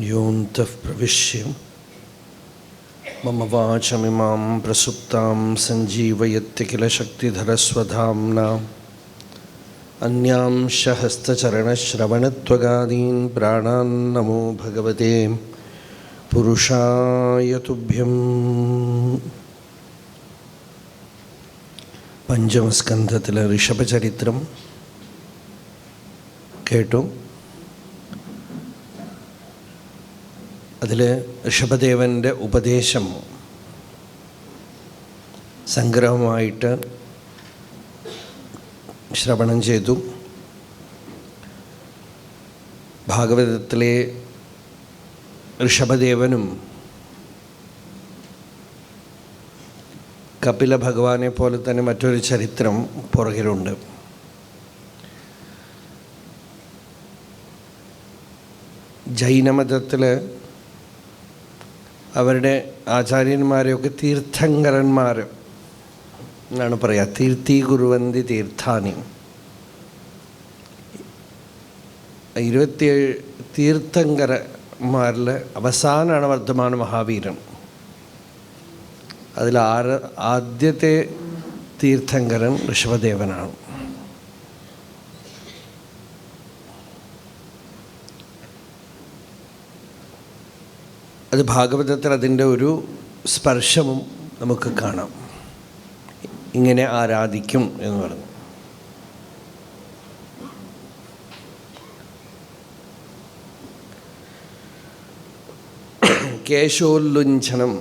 योऽन्तः प्रविश्य मम वाचमिमां प्रसुप्तां सञ्जीवयत्य किल शक्तिधरस्वधाम्ना अन्यांश हस्तचरणश्रवणत्वगादीन् प्राणान् नमो भगवते पुरुषाय तुभ्यं. പഞ്ചമസ്കന്ധത്തിലെ ഋഷഭചരിത്രം കേട്ടു. അതിൽ ഋഷഭദേവൻ്റെ ഉപദേശം സംഗ്രഹമായിട്ട് ശ്രവണം ചെയ്തു. ഭാഗവതത്തിലെ ഋഷഭദേവനും കപില ഭഗവാനെ പോലെ തന്നെ മറ്റൊരു ചരിത്രം പുറകിലുണ്ട്. ജൈനമതത്തിൽ അവരുടെ ആചാര്യന്മാരെയൊക്കെ തീർത്ഥങ്കരന്മാർ എന്നാണ് പറയുക. തീർത്ഥീകുറുവന്തി തീർത്ഥാനി. 27 തീർത്ഥങ്കരന്മാരിൽ അവസാനമാണ് വർദ്ധമാന മഹാവീരൻ. അതിൽ ആദ്യത്തെ തീർത്ഥങ്കരൻ ഋഷഭദേവനാണ്. അത് ഭാഗവതത്തിൽ അതിൻ്റെ ഒരു സ്പർശവും നമുക്ക് കാണാം. ഇങ്ങനെ ആരാധിക്കും എന്ന് പറഞ്ഞു. കേശോല്ലുഞ്ചനം,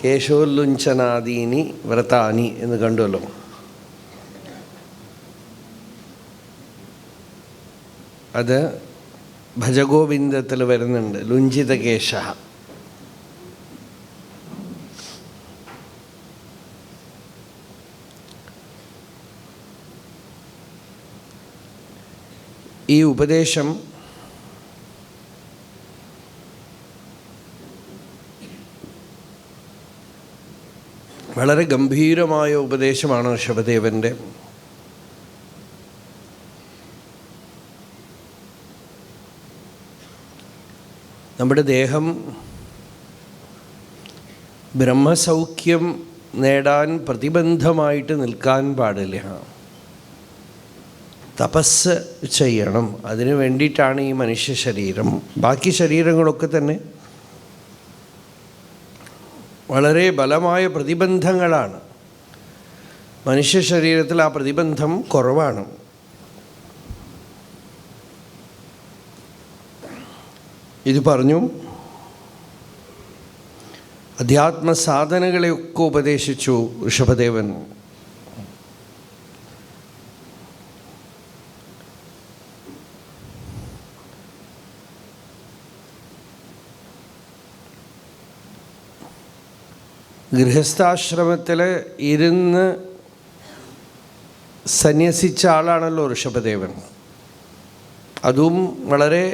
കേശോല്ലുഞ്ചനാദീനി വ്രതാനി എന്ന് കണ്ടുവല്ലോ. അത് ഭജഗോവിന്ദത്തിൽ വരുന്നുണ്ട്. ലുഞ്ചിതകേശ. ഈ ഉപദേശം വളരെ ഗംഭീരമായ ഉപദേശമാണ് ഋഷഭദേവൻ്റെ. നമ്മുടെ ദേഹം ബ്രഹ്മസൗഖ്യം നേടാൻ പ്രതിബന്ധമായിട്ട് നിൽക്കാൻ പാടില്ല. തപസ് ചെയ്യണം. അതിനു വേണ്ടിയിട്ടാണ് ഈ മനുഷ്യ ശരീരം. ബാക്കി ശരീരങ്ങളൊക്കെ തന്നെ വളരെ ബലമായ പ്രതിബന്ധങ്ങളാണ്. മനുഷ്യ ശരീരത്തിൽ ആ പ്രതിബന്ധം കുറവാണ്. ഇത് പറഞ്ഞു. അധ്യാത്മസാധനകളെയൊക്കെ ഉപദേശിച്ചു ഋഷഭദേവൻ. ഗൃഹസ്ഥാശ്രമത്തിൽ ഇരുന്ന് സന്യസിച്ച ആളാണല്ലോ ഋഷഭദേവൻ. അതും വളരെ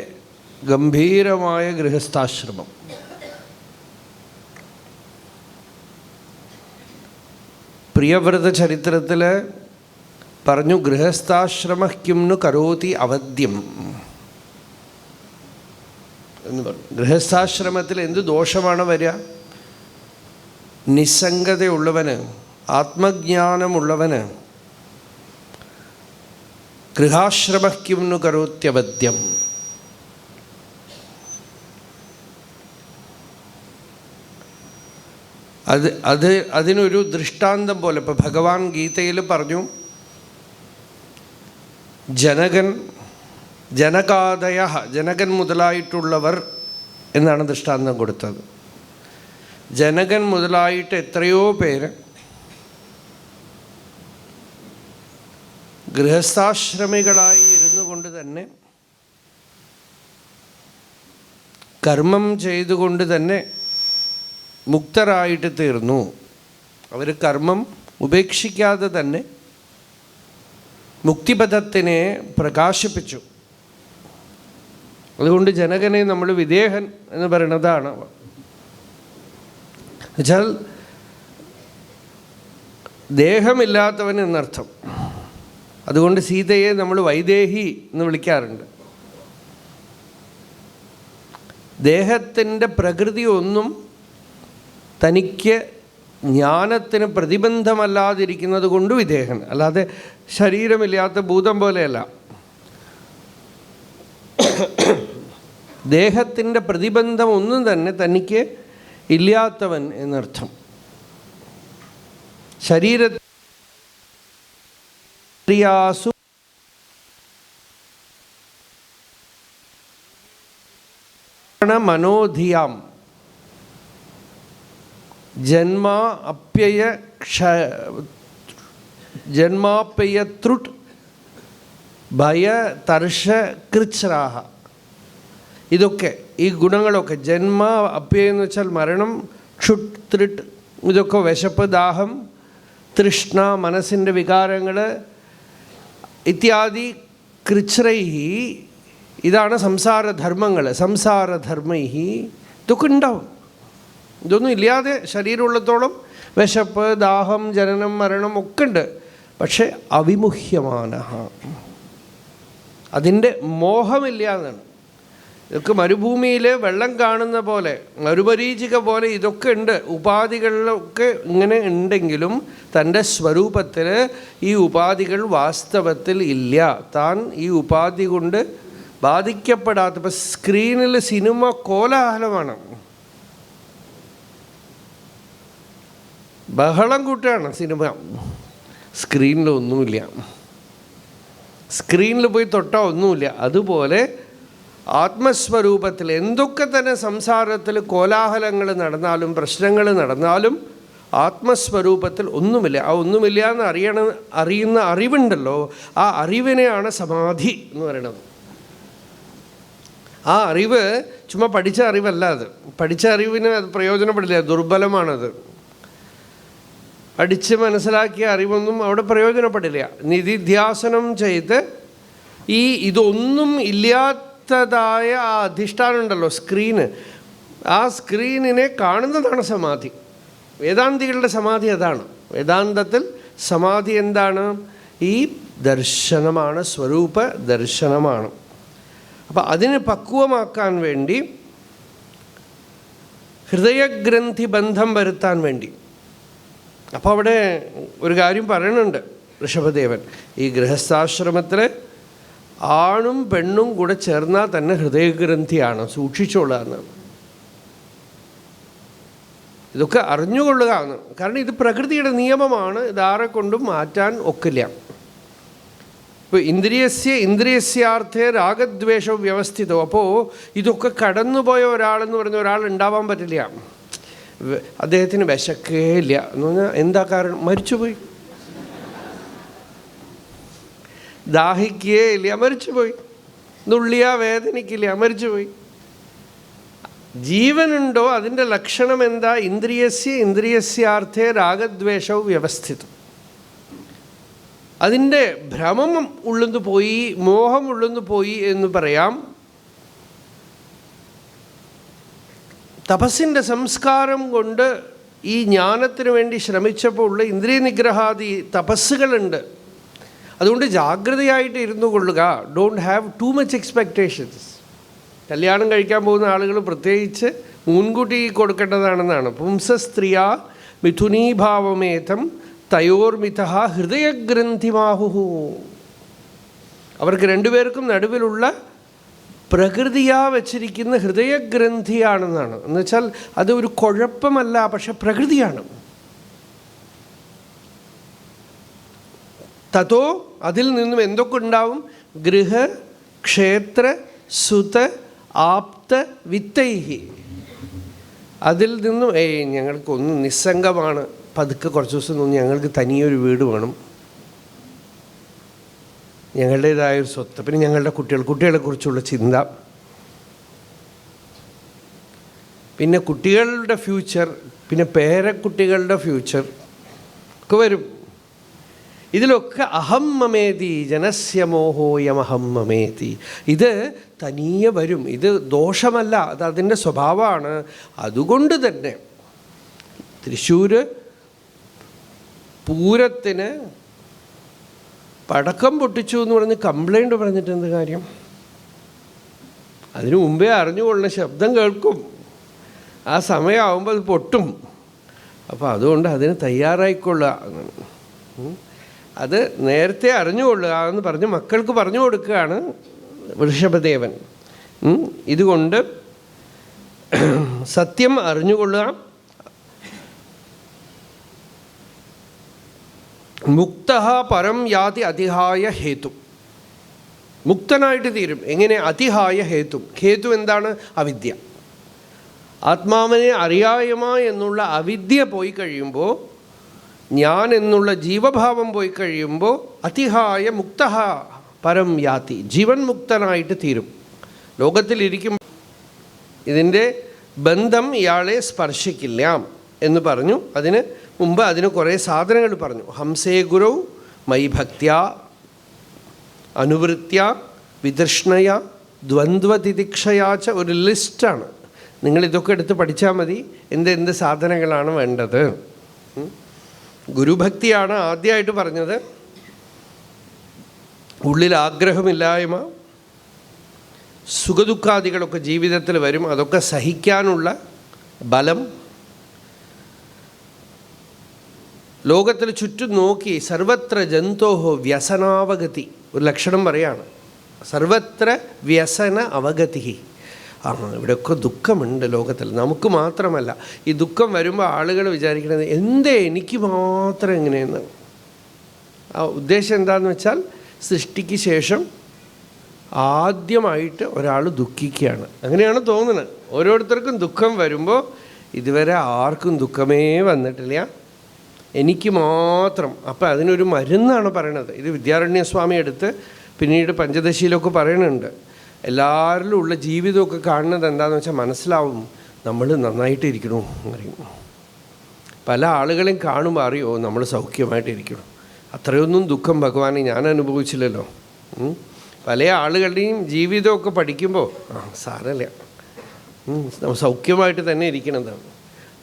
ഗംഭീരമായ ഗൃഹസ്ഥാശ്രമം. പ്രിയവ്രത ചരിത്രത്തിൽ പറഞ്ഞു, ഗൃഹസ്ഥാശ്രമ കിംനു കരോതി അവദ്യം എന്ന് പറഞ്ഞു. ഗൃഹസ്ഥാശ്രമത്തിൽ എന്ത് ദോഷമാണ് വരിക? നിസ്സംഗതയുള്ളവന്, ആത്മജ്ഞാനമുള്ളവന് ഗൃഹാശ്രമക്കിംനു കരോത്യവദ്യം. അതിനൊരു ദൃഷ്ടാന്തം പോലെ ഇപ്പം ഭഗവാൻ ഗീതയിൽ പറഞ്ഞു, ജനകാദയ, ജനകൻ മുതലായിട്ടുള്ളവർ എന്നാണ് ദൃഷ്ടാന്തം കൊടുത്തത്. ജനകൻ മുതലായിട്ട് എത്രയോ പേര് ഗൃഹസ്ഥാശ്രമികളായി ഇരുന്നു കൊണ്ട് തന്നെ, കർമ്മം ചെയ്തുകൊണ്ട് തന്നെ മുക്തരായിട്ട് തീർന്നു. അവർ കർമ്മം ഉപേക്ഷിക്കാതെ തന്നെ മുക്തിപഥത്തിനെ പ്രകാശിപ്പിച്ചു. അതുകൊണ്ട് ജനകനെ നമ്മൾ വിദേഹൻ എന്ന് പറയുന്നതാണ്. എന്നുവെച്ചാൽ ദേഹമില്ലാത്തവൻ എന്നർത്ഥം. അതുകൊണ്ട് സീതയെ നമ്മൾ വൈദേഹി എന്ന് വിളിക്കാറുണ്ട്. ദേഹത്തിൻ്റെ പ്രകൃതി ഒന്നും തനിക്ക് ജ്ഞാനത്തിന് പ്രതിബന്ധമല്ലാതിരിക്കുന്നത് കൊണ്ട് വിദേഹൻ, അല്ലാതെ ശരീരമില്ലാത്ത ഭൂതം പോലെയല്ല. ദേഹത്തിൻ്റെ പ്രതിബന്ധം ഒന്നും തന്നെ തനിക്ക് ഇല്ലാത്തവൻ എന്നർത്ഥം. ശരീരസ്ു മനോധിയാം ജന്മാപ്യയത്രുട്ട് ഭയ തർഷ കൃച്ഛ്രാഹ. ഇതൊക്കെ ഈ ഗുണങ്ങളൊക്കെ, ജന്മ അപ്യയം എന്ന് വെച്ചാൽ മരണം, ക്ഷുട്ട് ത്രിട്ട് ഇതൊക്കെ വിശപ്പ്, ദാഹം, തൃഷ്ണ മനസ്സിൻ്റെ വികാരങ്ങൾ ഇത്യാദി കൃച്ഛ്രൈഹി, ഇതാണ് സംസാരധർമ്മങ്ങൾ. സംസാരധർമ്മൈഹി ഇതൊക്കെ ഉണ്ടാവും. ഇതൊന്നും ഇല്ലാതെ ശരീരമുള്ളത്തോളം വിശപ്പ്, ദാഹം, ജനനം, മരണം ഒക്കെ ഉണ്ട്. പക്ഷെ അവിമുഹ്യമാന, അതിൻ്റെ മോഹമില്ലാന്നാണ്. ഇതൊക്കെ മരുഭൂമിയിൽ വെള്ളം കാണുന്ന പോലെ, മരുമരീചിക പോലെ ഇതൊക്കെ ഉണ്ട്. ഉപാധികളിലൊക്കെ ഇങ്ങനെ ഉണ്ടെങ്കിലും തൻ്റെ സ്വരൂപത്തിൽ ഈ ഉപാധികൾ വാസ്തവത്തിൽ ഇല്ല. താൻ ഈ ഉപാധി കൊണ്ട് ബാധിക്കപ്പെടാത്ത. ഇപ്പം സ്ക്രീനിൽ സിനിമ കോലാഹലമാണ്, ബഹളം കൂട്ടുകയാണ് സിനിമ. സ്ക്രീനിലൊന്നുമില്ല, സ്ക്രീനിൽ പോയി തൊട്ടാൽ ഒന്നുമില്ല. അതുപോലെ ആത്മസ്വരൂപത്തിൽ എന്തൊക്കെ തന്നെ സംസാരത്തിൽ കോലാഹലങ്ങൾ നടന്നാലും പ്രശ്നങ്ങൾ നടന്നാലും ആത്മസ്വരൂപത്തിൽ ഒന്നുമില്ല. ആ ഒന്നുമില്ല എന്ന് അറിയുന്ന അറിവുണ്ടല്ലോ, ആ അറിവിനെയാണ് സമാധി എന്ന് പറയുന്നത്. ആ അറിവ് ചുമ്മാ പഠിച്ച അറിവല്ല. അത് പഠിച്ച അറിവിന് അത് പ്രയോജനപ്പെടില്ല, ദുർബലമാണത്. പഠിച്ച് മനസ്സിലാക്കിയ അറിവൊന്നും അവിടെ പ്രയോജനപ്പെടില്ല. നിധിധ്യാസനം ചെയ്ത് ഇതൊന്നും ഇല്ലാത്തതായ ആ അധിഷ്ഠാനം ഉണ്ടല്ലോ, സ്ക്രീന്, ആ സ്ക്രീനിനെ കാണുന്നതാണ് സമാധി. വേദാന്തികളുടെ സമാധി അതാണ്. വേദാന്തത്തിൽ സമാധി എന്താണ്? ഈ ദർശനമാണ്, സ്വരൂപ ദർശനമാണ്. അപ്പം അതിന് പക്വമാക്കാൻ വേണ്ടി, ഹൃദയഗ്രന്ഥി ബന്ധം വരുത്താൻ വേണ്ടി. അപ്പോൾ അവിടെ ഒരു കാര്യം പറയുന്നുണ്ട് ഋഷഭദേവൻ, ഈ ഗൃഹസ്ഥാശ്രമത്തിൽ ആണും പെണ്ണും കൂടെ ചേർന്നാൽ തന്നെ ഹൃദയഗ്രന്ഥിയാണ്, സൂക്ഷിച്ചോളുക എന്നാണ്. ഇതൊക്കെ അറിഞ്ഞുകൊള്ളുക എന്ന്. കാരണം ഇത് പ്രകൃതിയുടെ നിയമമാണ്, ഇതാരെ കൊണ്ടും മാറ്റാൻ ഒക്കില്ല. ഇപ്പോൾ ഇന്ദ്രിയസ്യാർത്ഥേ രാഗദ്വേഷ വ്യവസ്ഥിതോ. അപ്പോൾ ഇതൊക്കെ കടന്നുപോയ ഒരാളെന്ന് പറഞ്ഞ ഒരാൾ ഉണ്ടാവാൻ പറ്റില്ല. അദ്ദേഹത്തിന് വിശക്കേ ഇല്ല എന്ന് പറഞ്ഞാൽ എന്താ കാരണം? മരിച്ചുപോയി. ദാഹിക്കേ ഇല്ല, മരിച്ചുപോയി. നുള്ളിയാ വേദനിക്കില്ല, മരിച്ചുപോയി. ജീവനുണ്ടോ അതിൻ്റെ ലക്ഷണം എന്താ? ഇന്ദ്രിയസ്യാർത്ഥേ രാഗദ്വേഷ വ്യവസ്ഥിതം. അതിൻ്റെ ഭ്രമം ഉള്ളുന്നു പോയി, മോഹം ഉള്ളുന്നു പോയി എന്ന് പറയാം. തപസ്സിൻ്റെ സംസ്കാരം കൊണ്ട് ഈ ജ്ഞാനത്തിന് വേണ്ടി ശ്രമിച്ചപ്പോൾ ഉള്ള ഇന്ദ്രിയ നിഗ്രഹാദി തപസ്സുകളുണ്ട്. അതുകൊണ്ട് ജാഗ്രതയായിട്ട് ഇരുന്നു കൊള്ളുക. Don't have too much expectations. കല്യാണം കഴിക്കാൻ പോകുന്ന ആളുകൾ പ്രത്യേകിച്ച് മുൻകൂട്ടി കൊടുക്കേണ്ടതാണെന്നാണ്. പുംസസ്ത്രീയ മിഥുനീഭാവമേതം തയോർമിഥ ഹൃദയഗ്രന്ഥിമാഹു. അവർക്ക് രണ്ടുപേർക്കും നടുവിലുള്ള പ്രകൃതിയാ വച്ചിരിക്കുന്ന ഹൃദയഗ്രന്ഥിയാണെന്നാണ്. എന്നുവെച്ചാൽ അത് ഒരു കുഴപ്പമല്ല, പക്ഷെ പ്രകൃതിയാണ്. തതോ അതിൽ നിന്നും എന്തൊക്കെ ഉണ്ടാവും? ഗൃഹ ക്ഷേത്ര സുത ആപ്ത വിത്തൈഹി. അതിൽ നിന്നും ഞങ്ങൾക്കൊന്ന് നിസ്സംഗമാണ്, പതുക്കെ കുറച്ച് ദിവസം തോന്നി ഞങ്ങൾക്ക് തനിയൊരു വീട് വേണം, ഞങ്ങളുടേതായൊരു സ്വത്ത്, പിന്നെ ഞങ്ങളുടെ കുട്ടികളെക്കുറിച്ചുള്ള ചിന്ത, പിന്നെ കുട്ടികളുടെ ഫ്യൂച്ചർ, പിന്നെ പേരക്കുട്ടികളുടെ ഫ്യൂച്ചർ ഒക്കെ വരും. ഇതിലൊക്കെ അഹം മമേതി ജനസ്യമോഹോയമഹം മമേതി. ഇത് തനിയെ വരും. ഇത് ദോഷമല്ല, അത് അതിൻ്റെ സ്വഭാവമാണ്. അതുകൊണ്ട് തന്നെ തൃശ്ശൂർ പൂരത്തിന് പടക്കം പൊട്ടിച്ചു എന്ന് പറഞ്ഞ് കംപ്ലൈൻറ്റ് പറഞ്ഞിട്ട് എന്ത് കാര്യം? അതിനു മുമ്പേ അറിഞ്ഞുകൊള്ളുന്ന ശബ്ദം കേൾക്കും, ആ സമയമാകുമ്പോൾ അത് പൊട്ടും. അപ്പോൾ അതുകൊണ്ട് അതിന് തയ്യാറായിക്കൊള്ളുക. അത് നേരത്തെ അറിഞ്ഞുകൊള്ളുക എന്ന് പറഞ്ഞ് മക്കൾക്ക് പറഞ്ഞു കൊടുക്കുകയാണ് വൃഷഭദേവൻ. ഇതുകൊണ്ട് സത്യം അറിഞ്ഞുകൊള്ളുക, മുക്ത പരം യാതി അതിഹായ ഹേതു, മുക്തനായിട്ട് തീരും. എങ്ങനെ? അതിഹായ ഹേതു. ഹേതു എന്താണ്? അവിദ്യ. ആത്മാവിനെ അറിയായ്മ എന്നുള്ള അവിദ്യ പോയി കഴിയുമ്പോൾ, ഞാൻ എന്നുള്ള ജീവഭാവം പോയി കഴിയുമ്പോൾ അതിഹായ മുക്ത പരം യാതി, ജീവൻ മുക്തനായിട്ട് തീരും. ലോകത്തിലിരിക്കും ഇതിൻ്റെ ബന്ധം ഇയാളെ സ്പർശിക്കില്ല എന്ന് പറഞ്ഞു. അതിന് മുമ്പ് അതിന് കുറേ സാധനങ്ങൾ പറഞ്ഞു. ഹംസേ ഗുരൗ മൈ ഭക്ത്യ അനുവൃത്യ വിതൃഷ്ണയ ദ്വന്ദ്വതിദിക്ഷയാച്ച ഒരു ലിസ്റ്റാണ്. നിങ്ങളിതൊക്കെ എടുത്ത് പഠിച്ചാൽ മതി, എന്ത് സാധനങ്ങളാണ് വേണ്ടത്. ഗുരുഭക്തിയാണ് ആദ്യമായിട്ട് പറഞ്ഞത്. ഉള്ളിൽ ആഗ്രഹമില്ലായ്മ, സുഖദുഃഖാദികളൊക്കെ ജീവിതത്തിൽ വരും, അതൊക്കെ സഹിക്കാനുള്ള ബലം. ലോകത്തിൽ ചുറ്റും നോക്കി സർവത്ര ജന്തോഹോ വ്യസനാവഗതി, ഒരു ലക്ഷണം പറയാണ്. സർവത്ര വ്യസന അവഗതി. ഇവിടെയൊക്കെ ദുഃഖമുണ്ട് ലോകത്തിൽ, നമുക്ക് മാത്രമല്ല. ഈ ദുഃഖം വരുമ്പോൾ ആളുകൾ വിചാരിക്കുന്നത് എന്തേ എനിക്ക് മാത്രം എങ്ങനെയെന്ന്. ആ ഉദ്ദേശം എന്താണെന്ന് വെച്ചാൽ, സൃഷ്ടിക്ക് ശേഷം ആദ്യമായിട്ട് ഒരാൾ ദുഃഖിക്കുകയാണ്, അങ്ങനെയാണ് തോന്നുന്നത്. ഓരോരുത്തർക്കും ദുഃഖം വരുമ്പോൾ ഇതുവരെ ആർക്കും ദുഃഖമേ വന്നിട്ടില്ല, എനിക്ക് മാത്രം. അപ്പം അതിനൊരു മരുന്നാണ് പറയണത്. ഇത് വിദ്യാരണ്യസ്വാമി എടുത്ത് പിന്നീട് പഞ്ചദശിയിലൊക്കെ പറയുന്നുണ്ട്. എല്ലാവരിലും ഉള്ള ജീവിതമൊക്കെ കാണുന്നത് എന്താണെന്ന് വെച്ചാൽ മനസ്സിലാവും, നമ്മൾ നന്നായിട്ടിരിക്കണു അറിയും. പല ആളുകളെയും കാണുമ്പോൾ അറിയോ നമ്മൾ സൗഖ്യമായിട്ടിരിക്കണം. അത്രയൊന്നും ദുഃഖം ഭഗവാനെ ഞാൻ അനുഭവിച്ചില്ലല്ലോ. പല ആളുകളുടെയും ജീവിതമൊക്കെ പഠിക്കുമ്പോൾ സാരമില്ല, സൗഖ്യമായിട്ട് തന്നെ ഇരിക്കണതാണ്.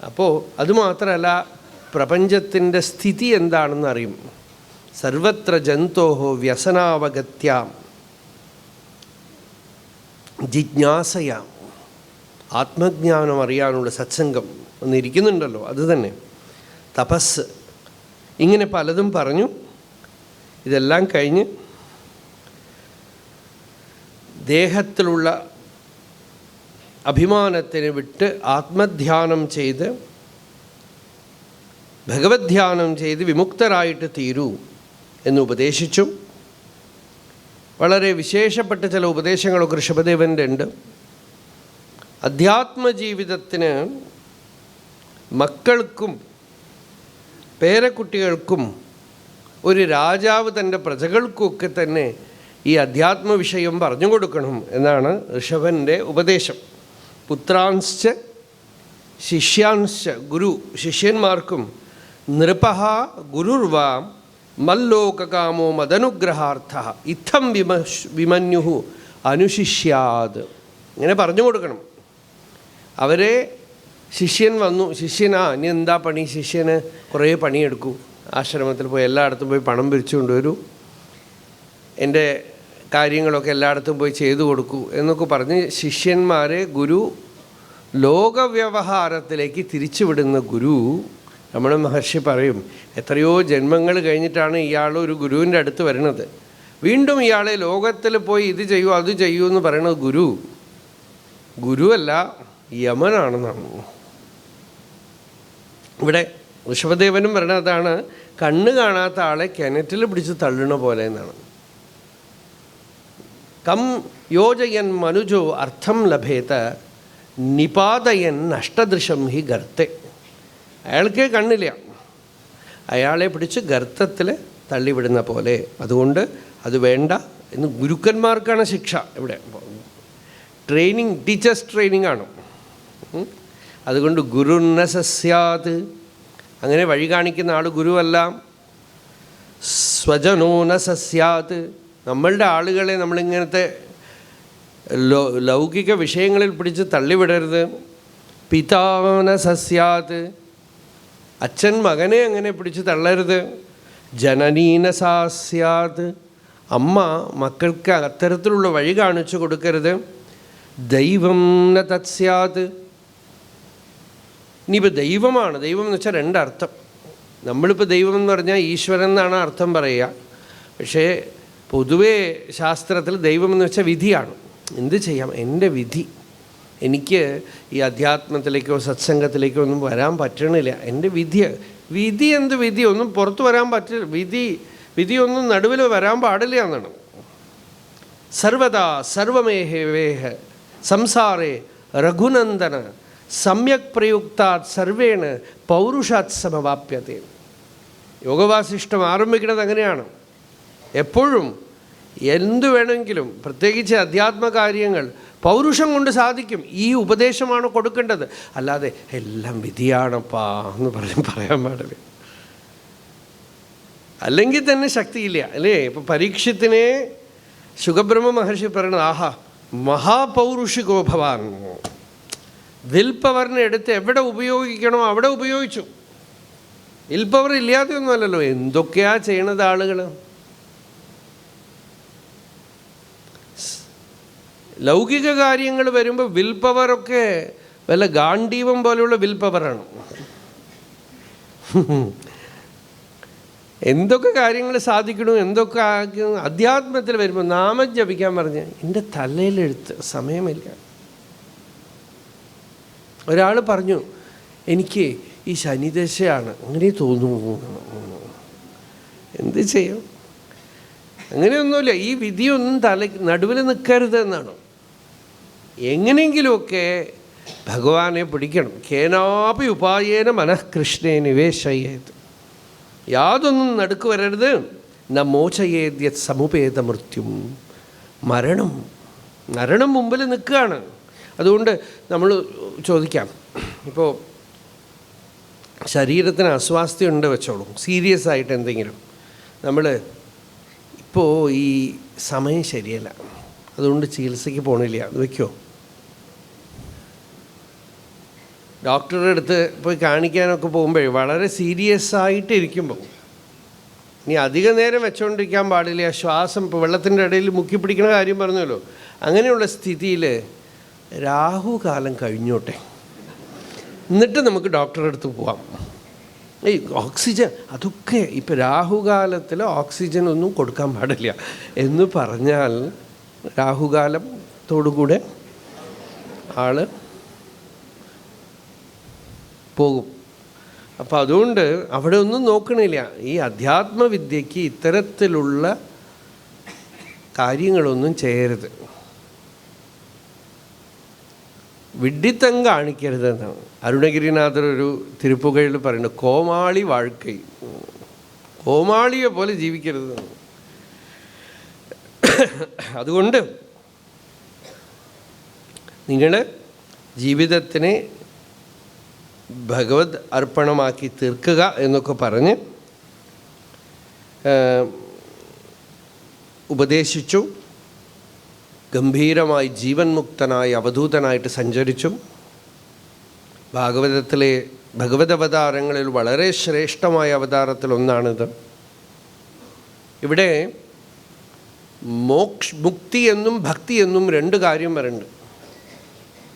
അപ്പോൾ അതുമാത്രമല്ല, പ്രപഞ്ചത്തിൻ്റെ സ്ഥിതി എന്താണെന്ന് അറിയും. സർവത്ര ജന്തോഹോ വ്യസനാവഗത്യാം ജിജ്ഞാസയാം, ആത്മജ്ഞാനം അറിയാനുള്ള സത്സംഗം ഒന്നിരിക്കുന്നുണ്ടല്ലോ, അത് തന്നെ തപസ്. ഇങ്ങനെ പലതും പറഞ്ഞു. ഇതെല്ലാം കഴിഞ്ഞ് ദേഹത്തിലുള്ള അഭിമാനത്തിനെ വിട്ട് ആത്മധ്യാനം ചെയ്ത് ഭഗവത് ധ്യാനം ചെയ്ത് വിമുക്തരായിട്ട് തീരൂ എന്ന് ഉപദേശിച്ചു. വളരെ വിശേഷപ്പെട്ട ചില ഉപദേശങ്ങളൊക്കെ ഋഷഭദേവൻ്റെ ഉണ്ട്. അധ്യാത്മജീവിതത്തിന് മക്കൾക്കും പേരക്കുട്ടികൾക്കും ഒരു രാജാവ് തൻ്റെ പ്രജകൾക്കുമൊക്കെ തന്നെ ഈ അധ്യാത്മ വിഷയം പറഞ്ഞു കൊടുക്കണം എന്നാണ് ഋഷഭൻ്റെ ഉപദേശം. പുത്രാംശ്ച ശിഷ്യാംശ്ച ഗുരു, ശിഷ്യന്മാർക്കും നൃപഃ ഗുരുർവാം മല്ലോകകാമോ മദനുഗ്രഹാർത്ഥ ഇത്തം വിമന്യു അനുശിഷ്യാത്, ഇങ്ങനെ പറഞ്ഞു കൊടുക്കണം. അവരെ ശിഷ്യൻ വന്നു, ശിഷ്യനാ ഇനി എന്താ പണി? ശിഷ്യന് കുറേ പണിയെടുക്കൂ, ആശ്രമത്തിൽ പോയി എല്ലായിടത്തും പോയി പണം പിരിച്ചു കൊണ്ടുവരൂ, എൻ്റെ കാര്യങ്ങളൊക്കെ എല്ലായിടത്തും പോയി ചെയ്തു കൊടുക്കൂ എന്നൊക്കെ പറഞ്ഞ് ശിഷ്യന്മാരെ ഗുരു ലോകവ്യവഹാരത്തിലേക്ക് തിരിച്ചുവിടുന്ന ഗുരു. രമണ മഹർഷി പറയും, എത്രയോ ജന്മങ്ങൾ കഴിഞ്ഞിട്ടാണ് ഇയാൾ ഒരു ഗുരുവിൻ്റെ അടുത്ത് വരുന്നത്. വീണ്ടും ഇയാളെ ലോകത്തിൽ പോയി ഇത് ചെയ്യൂ അത് ചെയ്യൂ എന്ന് പറയുന്നത് ഗുരുവല്ല, യമനാണെന്നാണ്. ഇവിടെ ഋഷഭദേവനും പറയണതാണ്, കണ്ണ് കാണാത്ത ആളെ കിണറ്റിൽ പിടിച്ച് തള്ളണ പോലെ എന്നാണ്. കം യോജയൻ മനുജോ അർത്ഥം ലഭേത നിപാതയൻ നഷ്ടദൃശം ഹി ഗർത്തെ. അയാൾക്ക് കണ്ണില്ല, അയാളെ പിടിച്ച് ഗർത്തത്തിൽ തള്ളിവിടുന്ന പോലെ. അതുകൊണ്ട് അത് വേണ്ട എന്ന് ഗുരുക്കന്മാർക്കാണ് ശിക്ഷ. ഇവിടെ ട്രെയിനിങ്, ടീച്ചേഴ്സ് ട്രെയിനിങ് ആണ്. അതുകൊണ്ട് ഗുരുന്ന സസ്യാത്, അങ്ങനെ വഴി കാണിക്കുന്ന ആൾ ഗുരുവല്ല. സ്വജനോന സസ്യാത്, നമ്മളുടെ ആളുകളെ നമ്മളിങ്ങനത്തെ ലൗകിക വിഷയങ്ങളിൽ പിടിച്ച് തള്ളിവിടരുത്. പിതാന സസ്യാത്, അച്ഛൻ മകനെ അങ്ങനെ പിടിച്ച് തള്ളരുത്. ജനനീന സാസ്യാത്, അമ്മ മക്കൾക്ക് അത്തരത്തിലുള്ള വഴി കാണിച്ചു കൊടുക്കരുത്. ദൈവം ന തത്സ്യാത്. ഇനിയിപ്പോൾ ദൈവമാണ്, ദൈവം എന്ന് വെച്ചാൽ രണ്ടർത്ഥം. നമ്മളിപ്പോൾ ദൈവം എന്ന് പറഞ്ഞാൽ ഈശ്വരൻ എന്നാണ് അർത്ഥം പറയുക. പക്ഷേ പൊതുവേ ശാസ്ത്രത്തിൽ ദൈവം എന്ന് വെച്ചാൽ വിധിയാണ്. എന്ത് ചെയ്യാം, എൻ്റെ വിധി, എനിക്ക് ഈ അധ്യാത്മത്തിലേക്കോ സത്സംഗത്തിലേക്കോ ഒന്നും വരാൻ പറ്റണില്ല, എൻ്റെ വിധി. വിധി എന്ത് വിധി? ഒന്നും പുറത്ത് വരാൻ പറ്റില്ല. വിധിയൊന്നും നടുവിൽ വരാൻ പാടില്ല എന്നാണ്. സർവദാ സർവമേഹേവേഹ സംസാരേ രഘുനന്ദന സമ്യക് പ്രയുക്താത് സർവേണ പൗരുഷാത് സമവാപ്യത്തെ. യോഗവാസിഷ്ടം ആരംഭിക്കുന്നത് അങ്ങനെയാണ്. എപ്പോഴും എന്തു വേണമെങ്കിലും, പ്രത്യേകിച്ച് അധ്യാത്മകാര്യങ്ങൾ പൗരുഷം കൊണ്ട് സാധിക്കും. ഈ ഉപദേശമാണ് കൊടുക്കേണ്ടത്. അല്ലാതെ എല്ലാം വിധിയാണപ്പാ എന്ന് പറയാൻ പാടില്ല. അല്ലെങ്കിൽ തന്നെ ശക്തിയില്ല അല്ലേ? ഇപ്പം പരീക്ഷത്തിനെ ശുഖബ്രഹ്മ മഹർഷി പറയണത്, ആഹാ മഹാപൗരുഷികോ ഭവാൻ. വിൽ പവറിനെ എടുത്ത് എവിടെ ഉപയോഗിക്കണോ അവിടെ ഉപയോഗിച്ചു. വിൽ പവർ ഇല്ലാതെയൊന്നുമല്ലല്ലോ. എന്തൊക്കെയാ ചെയ്യണത് ആളുകൾ. ലൗകിക കാര്യങ്ങൾ വരുമ്പോൾ വിൽ പവറൊക്കെ വല്ല ഗാന്ധീവം പോലെയുള്ള വിൽ പവറാണ്. എന്തൊക്കെ കാര്യങ്ങൾ സാധിക്കണോ, എന്തൊക്കെ അധ്യാത്മത്തിൽ വരുമ്പോൾ നാമം ജപിക്കാൻ പറഞ്ഞ് എൻ്റെ തലയിലെടുത്ത് സമയമില്ല. ഒരാൾ പറഞ്ഞു, എനിക്ക് ഈ ശനിദശയാണ്, അങ്ങനെ തോന്നുന്നു. എന്ത് ചെയ്യും? അങ്ങനെയൊന്നുമില്ല. ഈ വിധിയൊന്നും നടുവിൽ നിൽക്കരുത് എന്നാണ്. എങ്ങനെയെങ്കിലുമൊക്കെ ഭഗവാനെ പിടിക്കണം. കേനാപി ഉപായേന മനഃകൃഷ്ണേ നിവേശയേത്. യാതൊന്നും നടുക്ക് വരരുത്. ന മോചയേദ്യ സമുപേത മൃത്യും. മരണം മുമ്പിൽ നിൽക്കുകയാണ്. അതുകൊണ്ട് നമ്മൾ ചോദിക്കാം, ഇപ്പോൾ ശരീരത്തിന് അസ്വാസ്ഥ്യമുണ്ട് വെച്ചോളൂ, സീരിയസ് ആയിട്ട് എന്തെങ്കിലും. നമ്മൾ ഇപ്പോൾ ഈ സമയം ശരിയല്ല, അതുകൊണ്ട് ചികിത്സയ്ക്ക് പോകണില്ല അത് വയ്ക്കുമോ? ഡോക്ടറുടെ അടുത്ത് പോയി കാണിക്കാനൊക്കെ പോകുമ്പോഴേ വളരെ സീരിയസ് ആയിട്ട് ഇരിക്കുമ്പോൾ, ഇനി അധിക നേരം വെച്ചുകൊണ്ടിരിക്കാൻ പാടില്ല, ശ്വാസം ഇപ്പോൾ വെള്ളത്തിൻ്റെ ഇടയിൽ മുക്കി പിടിക്കുന്ന കാര്യം പറഞ്ഞല്ലോ, അങ്ങനെയുള്ള സ്ഥിതിയിൽ രാഹുകാലം കഴിഞ്ഞോട്ടെ, എന്നിട്ട് നമുക്ക് ഡോക്ടറുടെ അടുത്ത് പോവാം. ഈ ഓക്സിജൻ അതൊക്കെ ഇപ്പം രാഹുകാലത്തിൽ ഓക്സിജൻ ഒന്നും കൊടുക്കാൻ പാടില്ല എന്ന് പറഞ്ഞാൽ രാഹുകാലത്തോടുകൂടെ ആൾ പോകും. അപ്പം അതുകൊണ്ട് അവിടെ ഒന്നും നോക്കണില്ല. ഈ അധ്യാത്മവിദ്യയ്ക്ക് ഇത്തരത്തിലുള്ള കാര്യങ്ങളൊന്നും ചെയ്യരുത്, വിഡ്ഢിത്തം കാണിക്കരുതെന്നാണ് അരുണഗിരിനാഥർ ഒരു തിരുപ്പുകഴിൽ പറയുന്നത്. കോമാളി വാഴ്ക്കൈ, കോമാളിയെ പോലെ ജീവിക്കരുതെന്നാണ്. അതുകൊണ്ട് നിങ്ങൾ ജീവിതത്തിനെ ഭഗവത് അർപ്പണമാക്കി തീർക്കുക എന്നൊക്കെ പറഞ്ഞ് ഉപദേശിച്ചു. ഗംഭീരമായി ജീവൻ മുക്തനായി അവധൂതനായിട്ട് സഞ്ചരിച്ചു. ഭാഗവതത്തിലെ ഭഗവതവതാരങ്ങളിൽ വളരെ ശ്രേഷ്ഠമായ അവതാരത്തിലൊന്നാണിത്. ഇവിടെ മുക്തി എന്നും ഭക്തി എന്നും രണ്ട് കാര്യം വരുന്നുണ്ട്.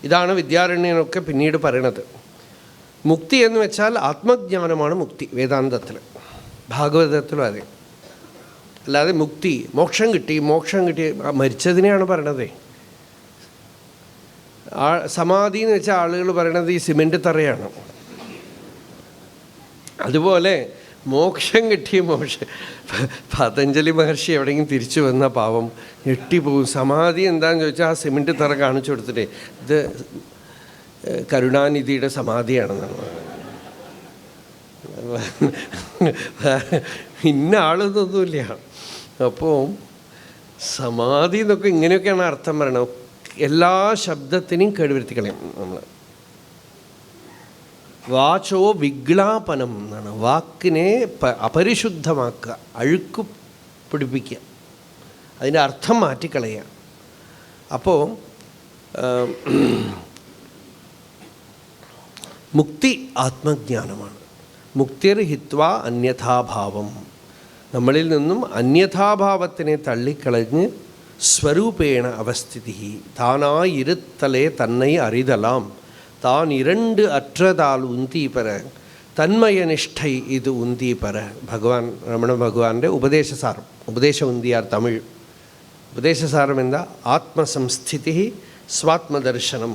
ഇതാണ് വിദ്യാരണ്യനൊക്കെ പിന്നീട് പറയണത്. മുക്തി എന്ന് വെച്ചാൽ ആത്മജ്ഞാനമാണ് മുക്തി വേദാന്തത്തിൽ, ഭാഗവതത്തിലും അതെ. അല്ലാതെ മുക്തി മോക്ഷം കിട്ടി മരിച്ചതിനെയാണ് പറയണത്. സമാധി എന്ന് വെച്ചാൽ ആളുകൾ പറയണത് ഈ സിമെൻറ്റ് തറയാണ്. അതുപോലെ മോക്ഷം കിട്ടി പതഞ്ജലി മഹർഷി എവിടെയെങ്കിലും തിരിച്ചു വന്ന പാവം ഞെട്ടിപ്പോവും. സമാധി എന്താണെന്ന് ചോദിച്ചാൽ ആ സിമെൻറ്റ് തറ കാണിച്ചു കൊടുത്തിട്ടേ ഇത് കരുണാനിധിയുടെ സമാധിയാണെന്നാണ്. ഇന്ന ആളൊന്നുമില്ല. അപ്പോൾ സമാധി എന്നൊക്കെ ഇങ്ങനെയൊക്കെയാണ് അർത്ഥം പറയണത്. എല്ലാ ശബ്ദത്തിനെയും കേടുവരുത്തിക്കളയും നമ്മൾ. വാചോ വിഗ്ലാപനം എന്നാണ്, വാക്കിനെ അപരിശുദ്ധമാക്കുക, അഴുക്ക് പിടിപ്പിക്കുക, അതിൻ്റെ അർത്ഥം മാറ്റിക്കളയുക. അപ്പോൾ മുക്തി ആത്മജ്ഞാനമാണ്. മുക്തിർ ഹിത്വാ അന്യഥാഭാവം, നമ്മളിൽ നിന്നും അന്യഥാഭാവത്തിനെ തള്ളിക്കളഞ്ഞ് ஸ்வரூபேண அவஸ்திதி. தானாய் இருத்தலே தன்னை அறிதலாம். தான் இரண்டு அற்றதால் உந்தி பெற തന്മയ നിഷ്ഠൈ ഇത് ഉന്തി പര. ഭഗവാൻ രമണ ഭഗവാന്റെ ഉപദേശസാരം. ഉപദേശ ഉന്തിയാർ തമിഴ്. ഉപദേശസാരം എന്താ? ആത്മസംസ്ഥിതി സ്വാത്മദർശനം,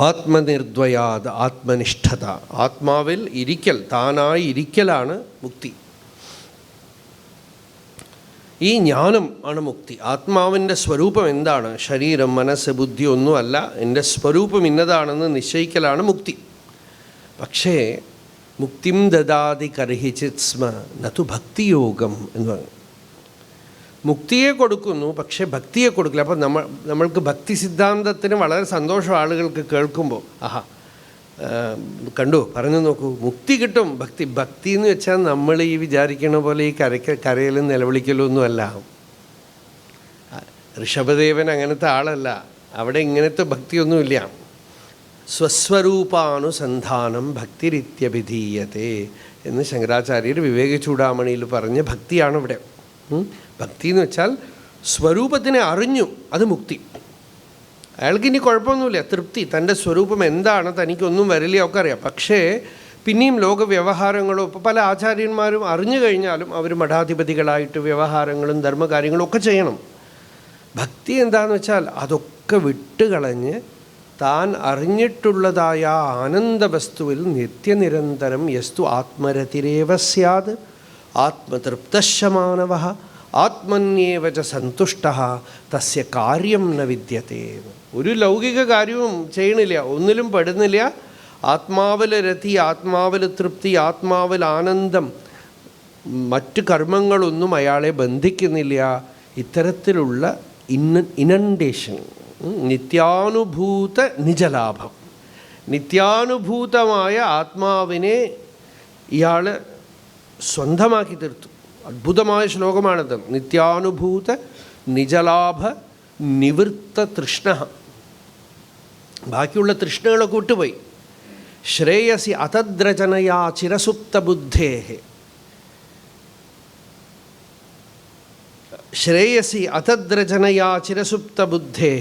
ആത്മനിർദ്വയാത് ആത്മനിഷ്ഠത. ആത്മാവിൽ ഇരിക്കൽ, താനായി ഇരിക്കലാണ് മുക്തി. ഈ ജ്ഞാനം ആണ് മുക്തി. ആത്മാവിൻ്റെ സ്വരൂപം എന്താണ്? ശരീരം, മനസ്സ്, ബുദ്ധി ഒന്നുമല്ല. എൻ്റെ സ്വരൂപം ഇന്നതാണെന്ന് നിശ്ചയിക്കലാണ് മുക്തി. പക്ഷേ മുക്തിം ദദാതി കർഹിചിത് സ്മ നതു ഭക്തിയോഗം എന്ന് പറഞ്ഞു. മുക്തിയെ കൊടുക്കുന്നു, പക്ഷേ ഭക്തിയെ കൊടുക്കില്ല. അപ്പം നമ്മൾക്ക് ഭക്തി സിദ്ധാന്തത്തിന് വളരെ സന്തോഷം ആളുകൾക്ക് കേൾക്കുമ്പോൾ. ആഹാ, കണ്ടു, പറഞ്ഞു നോക്കൂ, മുക്തി കിട്ടും. ഭക്തി എന്ന് വെച്ചാൽ നമ്മൾ ഈ വിചാരിക്കണ പോലെ ഈ കരയിലും നിലവിളിക്കലും ഒന്നുമല്ല. ഋഷഭദേവൻ അങ്ങനത്തെ ആളല്ല. അവിടെ ഇങ്ങനത്തെ ഭക്തിയൊന്നുമില്ല. സ്വസ്വരൂപാനുസന്ധാനം ഭക്തിരിത്യഭിധീയത്തെ എന്ന് ശങ്കരാചാര്യർ വിവേക ചൂടാമണിയിൽ പറഞ്ഞ ഭക്തിയാണ് ഇവിടെ. ഭക്തി എന്ന് വെച്ചാൽ സ്വരൂപത്തിനെ അറിഞ്ഞു, അത് മുക്തി. അയാൾക്ക് ഇനി കുഴപ്പമൊന്നുമില്ല, തൃപ്തി. തൻ്റെ സ്വരൂപം എന്താണ്, തനിക്കൊന്നും വരില്ല ഒക്കെ അറിയാം. പക്ഷേ പിന്നെയും ലോക വ്യവഹാരങ്ങളും ഇപ്പോൾ പല ആചാര്യന്മാരും അറിഞ്ഞു കഴിഞ്ഞാലും അവർ മഠാധിപതികളായിട്ട് വ്യവഹാരങ്ങളും ധർമ്മകാര്യങ്ങളും ഒക്കെ ചെയ്യണം. ഭക്തി എന്താണെന്ന് വെച്ചാൽ അതൊക്കെ വിട്ടുകളഞ്ഞ് താൻ അറിഞ്ഞിട്ടുള്ളതായ ആനന്ദവസ്തുവിൽ നിത്യനിരന്തരം യസ്തു ആത്മരതിരേവ സ്യാത് ആത്മതൃപ്തശമാനവ ആത്മന്യേവ ച സന്തുഷ്ടഃ തസ്യ കാര്യം ന വിദ്യത്തെ. ഒരു ലൗകിക കാര്യവും ചെയ്യണില്ല, ഒന്നിലും പെടുന്നില്ല. ആത്മാവിൽ രതി, ആത്മാവിൽ തൃപ്തി, ആത്മാവിൽ ആനന്ദം, മറ്റ് കർമ്മങ്ങളൊന്നും അയാളെ ബന്ധിക്കുന്നില്ല. ഇത്തരത്തിലുള്ള ഇനണ്ടേഷൻ, നിത്യാനുഭൂത നിജലാഭം, നിത്യാനുഭൂതമായ ആത്മാവിനെ ഇയാൾ സ്വന്തമാക്കി തീർത്തു. അദ്ഭുതമായ ശ്ലോകമാണത്. നിത്യാനുഭൂത നിജലാഭ നിവൃത്ത തൃഷ്ണ. ബാക്കിയുള്ള തൃഷ്ണകളൊക്കെ വിട്ടുപോയി. ശ്രേയസി അതദ്രചനയാ ചിരസുപ്തബുദ്ധേ. ശ്രേയസി അതദ്രചനയാ ചിരസുപ്തബുദ്ധേ.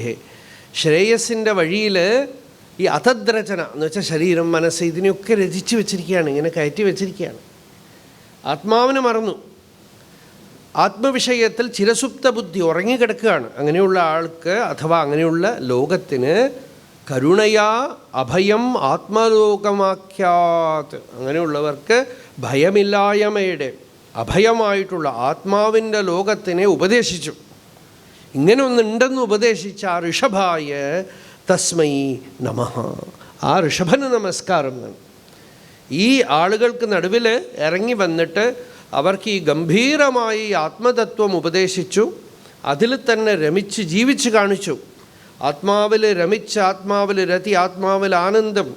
ശ്രേയസിൻ്റെ വഴിയിൽ ഈ അതദ്രചന എന്ന് വെച്ചാൽ ശരീരം, മനസ്സ്, ഇതിനെയൊക്കെ രചിച്ചു വെച്ചിരിക്കുകയാണ്, ഇങ്ങനെ കയറ്റി വെച്ചിരിക്കുകയാണ്. ആത്മാവിനെ മറന്നു. ആത്മവിഷയത്തിൽ ചിരസുപ്ത ബുദ്ധി ഉറങ്ങിക്കിടക്കുകയാണ്. അങ്ങനെയുള്ള ആൾക്ക് അഥവാ അങ്ങനെയുള്ള ലോകത്തിന് കരുണയാ അഭയം ആത്മലോകമാഖ്യാത്. അങ്ങനെയുള്ളവർക്ക് ഭയമില്ലായ്മയുടെ അഭയമായിട്ടുള്ള ആത്മാവിൻ്റെ ലോകത്തിനെ ഉപദേശിച്ചു. ഇങ്ങനെ ഒന്നുണ്ടെന്ന് ഉപദേശിച്ച ആ ഋഷഭായ തസ്മൈ നമഃ. ആ ഋഷഭന് നമസ്കാരം. ഈ ആളുകൾക്ക് നടുവിൽ ഇറങ്ങി വന്നിട്ട് അവർക്ക് ഈ ഗംഭീരമായി ആത്മതത്വം ഉപദേശിച്ചു. അതിൽ തന്നെ രമിച്ച് ജീവിച്ച് കാണിച്ചു. ആത്മാവിൽ രമിച്ച്, ആത്മാവിൽ രതി, ആത്മാവിൽ ആനന്ദം,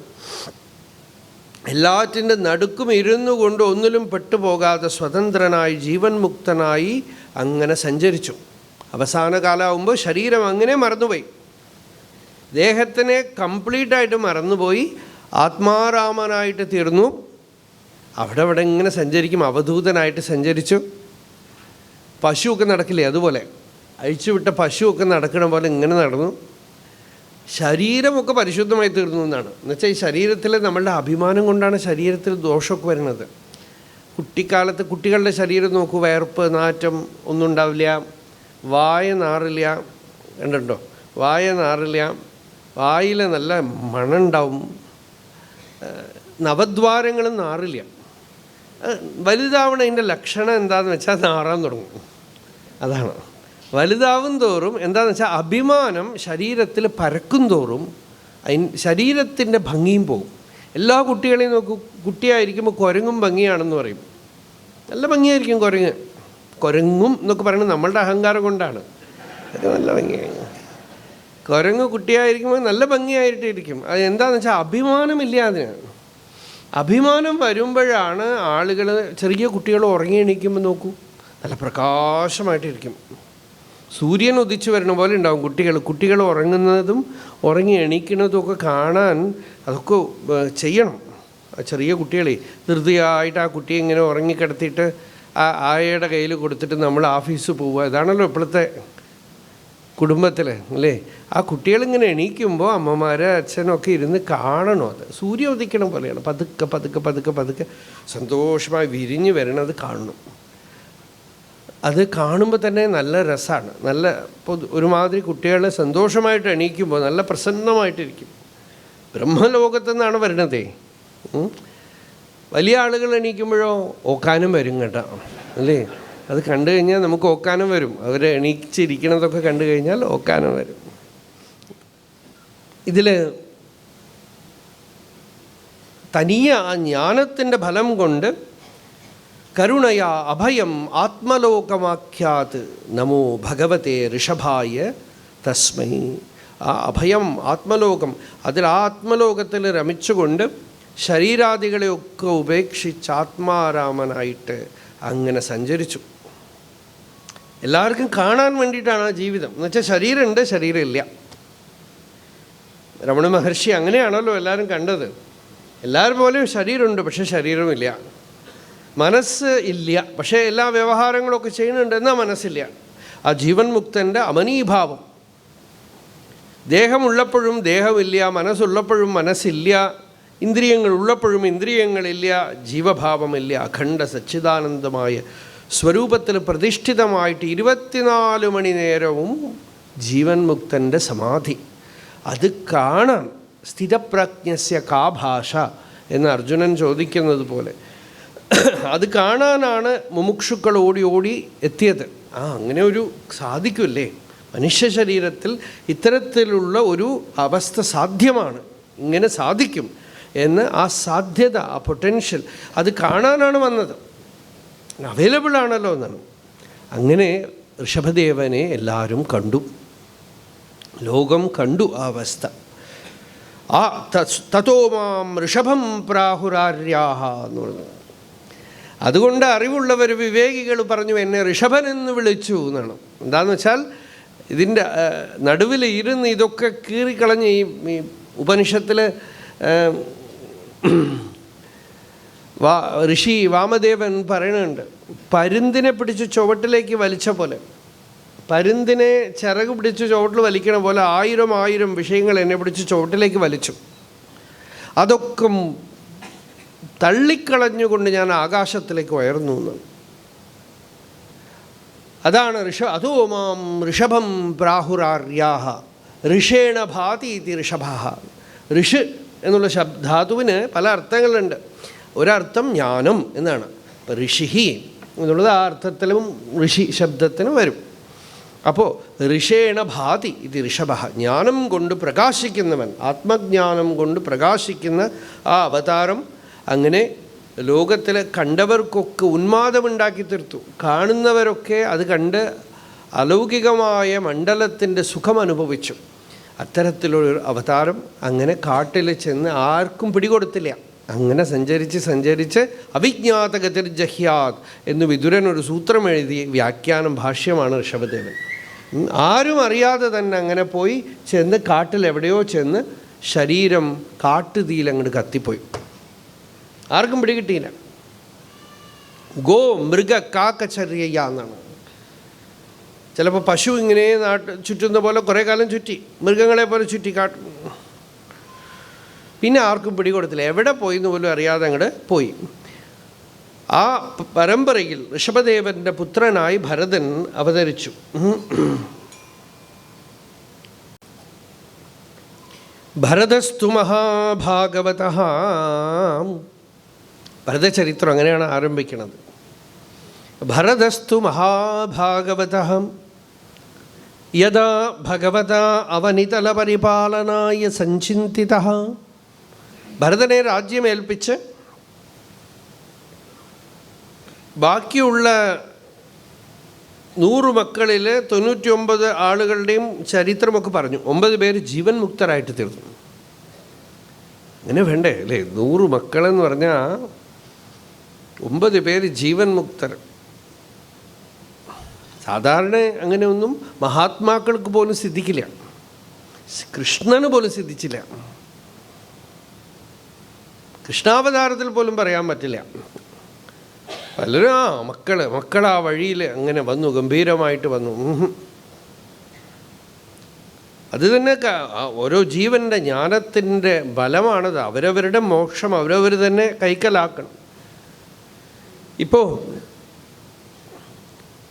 എല്ലാറ്റിൻ്റെ നടുക്കും ഇരുന്നു കൊണ്ട് ഒന്നിലും പെട്ടുപോകാതെ സ്വതന്ത്രനായി ജീവൻ മുക്തനായി അങ്ങനെ സഞ്ചരിച്ചു. അവസാന കാലമാകുമ്പോൾ ശരീരം അങ്ങനെ മറന്നുപോയി. ദേഹത്തിനെ കംപ്ലീറ്റായിട്ട് മറന്നുപോയി, ആത്മാരാമനായിട്ട് തീർന്നു. അവിടെ ഇങ്ങനെ സഞ്ചരിക്കും, അവധൂതനായിട്ട് സഞ്ചരിച്ചു. പശുവൊക്കെ നടക്കില്ലേ, അതുപോലെ അഴിച്ചുവിട്ട പശുവൊക്കെ നടക്കണ പോലെ ഇങ്ങനെ നടന്നു. ശരീരമൊക്കെ പരിശുദ്ധമായി തീർന്നു എന്നാണ്. എന്നുവെച്ചാൽ ഈ ശരീരത്തിൽ നമ്മളുടെ അഭിമാനം കൊണ്ടാണ് ശരീരത്തിൽ ദോഷമൊക്കെ വരുന്നത്. കുട്ടിക്കാലത്ത് കുട്ടികളുടെ ശരീരം നോക്കൂ, വയർപ്പ്, നാറ്റം ഒന്നും ഉണ്ടാവില്ല, വായ നാറില്ല. കണ്ടുണ്ടോ? വായ നാറില്ല, വായിൽ നല്ല മണമുണ്ടാവും, നവദ്വാരങ്ങളും നാറില്ല. വലുതാവണതിൻ്റെ ലക്ഷണം എന്താണെന്ന് വെച്ചാൽ നാറാൻ തുടങ്ങും. അതാണ് വലുതാവും തോറും എന്താണെന്ന് വെച്ചാൽ അഭിമാനം ശരീരത്തിൽ പരക്കും തോറും ശരീരത്തിൻ്റെ ഭംഗിയും പോകും. എല്ലാ കുട്ടികളെയും നോക്കൂ, കുട്ടിയായിരിക്കുമ്പോൾ കുരങ്ങും ഭംഗിയാണെന്ന് പറയും. നല്ല ഭംഗിയായിരിക്കും കുരങ്ങും എന്നൊക്കെ പറയുന്നത് നമ്മളുടെ അഹങ്കാരം കൊണ്ടാണ്. അത് നല്ല ഭംഗിയായി. കുരങ്ങ് കുട്ടിയായിരിക്കുമ്പോൾ നല്ല ഭംഗിയായിട്ടിരിക്കും. അത് എന്താണെന്ന് വെച്ചാൽ അഭിമാനമില്ല. അതിന് അഭിമാനം വരുമ്പോഴാണ് ആളുകൾ, ചെറിയ കുട്ടികൾ ഉറങ്ങി എണീക്കുമ്പോൾ നോക്കൂ, നല്ല പ്രകാശമായിട്ടിരിക്കും. സൂര്യൻ ഉദിച്ചു വരുന്ന പോലെ ഉണ്ടാവും കുട്ടികൾ ഉറങ്ങുന്നതും ഉറങ്ങി എണീക്കുന്നതും ഒക്കെ കാണാൻ അതൊക്കെ ചെയ്യണം. ചെറിയ കുട്ടികളെ ധൃതിയായിട്ട് ആ കുട്ടിയെ ഇങ്ങനെ ഉറങ്ങിക്കിടത്തിയിട്ട് ആയയുടെ കയ്യിൽ കൊടുത്തിട്ട് നമ്മൾ ഓഫീസിൽ പോവുക. ഇതാണല്ലോ ഇപ്പോഴത്തെ കുടുംബത്തിൽ അല്ലേ. ആ കുട്ടികളിങ്ങനെ എണീക്കുമ്പോൾ അമ്മമാർ അച്ഛനൊക്കെ ഇരുന്ന് കാണണം. അത് സൂര്യ ഉദിക്കണം പോലെയാണ്. പതുക്കെ പതുക്കെ പതുക്കെ പതുക്കെ സന്തോഷമായി വിരിഞ്ഞ് വരണത് കാണണം. അത് കാണുമ്പോൾ തന്നെ നല്ല രസമാണ്. നല്ല ഒരുമാതിരി കുട്ടികളെ സന്തോഷമായിട്ട് എണീക്കുമ്പോൾ നല്ല പ്രസന്നമായിട്ടിരിക്കും. ബ്രഹ്മലോകത്തു നിന്നാണ് വരണതേ. വലിയ ആളുകൾ എണീക്കുമ്പോഴോ ഓക്കാനും വരും കേട്ടോ അല്ലേ. അത് കണ്ടു കഴിഞ്ഞാൽ നമുക്ക് ഓക്കാനം വരും. അവർ എണീച്ചിരിക്കണതൊക്കെ കണ്ടു കഴിഞ്ഞാൽ ഓക്കാനം വരും. ഇതിൽ തനിയെ ആ ജ്ഞാനത്തിൻ്റെ ഫലം കൊണ്ട് കരുണയാ അഭയം ആത്മലോകമാഖ്യാത് നമോ ഭഗവതേ ഋഷഭായ തസ്മൈ. ആ അഭയം ആത്മലോകം, അതിൽ ആത്മലോകത്തിൽ രമിച്ചുകൊണ്ട് ശരീരാദികളെയൊക്കെ ഉപേക്ഷിച്ച് ആത്മാരാമനായിട്ട് അങ്ങനെ സഞ്ചരിച്ചു. എല്ലാവർക്കും കാണാൻ വേണ്ടിയിട്ടാണ് ആ ജീവിതം. എന്നുവെച്ചാൽ ശരീരമുണ്ട്, ശരീരമില്ല. രമണ മഹർഷി അങ്ങനെയാണല്ലോ എല്ലാവരും കണ്ടത്. എല്ലാവരും പോലെയും ശരീരമുണ്ട്, പക്ഷെ ശരീരമില്ല. മനസ്സ് ഇല്ല, പക്ഷേ എല്ലാ വ്യവഹാരങ്ങളൊക്കെ ചെയ്യുന്നുണ്ട്, എന്നാൽ മനസ്സില്ല. ആ ജീവൻ മുക്തൻ്റെ അമനീഭാവം. ദേഹമുള്ളപ്പോഴും ദേഹമില്ല, മനസ്സുള്ളപ്പോഴും മനസ്സില്ല, ഇന്ദ്രിയങ്ങൾ ഉള്ളപ്പോഴും ഇന്ദ്രിയങ്ങളില്ല, ജീവഭാവമില്ല. അഖണ്ഡ സച്ചിദാനന്ദമായ സ്വരൂപത്തിൽ പ്രതിഷ്ഠിതമായിട്ട് 24 മണി നേരവും ജീവൻ മുക്തൻ്റെ സമാധി. അത് കാണാൻ സ്ഥിതപ്രജ്ഞസ്യ കാ ഭാഷ എന്ന് അർജുനൻ ചോദിക്കുന്നത് പോലെ അത് കാണാനാണ് മുമുക്ഷുക്കൾ ഓടി ഓടി എത്തിയത്. അങ്ങനെ ഒരു സാധിക്കുമല്ലേ മനുഷ്യ ശരീരത്തിൽ ഇത്തരത്തിലുള്ള ഒരു അവസ്ഥ സാധ്യമാണ്, ഇങ്ങനെ സാധിക്കും എന്ന് ആ സാധ്യത, ആ പൊട്ടൻഷ്യൽ അത് കാണാനാണ് വന്നത്. അവൈലബിൾ ആണല്ലോ എന്നാണ്. അങ്ങനെ ഋഷഭദേവനെ എല്ലാവരും കണ്ടു, ലോകം കണ്ടു ആ അവസ്ഥ. ആ തതോ മാം ഋഷഭം പ്രാഹുരാര്യാഹ എന്ന് പറഞ്ഞു. അതുകൊണ്ട് അറിവുള്ളവർ, വിവേകികൾ പറഞ്ഞു എന്നെ ഋഷഭൻ എന്ന് വിളിച്ചു എന്നാണ്. എന്താണെന്ന് വെച്ചാൽ ഇതിൻ്റെ നടുവിൽ ഇരുന്ന് ഇതൊക്കെ കീറിക്കളഞ്ഞ് ഈ ഉപനിഷത്തിൽ ഋഷി വാമദേവൻ പറയുന്നുണ്ട്, പരുന്തിനെ പിടിച്ച് ചുവട്ടിലേക്ക് വലിച്ച പോലെ, പരുന്തിനെ ചിറക് പിടിച്ച് ചുവട്ടിൽ വലിക്കണ പോലെ 1000 വിഷയങ്ങൾ എന്നെ പിടിച്ച് ചുവട്ടിലേക്ക് വലിച്ചു. അതൊക്കെ തള്ളിക്കളഞ്ഞുകൊണ്ട് ഞാൻ ആകാശത്തിലേക്ക് ഉയർന്നു എന്ന്. അതാണ് അതോ മാം ഋഷഭം പ്രാഹുരാര്യാഹ ഋഷേണ ഭാതി ഇതി ഋഷഭ. ഋഷ് എന്നുള്ള ധാതുവിന് പല അർത്ഥങ്ങളുണ്ട്. ഒരർത്ഥം ജ്ഞാനം എന്നാണ്. ഇപ്പം ഋഷിഹി എന്നുള്ളത് ആ അർത്ഥത്തിലും ഋഷി ശബ്ദത്തിന് വരും. അപ്പോൾ ഋഷേണ ഭാതി ഇത് ഋഷഭ, ജ്ഞാനം കൊണ്ട് പ്രകാശിക്കുന്നവൻ, ആത്മജ്ഞാനം കൊണ്ട് പ്രകാശിക്കുന്ന ആ അവതാരം അങ്ങനെ ലോകത്തിൽ കണ്ടവർക്കൊക്കെ ഉന്മാദമുണ്ടാക്കി തീർത്തു. കാണുന്നവരൊക്കെ അത് കണ്ട് അലൗകികമായ മണ്ഡലത്തിൻ്റെ സുഖം അനുഭവിച്ചു. അത്തരത്തിലൊരു അവതാരം അങ്ങനെ കാട്ടിൽ ചെന്ന് ആർക്കും പിടികൊടുത്തില്ല. അങ്ങനെ സഞ്ചരിച്ച് അവിജ്ഞാതഗതിർജഹ്യാത് എന്ന് വിദുരൻ ഒരു സൂത്രം എഴുതി വ്യാഖ്യാനം ഭാഷ്യമാണ് ഋഷഭദേവൻ. ആരും അറിയാതെ തന്നെ അങ്ങനെ പോയി ചെന്ന് കാട്ടിൽ എവിടെയോ ചെന്ന് ശരീരം കാട്ടുതീയിൽ അങ്ങോട്ട് കത്തിപ്പോയി. ആർക്കും പിടികിട്ടിയില്ല. ഗോ മൃഗ കാക്കചര്യ എന്നാണ്. ചിലപ്പോൾ പശു ഇങ്ങനെ ചുറ്റുന്ന പോലെ കുറേ കാലം ചുറ്റി, മൃഗങ്ങളെ പോലെ ചുറ്റി കാട്ടും. പിന്നെ ആർക്കും പിടികൊടുത്തില്ല, എവിടെ പോയി എന്ന് പോലും അറിയാതെ അങ്ങോട്ട് പോയി. ആ പരമ്പരയിൽ ഋഷഭദേവൻ്റെ പുത്രനായി ഭരതൻ അവതരിച്ചു. ഭരതസ്തു മഹാഭാഗവതഃ. ഭരതചരിത്രം അങ്ങനെയാണ് ആരംഭിക്കുന്നത്. ഭരതസ്തു മഹാഭാഗവതഃ യദാ ഭഗവതാ അവനിതലപരിപാലനായ സഞ്ചിന്തിതഃ. ഭരതനെ രാജ്യമേൽപ്പിച്ച് ബാക്കിയുള്ള 100 മക്കളിൽ 99 ആളുകളുടെയും ചരിത്രമൊക്കെ പറഞ്ഞു. 9 പേര് ജീവൻ മുക്തരായിട്ട് തീർന്നു. അങ്ങനെ വേണ്ടേ അല്ലേ? 100 മക്കളെന്ന് പറഞ്ഞാൽ 9 പേര് ജീവൻ മുക്തർ. സാധാരണ അങ്ങനെയൊന്നും മഹാത്മാക്കൾക്ക് പോലും സിദ്ധിക്കില്ല, കൃഷ്ണന് പോലും സിദ്ധിച്ചില്ല, കൃഷ്ണാവതാരത്തിൽ പോലും പറയാൻ പറ്റില്ല. പലരും മക്കൾ ആ വഴിയിൽ അങ്ങനെ വന്നു, ഗംഭീരമായിട്ട് വന്നു. അത് തന്നെ ഓരോ ജീവൻ്റെ ജ്ഞാനത്തിൻ്റെ ബലമാണത്. അവരവരുടെ മോക്ഷം അവരവർ തന്നെ കൈക്കലാക്കണം. ഇപ്പോൾ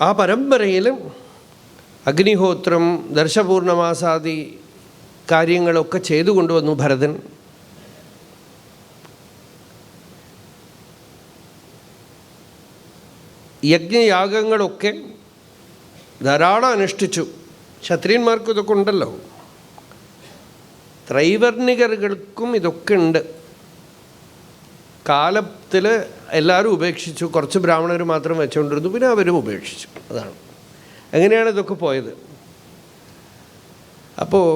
ആ പരമ്പരയിലും അഗ്നിഹോത്രം, ദർശപൂർണമാസാദി കാര്യങ്ങളൊക്കെ ചെയ്തു കൊണ്ടുവന്നു ഭരതൻ. യജ്ഞയാഗങ്ങളൊക്കെ ധാരാളം അനുഷ്ഠിച്ചു. ക്ഷത്രിയന്മാർക്കും ഇതൊക്കെ ഉണ്ടല്ലോ, ത്രൈവർണികർക്കും ഇതൊക്കെ ഉണ്ട്. കാലത്തിൽ എല്ലാവരും ഉപേക്ഷിച്ചു, കുറച്ച് ബ്രാഹ്മണർ മാത്രം വെച്ചുകൊണ്ടിരുന്നു, പിന്നെ അവരും ഉപേക്ഷിച്ചു. അതാണ് എങ്ങനെയാണ് ഇതൊക്കെ പോയത്. അപ്പോൾ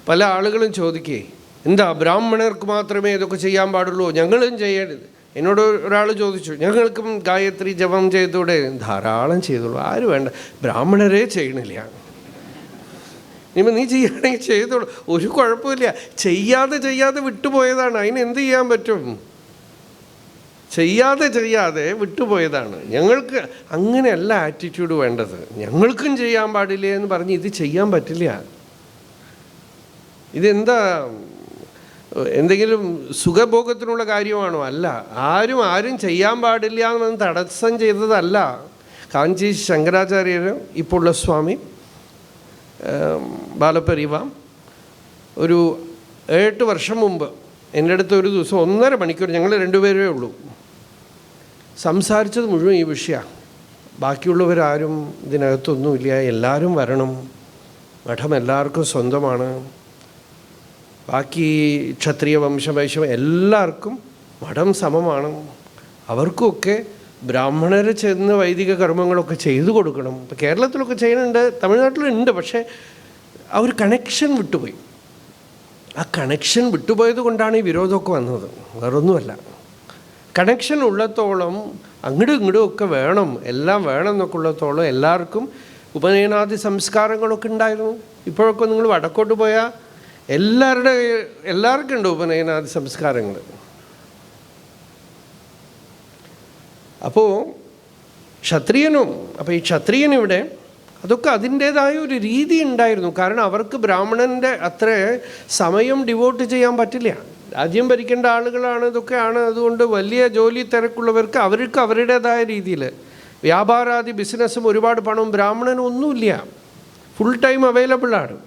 പല ആളുകളും ചോദിക്കേ, എന്താ ബ്രാഹ്മണർക്ക് മാത്രമേ ഇതൊക്കെ ചെയ്യാൻ പാടുള്ളൂ, ഞങ്ങളും ചെയ്യരുത്? എന്നോട് ഒരാൾ ചോദിച്ചു, ഞങ്ങൾക്കും ഗായത്രി ജപം ചെയ്തൂടെ? ധാരാളം ചെയ്തോളൂ, ആരും വേണ്ട, ബ്രാഹ്മണരേ ചെയ്യണില്ല. ഇനിയിപ്പോൾ നീ ചെയ്യുകയാണെങ്കിൽ ചെയ്തോളൂ, ഒരു കുഴപ്പമില്ല. ചെയ്യാതെ വിട്ടുപോയതാണ്, അതിന് എന്ത് ചെയ്യാൻ പറ്റും? ചെയ്യാതെ വിട്ടുപോയതാണ്. ഞങ്ങൾക്ക് അങ്ങനെയല്ല ആറ്റിറ്റ്യൂഡ് വേണ്ടത്. ഞങ്ങൾക്കും ചെയ്യാൻ പാടില്ല എന്ന് പറഞ്ഞ് ഇത് ചെയ്യാൻ പറ്റില്ല. ഇതെന്താ എന്തെങ്കിലും സുഖഭോഗത്തിനുള്ള കാര്യമാണോ? അല്ല. ആരും ചെയ്യാൻ പാടില്ല എന്ന് തടസ്സം ചെയ്തതല്ല. കാഞ്ചി ശങ്കരാചാര്യരും ഇപ്പോൾ ഉള്ള സ്വാമി ബാലപരിവാം ഒരു 8 വർഷം മുമ്പ് എൻ്റെ അടുത്ത് ഒരു ദിവസം 1.5 മണിക്കൂർ, ഞങ്ങൾ 2 പേരേ ഉള്ളൂ, സംസാരിച്ചത് മുഴുവൻ ഈ വിഷയമാണ്. ബാക്കിയുള്ളവരാരും ഇതിനകത്തൊന്നുമില്ല, എല്ലാവരും വരണം, മഠം എല്ലാവർക്കും സ്വന്തമാണ്, ബാക്കി ക്ഷത്രിയ വംശവൈശ്യം എല്ലാവർക്കും മഠം സമമാണ്, അവർക്കൊക്കെ ബ്രാഹ്മണരെ ചെന്ന് വൈദിക കർമ്മങ്ങളൊക്കെ ചെയ്തു കൊടുക്കണം. ഇപ്പോൾ കേരളത്തിലൊക്കെ ചെയ്യുന്നുണ്ട്, തമിഴ്നാട്ടിലുണ്ട്, പക്ഷേ ആ ഒരു കണക്ഷൻ വിട്ടുപോയി. ആ കണക്ഷൻ വിട്ടുപോയത് കൊണ്ടാണ് ഈ വിരോധമൊക്കെ വന്നത്, വേറൊന്നുമല്ല. കണക്ഷൻ ഉള്ളത്തോളം അങ്ങോട്ടും ഒക്കെ വേണം, എല്ലാം വേണം എന്നൊക്കെ ഉള്ളത്തോളം എല്ലാവർക്കും ഉപനയനാദി സംസ്കാരങ്ങളൊക്കെ ഉണ്ടായിരുന്നു. ഇപ്പോഴൊക്കെ നിങ്ങൾ വടക്കോട്ട് പോയാൽ എല്ലാവർക്കും ഉണ്ട് ഉപനയനാദി സംസ്കാരങ്ങൾ. അപ്പോൾ ഈ ക്ഷത്രിയനിവിടെ അതൊക്കെ അതിൻ്റേതായ ഒരു രീതി ഉണ്ടായിരുന്നു. കാരണം അവർക്ക് ബ്രാഹ്മണൻ്റെ അത്ര സമയം ഡിവോട്ട് ചെയ്യാൻ പറ്റില്ല. രാജ്യം ഭരിക്കേണ്ട ആളുകളാണ്, ഇതൊക്കെയാണ്. അതുകൊണ്ട് വലിയ ജോലി തിരക്കുള്ളവർക്ക് അവർക്ക് അവരുടേതായ രീതിയിൽ വ്യാപാരാദി ബിസിനസ്സും ഒരുപാട് പണവും ബ്രാഹ്മണനൊന്നുമില്ല, ഫുൾ ടൈം അവൈലബിളാണ്.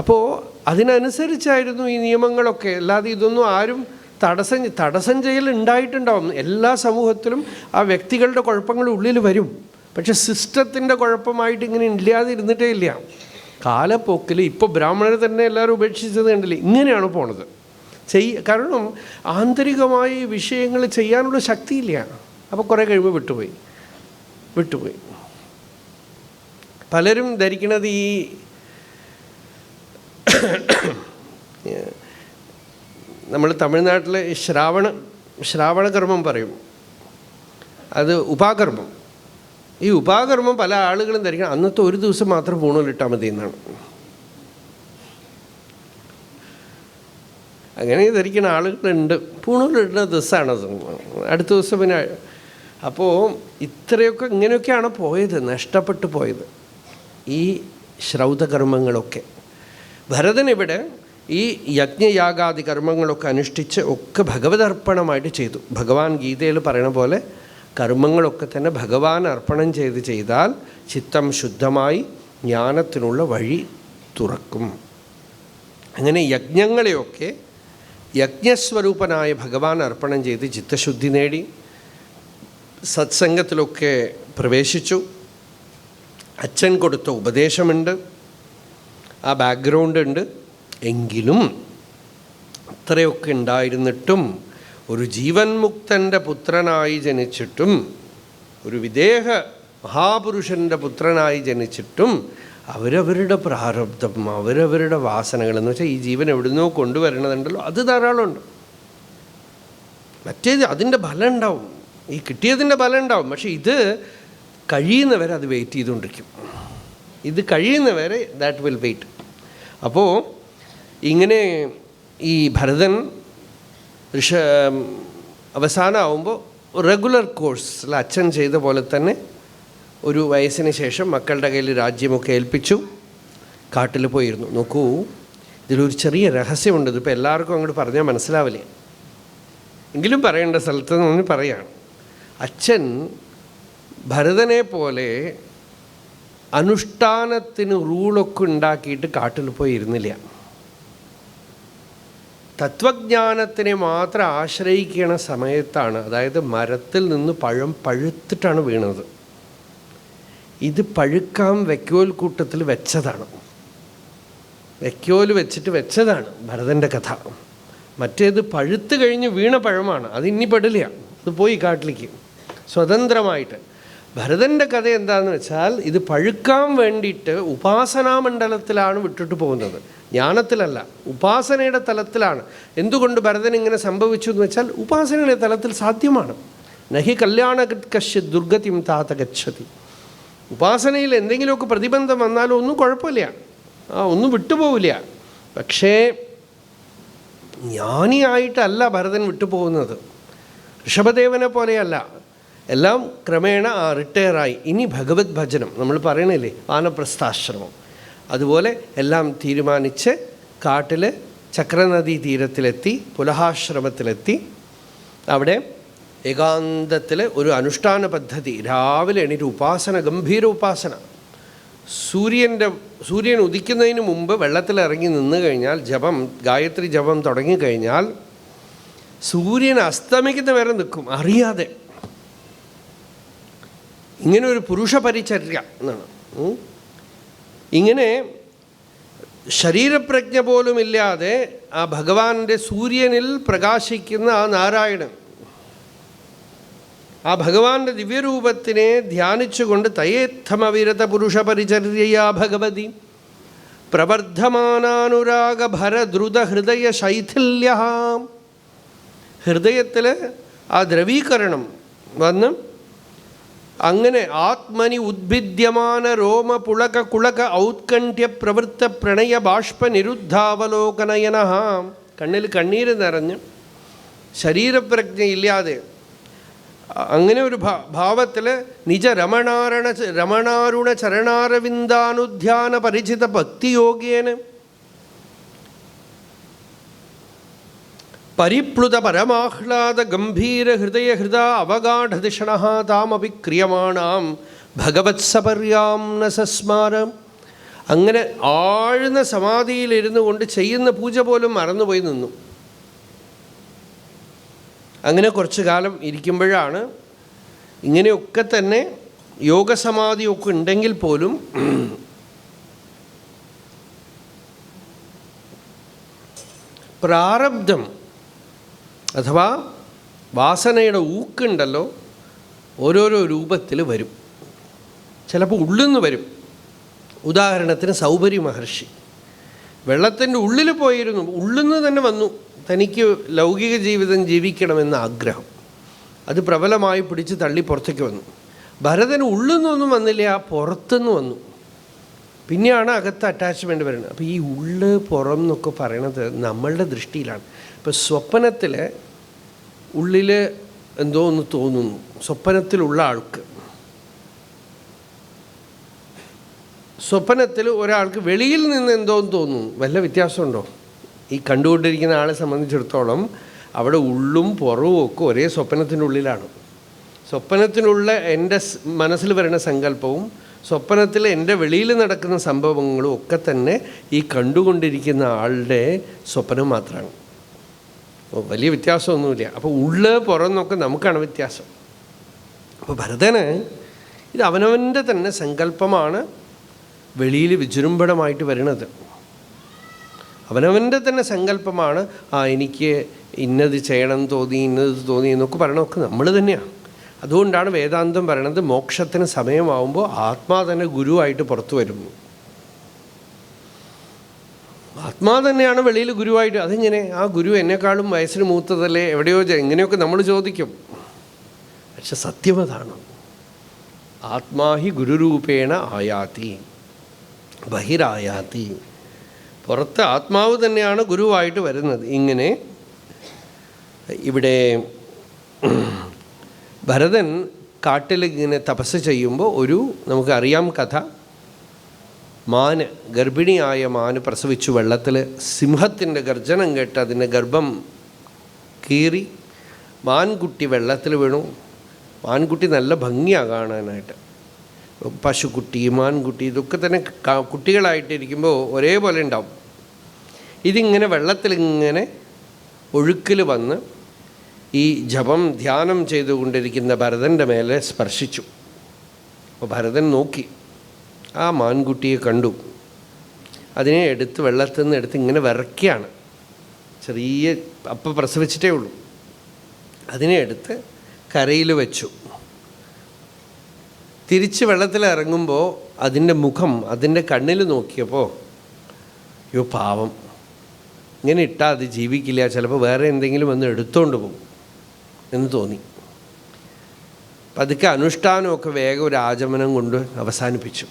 അപ്പോൾ അതിനനുസരിച്ചായിരുന്നു ഈ നിയമങ്ങളൊക്കെ. അല്ലാതെ ഇതൊന്നും ആരും തടസ്സം ചെയ്യൽ ഉണ്ടായിട്ടുണ്ടാവും. എല്ലാ സമൂഹത്തിലും ആ വ്യക്തികളുടെ കുഴപ്പങ്ങൾ ഉള്ളിൽ വരും. പക്ഷെ സിസ്റ്റത്തിൻ്റെ കുഴപ്പമായിട്ട് ഇങ്ങനെ ഇല്ലാതെ ഇരുന്നിട്ടേ ഇല്ല. കാലപ്പോക്കിൽ ഇപ്പോൾ ബ്രാഹ്മണരെ തന്നെ എല്ലാവരും ഉപേക്ഷിച്ചത് കണ്ടില്ലേ? ഇങ്ങനെയാണ് പോണത്. കാരണം ആന്തരികമായി വിഷയങ്ങൾ ചെയ്യാനുള്ള ശക്തിയില്ല. അപ്പോൾ കുറേ കഴിയുമ്പോൾ വിട്ടുപോയി. പലരും ധരിക്കുന്നത് ഈ നമ്മൾ തമിഴ്നാട്ടിൽ ശ്രാവണകർമ്മം പറയും, അത് ഉപാകർമ്മം. ഈ ഉപാകർമ്മം പല ആളുകളും ധരിക്കണം അന്നത്തെ ഒരു ദിവസം മാത്രം പൂണൂലിട്ടാൽ മതി എന്നാണ്. അങ്ങനെ ധരിക്കുന്ന ആളുകളുണ്ട്. പൂണൂലിടുന്ന ദിവസമാണത്, അടുത്ത ദിവസം പിന്നെ. അപ്പോൾ ഇങ്ങനെയൊക്കെയാണ് പോയത്, നഷ്ടപ്പെട്ടു പോയത് ഈ ശ്രൗതകർമ്മങ്ങളൊക്കെ. ഭരതൻ ഇവിടെ ഈ യജ്ഞയാഗാദി കർമ്മങ്ങളൊക്കെ അനുഷ്ഠിച്ച് ഒക്കെ ഭഗവതർപ്പണമായിട്ട് ചെയ്തു. ഭഗവാൻ ഗീതയിൽ പറയണ പോലെ കർമ്മങ്ങളൊക്കെ തന്നെ ഭഗവാൻ അർപ്പണം ചെയ്താൽ ചിത്തം ശുദ്ധമായി ജ്ഞാനത്തിനുള്ള വഴി തുറക്കും. അങ്ങനെ യജ്ഞങ്ങളെയൊക്കെ യജ്ഞസ്വരൂപനായ ഭഗവാൻ അർപ്പണം ചെയ്ത് ചിത്തശുദ്ധി നേടി സത്സംഗത്തിലൊക്കെ പ്രവേശിച്ചു. അച്ഛൻ കൊടുത്ത ഉപദേശമുണ്ട്, ആ ബാക്ക്ഗ്രൗണ്ട് ഉണ്ട്. എങ്കിലും അത്രയൊക്കെ ഉണ്ടായിരുന്നിട്ടും ഒരു ജീവൻ മുക്തൻ്റെ പുത്രനായി ജനിച്ചിട്ടും ഒരു വിദേഹ മഹാപുരുഷൻ്റെ പുത്രനായി ജനിച്ചിട്ടും അവരവരുടെ പ്രാരബ്ധം, അവരവരുടെ വാസനകളെന്ന് വെച്ചാൽ ഈ ജീവൻ എവിടുന്നോ കൊണ്ടുവരണതുണ്ടല്ലോ, അത് ധാരാളമുണ്ട്. മറ്റേത് അതിൻ്റെ ഫലം ഉണ്ടാവും, ഈ കിട്ടിയതിൻ്റെ ഫലം ഉണ്ടാവും. പക്ഷേ ഇത് കഴിയുന്നവരെ അത് വെയിറ്റ് ചെയ്തുകൊണ്ടിരിക്കും. ഇത് കഴിയുന്നവരെ ദാറ്റ് വിൽ വെയിറ്റ്. അപ്പോൾ ഇങ്ങനെ ഈ ഭരതൻ അവസാനമാകുമ്പോൾ റെഗുലർ കോഴ്സിൽ അച്ഛൻ ചെയ്ത പോലെ തന്നെ ഒരു വയസ്സിന് ശേഷം മക്കളുടെ കയ്യിൽ രാജ്യമൊക്കെ ഏൽപ്പിച്ചു, കാട്ടിൽ പോയിരുന്നു. നോക്കൂ, ഇതിലൊരു ചെറിയ രഹസ്യമുണ്ട്. ഇതിപ്പോൾ എല്ലാവർക്കും അങ്ങോട്ട് പറഞ്ഞാൽ മനസ്സിലാവില്ലേ, എങ്കിലും പറയേണ്ട സ്ഥലത്ത് നിന്ന് പറയുകയാണ്. അച്ഛൻ ഭരതനെ പോലെ അനുഷ്ഠാനത്തിന് റൂളൊക്കെ ഉണ്ടാക്കിയിട്ട് കാട്ടിൽ പോയി ഇരുന്നില്ല. തത്വജ്ഞാനത്തിനെ മാത്രം ആശ്രയിക്കണ സമയത്താണ്, അതായത് മരത്തിൽ നിന്ന് പഴം പഴുത്തിട്ടാണ് വീണത്. ഇത് പഴുക്കാൻ വൈക്കോൽ കൂട്ടത്തിൽ വെച്ചതാണ്, വൈക്കോൽ വെച്ചിട്ട് വെച്ചതാണ് ഭരതൻ്റെ കഥ. മറ്റേത് പഴുത്ത് കഴിഞ്ഞ് വീണ പഴമാണ്, അത് ഇനി പെടില്ല, അത് പോയി കാട്ടിലേക്ക് സ്വതന്ത്രമായിട്ട്. ഭരതൻ്റെ കഥ എന്താണെന്ന് വെച്ചാൽ ഇത് പഴുക്കാൻ വേണ്ടിയിട്ട് ഉപാസനാമണ്ഡലത്തിലാണ് വിട്ടിട്ട് പോകുന്നത്, ജ്ഞാനത്തിലല്ല, ഉപാസനയുടെ തലത്തിലാണ്. എന്തുകൊണ്ട് ഭരതൻ ഇങ്ങനെ സംഭവിച്ചു എന്ന് വെച്ചാൽ ഉപാസനയുടെ തലത്തിൽ സാധ്യമാണ്. നഹി കല്യാണ കശ്യ ദുർഗതിം താത ഗച്ഛതി. ഉപാസനയിൽ എന്തെങ്കിലുമൊക്കെ പ്രതിബന്ധം വന്നാലും ഒന്നും കുഴപ്പമില്ല, ഒന്നും വിട്ടുപോവില്ല. പക്ഷേ ജ്ഞാനിയായിട്ടല്ല ഭരതൻ വിട്ടുപോകുന്നത്, ഋഷഭദേവനെ പോലെയല്ല. എല്ലാം ക്രമേണ റിട്ടയറായി. ഇനി ഭഗവത് ഭജനം നമ്മൾ പറയണില്ലേ, വാനപ്രസ്ഥാശ്രമം, അതുപോലെ എല്ലാം തീരുമാനിച്ച് കാട്ടിൽ ചക്രനദീ തീരത്തിലെത്തി, പുലഹാശ്രമത്തിലെത്തി. അവിടെ ഏകാന്തത്തിൽ ഒരു അനുഷ്ഠാന പദ്ധതി. രാവിലെ എണീറ്റ് ഉപാസന, ഗംഭീര ഉപാസന. സൂര്യൻ ഉദിക്കുന്നതിന് മുമ്പ് വെള്ളത്തിലിറങ്ങി നിന്ന് കഴിഞ്ഞാൽ, ജപം, ഗായത്രി ജപം തുടങ്ങിക്കഴിഞ്ഞാൽ സൂര്യൻ അസ്തമിക്കുന്ന വരെ നിൽക്കും അറിയാതെ. ഇങ്ങനെ ഒരു പുരുഷ പരിചര്യ എന്നാണ്. ഇങ്ങനെ ശരീരപ്രജ്ഞ പോലും ഇല്ലാതെ ആ ഭഗവാന്റെ സൂര്യനിൽ പ്രകാശിക്കുന്ന ആ നാരായണൻ, ആ ഭഗവാന്റെ ദിവ്യരൂപത്തിനെ ധ്യാനിച്ചുകൊണ്ട് തയേത്തമവിരത പുരുഷ പരിചര്യയാ ഭഗവതി പ്രവർദ്ധമാനാനുരാഗഭരദ്രുത ഹൃദയ ശൈഥില്യ. ഹൃദയത്തിൽ ആ ദ്രവീകരണം വന്ന് അങ്ങനെ ആത്മനി ഉദ്ഭിദ്യമാന രോമ പുളക കുളക ഔത്കണ്ഠ്യ പ്രവൃത്ത പ്രണയ ബാഷ്പ നിരുദ്ധാവലോകനയന. കണ്ണിൽ കണ്ണീര് നിറഞ്ഞ് ശരീരപ്രജ്ഞയില്ലാതെ അങ്ങനെ ഒരു ഭാവത്തിൽ നിജ രമണാരുണ ചരണാരവിന്ദാനുധ്യാന പരിചിത ഭക്തിയോഗേന പരിപ്ലുത പരമാഹ്ലാദ ഗംഭീര ഹൃദയ ഹൃദ അവഗാഠധിഷണ താമപി ക്രിയമാണാം ഭഗവത്സപര്യാം ന സസ്മാരം. അങ്ങനെ ആഴ്ന്ന സമാധിയിലിരുന്നു കൊണ്ട് ചെയ്യുന്ന പൂജ പോലും മറന്നുപോയി നിന്നു. അങ്ങനെ കുറച്ചു കാലം ഇരിക്കുമ്പോഴാണ് ഇങ്ങനെയൊക്കെ തന്നെ യോഗസമാധിയൊക്കെ ഉണ്ടെങ്കിൽ പോലും പ്രാരബ്ധം അഥവാ വാസനയുടെ ഊക്കുണ്ടല്ലോ, ഓരോരോ രൂപത്തിൽ വരും. ചിലപ്പോൾ ഉള്ളിന്ന് വരും. ഉദാഹരണത്തിന് സൗഭരി മഹർഷി വെള്ളത്തിൻ്റെ ഉള്ളിൽ പോയിരുന്നു, ഉള്ളിന്ന് തന്നെ വന്നു. തനിക്ക് ലൗകിക ജീവിതം ജീവിക്കണമെന്ന ആഗ്രഹം, അത് പ്രബലമായി പിടിച്ച് തള്ളി പുറത്തേക്ക് വന്നു. ഭരതന് ഉള്ളിന്നൊന്നും വന്നില്ല, പുറത്തുനിന്ന് വന്നു. പിന്നെയാണ് അകത്ത് അറ്റാച്ച്മെൻറ്റ് വരുന്നത്. അപ്പോൾ ഈ ഉള്ള് പുറം എന്നൊക്കെ പറയണത് നമ്മളുടെ ദൃഷ്ടിയിലാണ്. ഇപ്പോൾ സ്വപ്നത്തിൽ ഉള്ളിൽ എന്തോ ഒന്ന് തോന്നുന്നു, സ്വപ്നത്തിലുള്ള ആൾക്ക്. സ്വപ്നത്തിൽ ഒരാൾക്ക് വെളിയിൽ നിന്ന് എന്തോന്ന് തോന്നുന്നു, വല്ല വ്യത്യാസമുണ്ടോ? ഈ കണ്ടുകൊണ്ടിരിക്കുന്ന ആളെ സംബന്ധിച്ചിടത്തോളം അവിടെ ഉള്ളും പുറവും ഒക്കെ ഒരേ സ്വപ്നത്തിൻ്റെ ഉള്ളിലാണ്. സ്വപ്നത്തിനുള്ള എൻ്റെ മനസ്സിൽ വരുന്ന സങ്കല്പവും സ്വപ്നത്തിൽ എൻ്റെ വെളിയിൽ നടക്കുന്ന സംഭവങ്ങളും ഒക്കെ തന്നെ ഈ കണ്ടുകൊണ്ടിരിക്കുന്ന ആളുടെ സ്വപ്നം മാത്രമാണ്. വലിയ വ്യത്യാസമൊന്നുമില്ല. അപ്പോൾ ഉള്ള് പുറന്നൊക്കെ നമുക്കാണ് വ്യത്യാസം. അപ്പോൾ ഭരതന് ഇത് അവനവൻ്റെ തന്നെ സങ്കല്പമാണ് വെളിയിൽ വിജൃംഭണമായിട്ട് വരുന്നത്. അവനവൻ്റെ തന്നെ സങ്കല്പമാണ്. എനിക്ക് ഇന്നത് ചെയ്യണം തോന്നി, ഇന്നത് തോന്നി എന്നൊക്കെ പറയണമൊക്കെ നമ്മൾ തന്നെയാണ്. അതുകൊണ്ടാണ് വേദാന്തം പറയണത് മോക്ഷത്തിന് സമയമാവുമ്പോൾ ആത്മാ തന്നെ ഗുരുവായിട്ട് പുറത്തു വരുന്നു. ആത്മാ തന്നെയാണ് വെളിയിൽ ഗുരുവായിട്ട്. അതിങ്ങനെ ആ ഗുരു എന്നെക്കാളും വയസ്സിന് മൂത്തതല്ലേ, എവിടെയോ എങ്ങനെയൊക്കെ നമ്മൾ ചോദിക്കും. പക്ഷെ സത്യം അതാണ്. ആത്മാഹി ഗുരുരൂപേണ ആയാതി ബഹിരായാതി. പുറത്ത് ആത്മാവ് തന്നെയാണ് ഗുരുവായിട്ട് വരുന്നത്. ഇങ്ങനെ ഇവിടെ ഭരതൻ കാട്ടിൽ ഇങ്ങനെ തപസ് ചെയ്യുമ്പോൾ നമുക്കറിയാം കഥ, ഗർഭിണിയായ മാന് പ്രസവിച്ചു വെള്ളത്തിൽ. സിംഹത്തിൻ്റെ ഗർജനം കേട്ട് അതിൻ്റെ ഗർഭം കീറി മാൻകുട്ടി വെള്ളത്തിൽ വീണു. മാൻകുട്ടി നല്ല ഭംഗിയാണ് കാണാനായിട്ട്. പശുക്കുട്ടി, മാൻകുട്ടി ഇതൊക്കെ തന്നെ കുട്ടികളായിട്ടിരിക്കുമ്പോൾ ഒരേപോലെ ഉണ്ടാവും. ഇതിങ്ങനെ വെള്ളത്തിലിങ്ങനെ ഒഴുക്കിൽ വന്ന് ഈ ജപം ധ്യാനം ചെയ്തുകൊണ്ടിരിക്കുന്ന ഭരതൻ്റെ മേലെ സ്പർശിച്ചു. അപ്പോൾ ഭരതൻ നോക്കി, ആ മാൻകുട്ടിയെ കണ്ടു. അതിനെ എടുത്ത് വെള്ളത്തിൽ നിന്ന് എടുത്ത് ഇങ്ങനെ വിറയ്ക്കുകയാണ്. ചെറിയ അപ്പം പ്രസവിച്ചിട്ടേ ഉള്ളൂ. അതിനെ എടുത്ത് കരയിൽ വെച്ചു. തിരിച്ച് വെള്ളത്തിൽ ഇറങ്ങുമ്പോൾ അതിൻ്റെ മുഖം, അതിൻ്റെ കണ്ണിൽ നോക്കിയപ്പോൾ, അയ്യോ പാവം, ഇങ്ങനെ ഇട്ടാൽ അത് ജീവിക്കില്ല, ചിലപ്പോൾ വേറെ എന്തെങ്കിലും വന്ന് എടുത്തുകൊണ്ട് പോകും എന്ന് തോന്നി. പതുക്കെ അനുഷ്ഠാനമൊക്കെ വേഗം ഒരു ആചമനം കൊണ്ട് അവസാനിപ്പിച്ചു.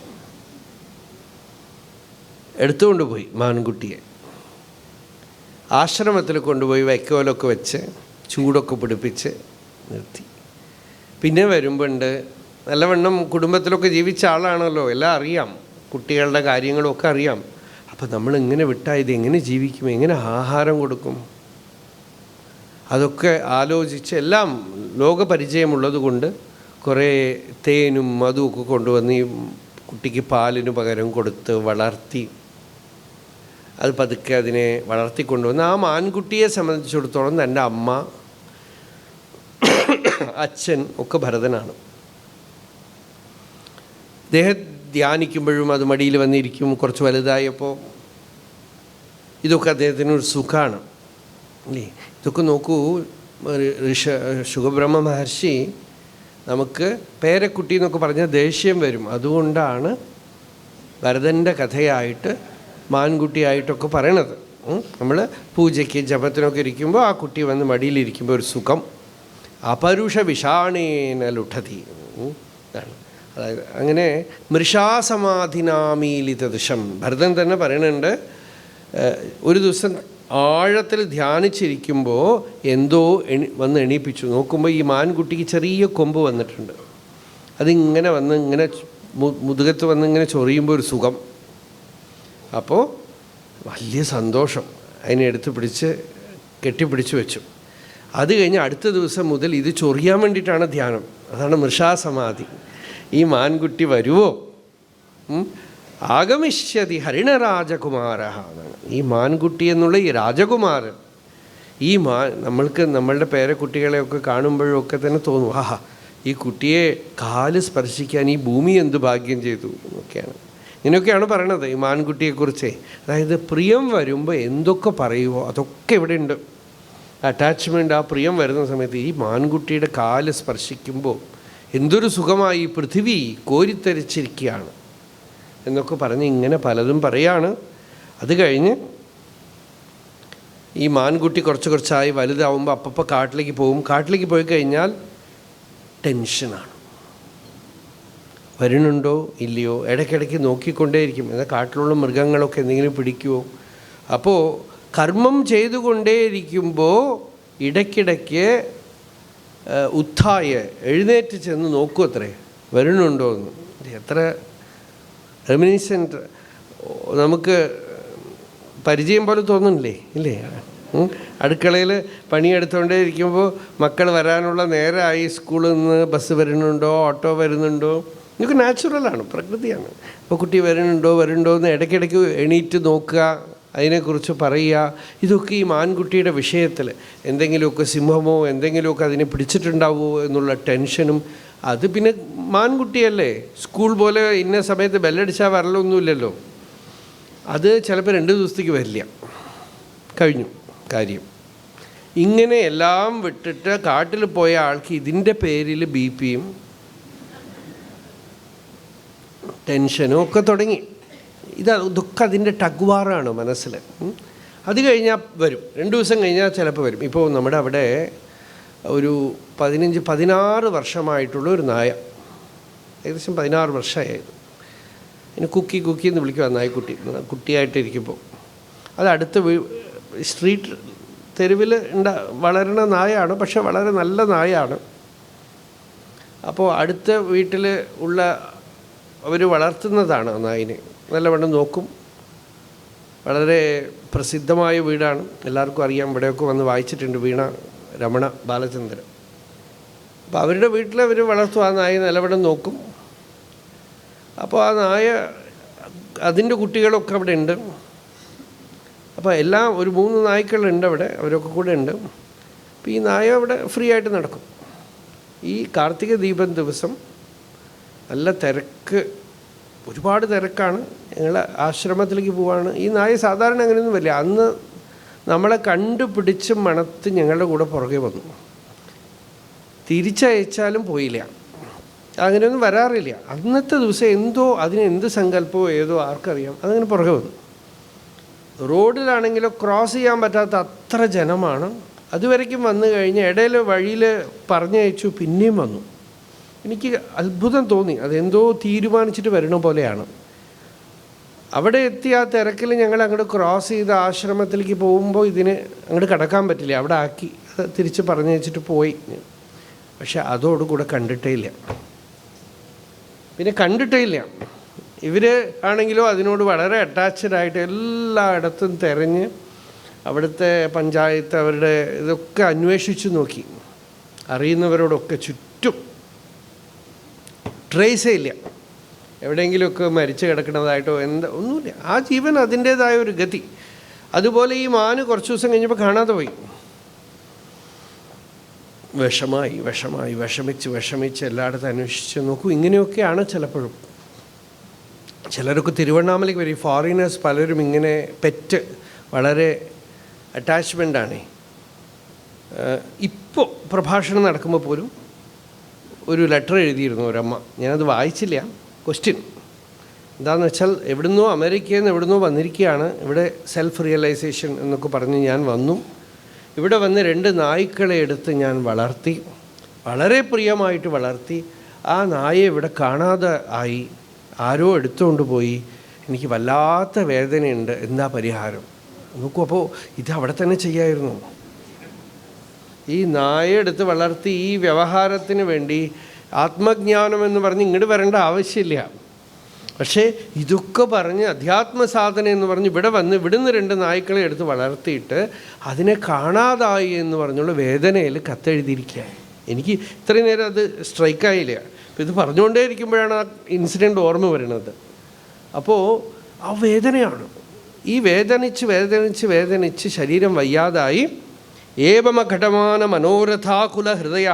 എടുത്തുകൊണ്ട് പോയി മാൻകുട്ടിയെ. ആശ്രമത്തിൽ കൊണ്ടുപോയി വൈക്കോലൊക്കെ വെച്ച് ചൂടൊക്കെ പിടിപ്പിച്ച് നിർത്തി. പിന്നെ വരുമ്പോണ്ട് നല്ലവണ്ണം കുടുംബത്തിലൊക്കെ ജീവിച്ച ആളാണല്ലോ, എല്ലാം അറിയാം, കുട്ടികളുടെ കാര്യങ്ങളൊക്കെ അറിയാം. അപ്പം നമ്മളിങ്ങനെ വിട്ടാൽ ഇത് എങ്ങനെ ജീവിക്കും, എങ്ങനെ ആഹാരം കൊടുക്കും, അതൊക്കെ ആലോചിച്ച് എല്ലാം ലോകപരിചയമുള്ളത് കൊണ്ട് കുറേ തേനും മധുമൊക്കെ കൊണ്ടുവന്ന് ഈ കുട്ടിക്ക് പാലിന് പകരം കൊടുത്ത് വളർത്തി. അത് പതുക്കെ അതിനെ വളർത്തിക്കൊണ്ടുവന്ന് ആ മാൻകുട്ടിയെ സംബന്ധിച്ചിടത്തോളം തൻ്റെ അമ്മ, അച്ഛൻ ഒക്കെ ഭരതനാണ്. അദ്ദേഹം ധ്യാനിക്കുമ്പോഴും അത് മടിയിൽ വന്നിരിക്കും. കുറച്ച് വലുതായപ്പോൾ ഇതൊക്കെ അദ്ദേഹത്തിനൊരു സുഖമാണ് അല്ലേ. ഇതൊക്കെ നോക്കൂ, ശുഖബ്രഹ്മ മഹർഷി നമുക്ക് പേരക്കുട്ടി എന്നൊക്കെ പറഞ്ഞാൽ ദേഷ്യം വരും. അതുകൊണ്ടാണ് ഭരതൻ്റെ കഥയായിട്ട് മാൻകുട്ടിയായിട്ടൊക്കെ പറയണത്. നമ്മൾ പൂജയ്ക്ക് ജപത്തിനൊക്കെ ഇരിക്കുമ്പോൾ ആ കുട്ടി വന്ന് മടിയിലിരിക്കുമ്പോൾ ഒരു സുഖം. അപരുഷ വിഷാണേന ലുഠതി ഇതാണ്. അതായത് അങ്ങനെ മൃഷാസമാധിനാമീലിതദൃശം ഭരതൻ തന്നെ പറയുന്നുണ്ട്. ഒരു ദിവസം ആഴത്തിൽ ധ്യാനിച്ചിരിക്കുമ്പോൾ എന്തോ വന്ന് എണീപ്പിച്ചു. നോക്കുമ്പോൾ ഈ മാൻകുട്ടിക്ക് ചെറിയ കൊമ്പ് വന്നിട്ടുണ്ട്. അതിങ്ങനെ വന്ന് ഇങ്ങനെ മുതുകത്ത് വന്ന് ഇങ്ങനെ ചൊറിയുമ്പോൾ ഒരു സുഖം. അപ്പോൾ വലിയ സന്തോഷം. അതിനെ എടുത്ത് പിടിച്ച് കെട്ടിപ്പിടിച്ച് വെച്ചു. അത് കഴിഞ്ഞ് അടുത്ത ദിവസം മുതൽ ഇത് ചൊറിയാൻ വേണ്ടിയിട്ടാണ് ധ്യാനം. അതാണ് മൃഷാസമാധി. ഈ മാൻകുട്ടി വരുവോ, ആഗമിഷ്യതി ഹരിണരാജകുമാര എന്നാണ്. ഈ മാൻകുട്ടി എന്നുള്ള ഈ രാജകുമാരൻ, ഈ നമ്മളുടെ പേരക്കുട്ടികളെയൊക്കെ കാണുമ്പോഴൊക്കെ തന്നെ തോന്നും, ആഹാ ഈ കുട്ടിയെ കാല് സ്പർശിക്കാൻ ഈ ഭൂമി എന്ത് ഭാഗ്യം ചെയ്തു എന്നൊക്കെയാണ്. ഇങ്ങനെയൊക്കെയാണ് പറയണത് ഈ മാൻകുട്ടിയെക്കുറിച്ച്. അതായത് പ്രിയം വരുമ്പോൾ എന്തൊക്കെ പറയുമോ അതൊക്കെ ഇവിടെ ഉണ്ട്. അറ്റാച്ച്മെൻ്റ്, ആ പ്രിയം വരുന്ന സമയത്ത് ഈ മാൻകുട്ടിയുടെ കാല് സ്പർശിക്കുമ്പോൾ എന്തൊരു സുഖമായി പൃഥിവി കോരിത്തരിച്ചിരിക്കുകയാണ് എന്നൊക്കെ പറഞ്ഞ് ഇങ്ങനെ പലതും പറയാണ്. അത് കഴിഞ്ഞ് ഈ മാൻകുട്ടി കുറച്ചായി വലുതാവുമ്പോൾ അപ്പപ്പോൾ കാട്ടിലേക്ക് പോകും. കാട്ടിലേക്ക് പോയി കഴിഞ്ഞാൽ ടെൻഷനാണ്. വരുന്നുണ്ടോ ഇല്ലയോ, ഇടയ്ക്കിടയ്ക്ക് നോക്കിക്കൊണ്ടേയിരിക്കും. എന്നാൽ കാട്ടിലുള്ള മൃഗങ്ങളൊക്കെ എന്തെങ്കിലും പിടിക്കുമോ. അപ്പോൾ കർമ്മം ചെയ്തുകൊണ്ടേയിരിക്കുമ്പോൾ ഇടയ്ക്കിടയ്ക്ക് ഉത്ഥായ എഴുന്നേറ്റ് ചെന്ന് നോക്കൂ അത്രേ വരുന്നുണ്ടോ എന്ന്. എത്ര റെമിനിസെൻ്റ്, നമുക്ക് പരിചയം പോലെ തോന്നുന്നില്ലേ ഇല്ലേ. അടുക്കളയിൽ പണിയെടുത്തുകൊണ്ടേ ഇരിക്കുമ്പോൾ മക്കൾ വരാനുള്ള നേരമായി, സ്കൂളിൽ നിന്ന് ബസ് വരുന്നുണ്ടോ, ഓട്ടോ വരുന്നുണ്ടോ, ഇതൊക്കെ നാച്ചുറലാണ്, പ്രകൃതിയാണ്. അപ്പോൾ കുട്ടി വരുന്നുണ്ടോ എന്ന് ഇടയ്ക്കിടയ്ക്ക് എണീറ്റ് നോക്കുക, അതിനെക്കുറിച്ച് പറയുക. ഇതൊക്കെ ഈ മാൻകുട്ടിയുടെ വിഷയത്തിൽ എന്തെങ്കിലുമൊക്കെ സിംഹമോ എന്തെങ്കിലുമൊക്കെ അതിനെ പിടിച്ചിട്ടുണ്ടാവുമോ എന്നുള്ള ടെൻഷനും. അത് പിന്നെ മാൻകുട്ടിയല്ലേ, സ്കൂൾ പോലെ ഇന്ന സമയത്ത് ബെല്ലടിച്ചാൽ വരലൊന്നുമില്ലല്ലോ. അത് ചിലപ്പോൾ 2 ദിവസത്തേക്ക് വരില്ല, കഴിഞ്ഞു കാര്യം. ഇങ്ങനെ എല്ലാം വിട്ടിട്ട് കാട്ടിൽ പോയ ആൾക്ക് ഇതിൻ്റെ പേരിൽ BP-യും ടെൻഷനും ഒക്കെ തുടങ്ങി. ഇതൊക്കെ അതിൻ്റെ ടഗ്വാറാണ് മനസ്സിൽ. അത് കഴിഞ്ഞാൽ വരും, 2 ദിവസം കഴിഞ്ഞാൽ ചിലപ്പോൾ വരും. ഇപ്പോൾ നമ്മുടെ അവിടെ ഒരു 15-16 വർഷമായിട്ടുള്ള ഒരു നായ, ഏകദേശം 16 വർഷമായത്. ഇനി കുക്കി എന്ന് വിളിക്കുക കുട്ടിയായിട്ടിരിക്കുമ്പോൾ. അത് അടുത്ത സ്ട്രീറ്റ് തെരുവിൽ വളരുന്ന നായയാണ്, പക്ഷെ വളരെ നല്ല നായയാണ്. അപ്പോൾ അടുത്ത വീട്ടിൽ ഉള്ള അവർ വളർത്തുന്നതാണ് നായിനെ, നല്ലവണ്ണം നോക്കും. വളരെ പ്രസിദ്ധമായ വീടാണ്, എല്ലാവർക്കും അറിയാം, ഇവിടെയൊക്കെ വന്ന് വായിച്ചിട്ടുണ്ട് വീണ രമണ ബാലചന്ദ്രൻ. അപ്പോൾ അവരുടെ വീട്ടിൽ അവർ വളർത്തും, ആ നായ നല്ലവണ്ണം നോക്കും. അപ്പോൾ ആ നായ അതിൻ്റെ കുട്ടികളൊക്കെ അവിടെ ഉണ്ട്. അപ്പോൾ എല്ലാം ഒരു 3 നായ്ക്കളുണ്ട് അവിടെ, അവരൊക്കെ കൂടെ ഉണ്ട്. അപ്പോൾ ഈ നായ അവിടെ ഫ്രീ ആയിട്ട് നടക്കും. ഈ കാർത്തിക ദീപം ദിവസം നല്ല തിരക്ക്, ഒരുപാട് തിരക്കാണ്. ഞങ്ങൾ ആശ്രമത്തിലേക്ക് പോവാണ്. ഈ നായ സാധാരണ അങ്ങനെയൊന്നും വരില്ല. അന്ന് നമ്മളെ കണ്ടുപിടിച്ച് മണത്ത് ഞങ്ങളുടെ കൂടെ പുറകെ വന്നു. തിരിച്ചയച്ചാലും പോയില്ല, അങ്ങനെയൊന്നും വരാറില്ല. അന്നത്തെ ദിവസം എന്തോ അതിന് എന്ത് സങ്കല്പമോ ഏതോ ആർക്കറിയാം, അതങ്ങനെ പുറകെ വന്നു. റോഡിലാണെങ്കിലോ ക്രോസ് ചെയ്യാൻ പറ്റാത്ത അത്ര ജനമാണ്. അതുവരയ്ക്കും വന്നു കഴിഞ്ഞ് ഇടയിൽ വഴിയിൽ പറഞ്ഞയച്ചു, പിന്നെയും വന്നു. എനിക്ക് അത്ഭുതം തോന്നി, അതെന്തോ തീരുമാനിച്ചിട്ട് വരണ പോലെയാണ്. അവിടെ എത്തി ആ തിരക്കിൽ ഞങ്ങൾ അങ്ങോട്ട് ക്രോസ് ചെയ്ത് ആശ്രമത്തിലേക്ക് പോകുമ്പോൾ ഇതിന് അങ്ങോട്ട് കടക്കാൻ പറ്റില്ല, അവിടെ ആക്കി തിരിച്ച് പറഞ്ഞയച്ചിട്ട് പോയി. പക്ഷെ അതോടുകൂടെ കണ്ടിട്ടേ ഇല്ല, പിന്നെ കണ്ടിട്ടേ ഇല്ല. ഇവർ ആണെങ്കിലോ അതിനോട് വളരെ അറ്റാച്ച്ഡായിട്ട് എല്ലായിടത്തും തിരഞ്ഞ് അവിടുത്തെ പഞ്ചായത്ത് അവരുടെ ഇതൊക്കെ അന്വേഷിച്ചു നോക്കി, അറിയുന്നവരോടൊക്കെ ചുറ്റും. ട്രേസേ ഇല്ല, എവിടെയെങ്കിലുമൊക്കെ മരിച്ചു കിടക്കുന്നതായിട്ടോ എന്താ ഒന്നുമില്ല. ആ ജീവൻ അതിൻ്റേതായ ഒരു ഗതി. അതുപോലെ ഈ മാന് കുറച്ച് ദിവസം കഴിഞ്ഞപ്പോൾ കാണാതെ പോയി. വിഷമിച്ച് എല്ലായിടത്തും അന്വേഷിച്ച് നോക്കൂ. ഇങ്ങനെയൊക്കെയാണ് ചിലപ്പോഴും. ചിലരൊക്കെ തിരുവണ്ണാമലയ്ക്ക് വരും, ഫോറിനേഴ്സ് പലരും ഇങ്ങനെ പെറ്റ് വളരെ അറ്റാച്ച്മെൻ്റാണ്. ഇപ്പോൾ പ്രഭാഷണം നടക്കുമ്പോൾ പോലും ഒരു ലെറ്റർ എഴുതിയിരുന്നു ഒരമ്മ, ഞാനത് വായിച്ചില്ല. ക്വസ്റ്റ്യൻ എന്താണെന്ന് വെച്ചാൽ, എവിടുന്നോ അമേരിക്കയിൽ നിന്ന് എവിടുന്നോ വന്നിരിക്കുകയാണ്, ഇവിടെ സെൽഫ് റിയലൈസേഷൻ എന്നൊക്കെ പറഞ്ഞ് ഞാൻ വന്നു. ഇവിടെ വന്ന് 2 നായ്ക്കളെ എടുത്ത് ഞാൻ വളർത്തി, വളരെ പ്രിയമായിട്ട് വളർത്തി. ആ നായെ ഇവിടെ കാണാതെ ആയി, ആരോ എടുത്തുകൊണ്ട് പോയി. എനിക്ക് വല്ലാത്ത വേദനയുണ്ട്, എന്താ പരിഹാരം നോക്കൂ. അപ്പോൾ ഇത് അവിടെ തന്നെ ചെയ്യായിരുന്നു. ഈ നായ എടുത്ത് വളർത്തി ഈ വ്യവഹാരത്തിന് വേണ്ടി ആത്മജ്ഞാനം എന്ന് പറഞ്ഞ് ഇങ്ങോട്ട് വരേണ്ട ആവശ്യമില്ല. പക്ഷേ ഇതൊക്കെ പറഞ്ഞ് അധ്യാത്മസാധന എന്ന് പറഞ്ഞ് ഇവിടെ വന്ന് ഇവിടുന്ന് 2 നായ്ക്കളെ എടുത്ത് വളർത്തിയിട്ട് അതിനെ കാണാതായി എന്ന് പറഞ്ഞുള്ള വേദനയിൽ കത്തെഴുതിയിരിക്കുക. എനിക്ക് ഇത്രയും നേരം അത് സ്ട്രൈക്കായില്ല. അപ്പോൾ ഇത് പറഞ്ഞുകൊണ്ടേ ഇരിക്കുമ്പോഴാണ് ആ ഇൻസിഡൻറ്റ് ഓർമ്മ വരുന്നത്. അപ്പോൾ ആ വേദനയാണ്. ഈ വേദനിച്ച് ശരീരം വയ്യാതായി. ഏവമഘടമാന മനോരഥാകുല ഹൃദയ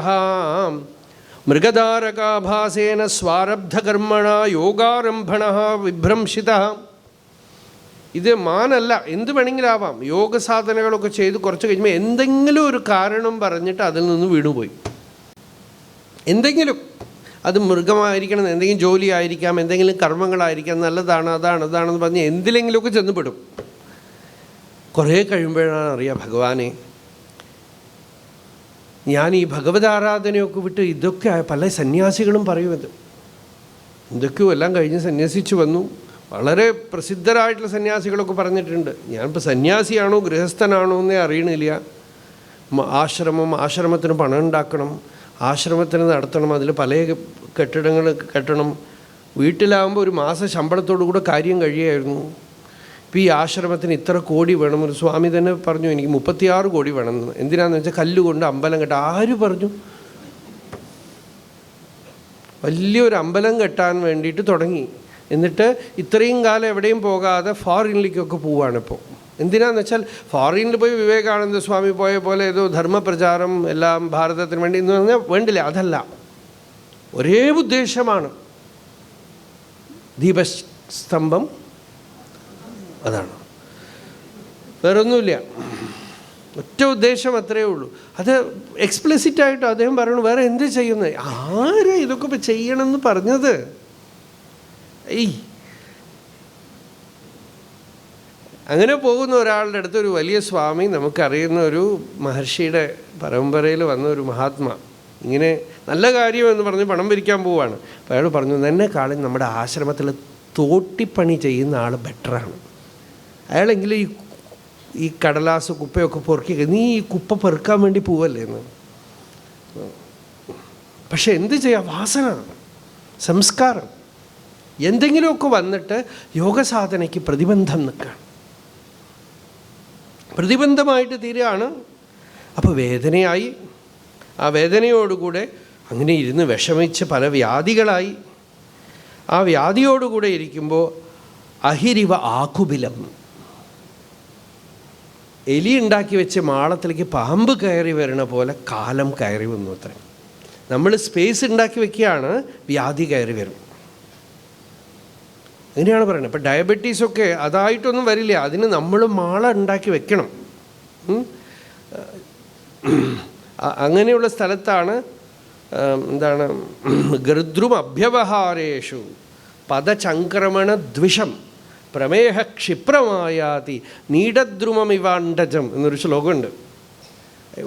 മൃഗധാരകാഭാസേന സ്വാരബ്ധകർമ്മണ യോഗാരംഭണ വിഭ്രംശിത. ഇത് മാനല്ല, എന്ത് വേണമെങ്കിലാവാം. യോഗ സാധനകളൊക്കെ ചെയ്ത് കുറച്ച് കഴിയുമ്പോൾ എന്തെങ്കിലും ഒരു കാരണം പറഞ്ഞിട്ട് അതിൽ നിന്ന് വീണുപോയി. എന്തെങ്കിലും, അത് മൃഗമായിരിക്കണം, എന്തെങ്കിലും ജോലി ആയിരിക്കാം, എന്തെങ്കിലും കർമ്മങ്ങളായിരിക്കാം, നല്ലതാണ് അതാണെന്ന് പറഞ്ഞ് എന്തിലെങ്കിലുമൊക്കെ ചെന്നുപെടും. കുറേ കഴിയുമ്പോഴാണ് അറിയാം, ഭഗവാനെ ഞാൻ ഈ ഭഗവതാരാധനയൊക്കെ വിട്ട് ഇതൊക്കെ പല സന്യാസികളും പറയുന്നത്. ഇതൊക്കെയോ എല്ലാം കഴിഞ്ഞ് സന്യസിച്ചു വന്നു. വളരെ പ്രസിദ്ധരായിട്ടുള്ള സന്യാസികളൊക്കെ പറഞ്ഞിട്ടുണ്ട്. ഞാനിപ്പോൾ സന്യാസിയാണോ ഗൃഹസ്ഥനാണോ എന്നേ അറിയണില്ല. ആശ്രമത്തിന് പണം ഉണ്ടാക്കണം, ആശ്രമത്തിന് നടത്തണം, അതിൽ പല കെട്ടിടങ്ങൾ കെട്ടണം. വീട്ടിലാകുമ്പോൾ ഒരു മാസ ശമ്പളത്തോടു കൂടെ കാര്യം കഴിയായിരുന്നു. ഇപ്പോൾ ഈ ആശ്രമത്തിന് ഇത്ര കോടി വേണം. ഒരു സ്വാമി തന്നെ പറഞ്ഞു, എനിക്ക് 36 കോടി വേണമെന്ന്. എന്തിനാണെന്ന് വെച്ചാൽ കല്ലുകൊണ്ട് അമ്പലം കെട്ടാൻ. ആര് പറഞ്ഞു? വലിയൊരു അമ്പലം കെട്ടാൻ വേണ്ടിയിട്ട് തുടങ്ങി. എന്നിട്ട് ഇത്രയും കാലം എവിടെയും പോകാതെ ഫോറിനിലേക്കൊക്കെ പോവുകയാണിപ്പോൾ. എന്തിനാന്ന് വെച്ചാൽ ഫോറിനിൽ പോയി വിവേകാനന്ദ സ്വാമി പോയ പോലെ ഏതോ ധർമ്മപ്രചാരം എല്ലാം ഭാരതത്തിന് വേണ്ടി എന്ന് പറഞ്ഞാൽ വേണ്ടില്ല. അതല്ല, ഒരേ ഉദ്ദേശമാണ്. ദീപസ്തംഭം അതാണ്, വേറൊന്നുമില്ല. ഒറ്റ ഉദ്ദേശം അത്രയേ ഉള്ളൂ. അത് എക്സ്പ്ലിസിറ്റായിട്ട് അദ്ദേഹം പറയണു. വേറെ എന്ത് ചെയ്യുന്നത്? ആരാ ഇതൊക്കെ ഇപ്പോൾ ചെയ്യണമെന്ന് പറഞ്ഞത്? അങ്ങനെ പോകുന്ന ഒരാളുടെ അടുത്ത് ഒരു വലിയ സ്വാമി, നമുക്കറിയുന്ന ഒരു മഹർഷിയുടെ പരമ്പരയിൽ വന്ന ഒരു മഹാത്മാ, ഇങ്ങനെ നല്ല കാര്യം എന്ന് പറഞ്ഞ് പണം പിരിക്കാൻ പോവുകയാണ്. അപ്പോൾ അയാൾ പറഞ്ഞു, എന്നെക്കാളും നമ്മുടെ ആശ്രമത്തിൽ തോട്ടിപ്പണി ചെയ്യുന്ന ആൾ ബെറ്ററാണ്. അയാളെങ്കിലും ഈ കടലാസ് കുപ്പയൊക്കെ പൊറുക്കി, നീ ഈ കുപ്പ പെറുക്കാൻ വേണ്ടി പോവല്ലേ എന്ന്. പക്ഷെ എന്ത് ചെയ്യാം? വാസന, സംസ്കാരം എന്തെങ്കിലുമൊക്കെ വന്നിട്ട് യോഗസാധനയ്ക്ക് പ്രതിബന്ധം നിൽക്കുകയാണ്, പ്രതിബന്ധമായിട്ട് തീരുകയാണ്. അപ്പോൾ വേദനയായി. ആ വേദനയോടുകൂടെ അങ്ങനെ ഇരുന്ന് വിഷമിച്ച് പല വ്യാധികളായി. ആ വ്യാധിയോടുകൂടെ ഇരിക്കുമ്പോൾ അഹിരിവ ആകുബിലം, എലി ഉണ്ടാക്കി വെച്ച് മാളത്തിലേക്ക് പാമ്പ് കയറി വരണ പോലെ കാലം കയറി വന്നു അത്ര. നമ്മൾ സ്പേസ് ഉണ്ടാക്കി വെക്കുകയാണ്, വ്യാധി കയറി വരും. അങ്ങനെയാണ് പറയുന്നത്. അപ്പം ഡയബറ്റീസൊക്കെ അതായിട്ടൊന്നും വരില്ല, അതിന് നമ്മൾ മാള ഉണ്ടാക്കി വെക്കണം. അങ്ങനെയുള്ള സ്ഥലത്താണ് എന്താണ് ഗർദ്രും അഭ്യവഹാരേഷു പദചംക്രമണ ദ്വിഷം പ്രമേഹ ക്ഷിപ്രമായാതി നീടദ്രുമമിവാണ്ടജം എന്നൊരു ശ്ലോകമുണ്ട്.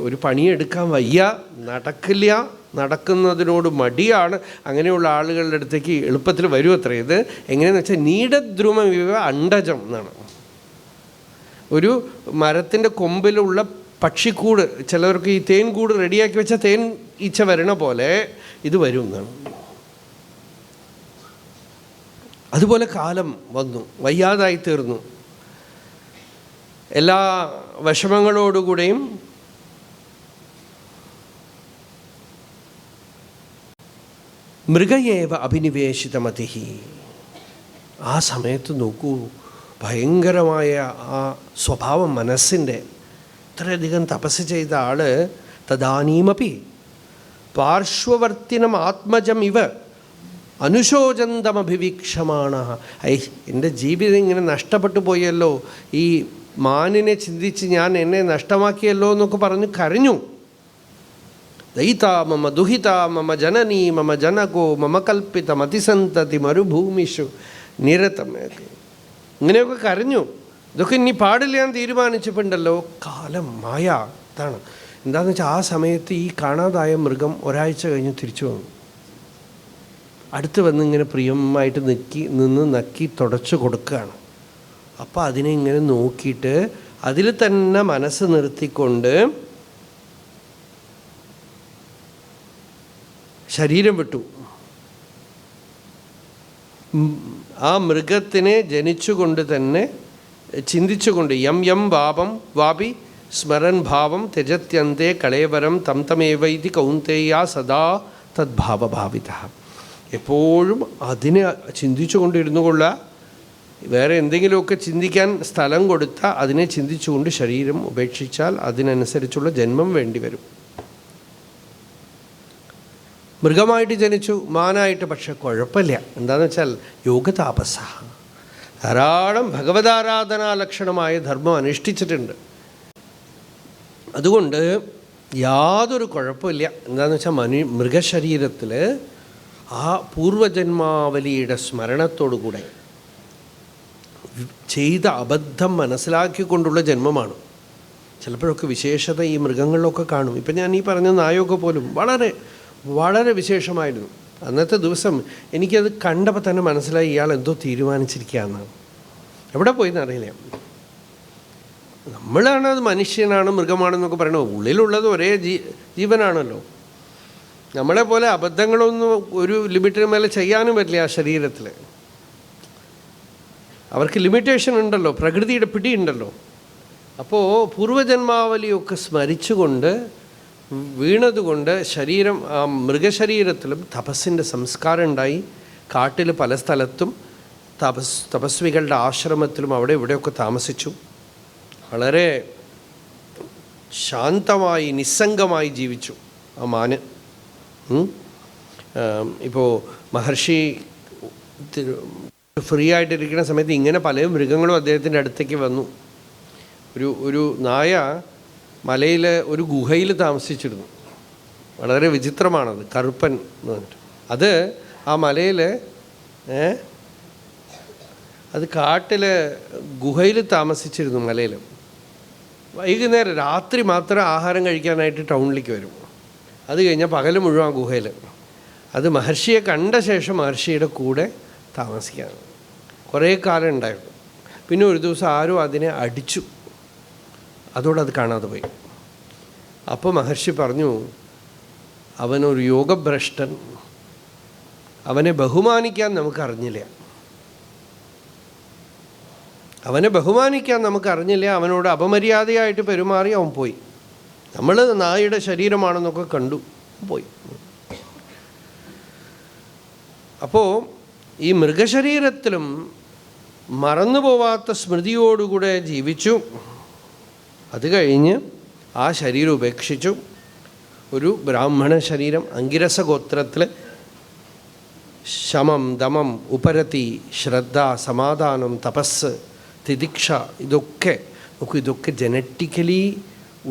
ഒരു പണിയെടുക്കാൻ വയ്യ, നടക്കില്ല, നടക്കുന്നതിനോട് മടിയാണ്, അങ്ങനെയുള്ള ആളുകളുടെ അടുത്തേക്ക് എളുപ്പത്തിൽ വരും അത്ര. ഇത് എങ്ങനെയാണെന്ന് വെച്ചാൽ നീടദ്രുമമിവ അണ്ടജം എന്നാണ്. ഒരു മരത്തിൻ്റെ കൊമ്പിലുള്ള പക്ഷിക്കൂട്, ചിലവർക്ക് ഈ തേൻ കൂട് റെഡിയാക്കി വെച്ച തേൻ ഈച്ച വരണ പോലെ ഇത് വരും എന്നാണ്. അതുപോലെ കാലം വന്നു, വയ്യാതായി തീർന്നു. എല്ലാ വിഷമങ്ങളോടുകൂടെയും മൃഗയേവ അഭിനിവേശിതമതി. ആ സമയത്ത് നോക്കൂ, ഭയങ്കരമായ ആ സ്വഭാവം മനസ്സിൻ്റെ. ഇത്രയധികം തപസ് ചെയ്ത ആള് തദാനീമപി പാർശ്വവർത്തിനം ആത്മജം ഇവ അനുശോചന്തമഭിവീക്ഷമാണ്. എൻ്റെ ജീവിതം ഇങ്ങനെ നഷ്ടപ്പെട്ടു പോയല്ലോ, ഈ മാനിനെ ചിന്തിച്ച് ഞാൻ എന്നെ നഷ്ടമാക്കിയല്ലോ എന്നൊക്കെ പറഞ്ഞ് കരഞ്ഞു. ദയിതാ മമ ദുഹിതാ മമ ജനനീ മമ ജനകോ മമ കൽപ്പിതം അതിസന്തതി മരുഭൂമിഷു നിരതം. ഇങ്ങനെയൊക്കെ കരഞ്ഞു. ഇതൊക്കെ ഇനി പാടില്ല എന്ന് തീരുമാനിച്ചപ്പോണ്ടല്ലോ കാലം മായ. ഇതാണ് എന്താണെന്ന് വെച്ചാൽ ആ സമയത്ത് ഈ കാണാതായ മൃഗം ഒരാഴ്ച കഴിഞ്ഞ് തിരിച്ചു വന്നു. അടുത്ത് വന്ന് ഇങ്ങനെ പ്രിയമായിട്ട് നിന്ന് നക്കി തുടച്ചു കൊടുക്കുകയാണ്. അപ്പോൾ അതിനെ ഇങ്ങനെ നോക്കിയിട്ട് അതിൽ തന്നെ മനസ്സ് നിർത്തിക്കൊണ്ട് ശരീരം വിട്ടു. ആ മൃഗത്തിനെ ജനിച്ചുകൊണ്ട് തന്നെ ചിന്തിച്ചുകൊണ്ട് യം യം വാപം വാപി സ്മരൻ ഭാവം ത്യജത്യന്തേ കളേവരം തം തമേവൈതി കൗന്തേയ സദാ തദ്ഭാവഭാവിത. എപ്പോഴും അതിനെ ചിന്തിച്ചു കൊണ്ടിരുന്നു കൊള്ളുക. വേറെ എന്തെങ്കിലുമൊക്കെ ചിന്തിക്കാൻ സ്ഥലം കൊടുത്താൽ അതിനെ ചിന്തിച്ചുകൊണ്ട് ശരീരം ഉപേക്ഷിച്ചാൽ അതിനനുസരിച്ചുള്ള ജന്മം വേണ്ടി വരും. മൃഗമായിട്ട് ജനിച്ചു, മാനായിട്ട്, പക്ഷെ കുഴപ്പമില്ല. എന്താണെന്ന് വെച്ചാൽ യോഗതാപസ, ധാരാളം ഭഗവതാരാധനാ ലക്ഷണമായ ധർമ്മം അനുഷ്ഠിച്ചിട്ടുണ്ട്. അതുകൊണ്ട് യാതൊരു കുഴപ്പമില്ല. എന്താണെന്ന് വെച്ചാൽ മൃഗശരീരത്തിൽ ആ പൂർവജന്മാവലിയുടെ സ്മരണത്തോടുകൂടെ ചെയ്ത അബദ്ധം മനസ്സിലാക്കിക്കൊണ്ടുള്ള ജന്മമാണ്. ചിലപ്പോഴൊക്കെ വിശേഷത ഈ മൃഗങ്ങളിലൊക്കെ കാണും. ഇപ്പം ഞാൻ ഈ പറഞ്ഞ നായൊക്കെ പോലും വളരെ വളരെ വിശേഷമായിരുന്നു. അന്നത്തെ ദിവസം എനിക്കത് കണ്ടപ്പോൾ തന്നെ മനസ്സിലായി ഇയാൾ എന്തോ തീരുമാനിച്ചിരിക്കുകയെന്നാണ്. എവിടെ പോയിന്നറിയില്ല. നമ്മളാണ് അത് മനുഷ്യനാണ് മൃഗമാണെന്നൊക്കെ പറയണത്, ഉള്ളിലുള്ളത് ഒരേ ജീവനാണല്ലോ. നമ്മളെപ്പോലെ അബദ്ധങ്ങളൊന്നും ഒരു ലിമിറ്റിന് മേലെ ചെയ്യാനും പറ്റില്ല. ആ ശരീരത്തിൽ അവർക്ക് ലിമിറ്റേഷൻ ഉണ്ടല്ലോ, പ്രകൃതിയുടെ പിടിയുണ്ടല്ലോ. അപ്പോൾ പൂർവജന്മാവലിയൊക്കെ സ്മരിച്ചുകൊണ്ട് വീണതുകൊണ്ട് ശരീരം, ആ മൃഗശരീരത്തിലും തപസ്സിൻ്റെ സംസ്കാരം ഉണ്ടായി. കാട്ടിൽ പല സ്ഥലത്തും തപസ്വികളുടെ ആശ്രമത്തിലും അവിടെ ഇവിടെയൊക്കെ താമസിച്ചു. വളരെ ശാന്തമായി നിസ്സംഗമായി ജീവിച്ചു ആ മാന്. ഇപ്പോൾ മഹർഷി ഫ്രീ ആയിട്ടിരിക്കുന്ന സമയത്ത് ഇങ്ങനെ പല മൃഗങ്ങളും അദ്ദേഹത്തിൻ്റെ അടുത്തേക്ക് വന്നു. ഒരു നായ മലയിൽ ഒരു ഗുഹയിൽ താമസിച്ചിരുന്നു. വളരെ വിചിത്രമാണത്, കറുപ്പൻ എന്ന് പറഞ്ഞിട്ട്. അത് ആ മലയിൽ അത് കാട്ടിൽ ഗുഹയിൽ താമസിച്ചിരുന്നു മലയിൽ. വൈകുന്നേരം രാത്രി മാത്രം ആഹാരം കഴിക്കാനായിട്ട് ടൗണിലേക്ക് വരും. അത് കഴിഞ്ഞാൽ പകൽ മുഴുവൻ ഗുഹയിൽ. അത് മഹർഷിയെ കണ്ട ശേഷം മഹർഷിയുടെ കൂടെ താമസിക്കാൻ കുറേ കാലം ഉണ്ടായിരുന്നു. പിന്നെ ഒരു ദിവസം ആരോ അതിനെ അടിച്ചു, അതോടെ അത് കാണാതെ പോയി. അപ്പോൾ മഹർഷി പറഞ്ഞു, അവനൊരു യോഗഭ്രഷ്ടൻ. അവനെ ബഹുമാനിക്കാൻ നമുക്കറിഞ്ഞില്ല. അവനെ ബഹുമാനിക്കാൻ നമുക്കറിഞ്ഞില്ല. അവനോട് അപമര്യാദയായിട്ട് പെരുമാറി അവൻ പോയി. നമ്മൾ നായയുടെ ശരീരമാണെന്നൊക്കെ കണ്ടു, പോയി. അപ്പോൾ ഈ മൃഗശരീരത്തിലും മറന്നുപോവാത്ത സ്മൃതിയോടുകൂടെ ജീവിച്ചു. അത് കഴിഞ്ഞ് ആ ശരീരം ഉപേക്ഷിച്ചു. ഒരു ബ്രാഹ്മണ ശരീരം, അങ്കിരസ ഗോത്രത്തിൽ ശമം, ദമം, ഉപരതി, ശ്രദ്ധ, സമാധാനം, തപസ്, തിദിക്ഷ, ഇതൊക്കെ ജനറ്റിക്കലി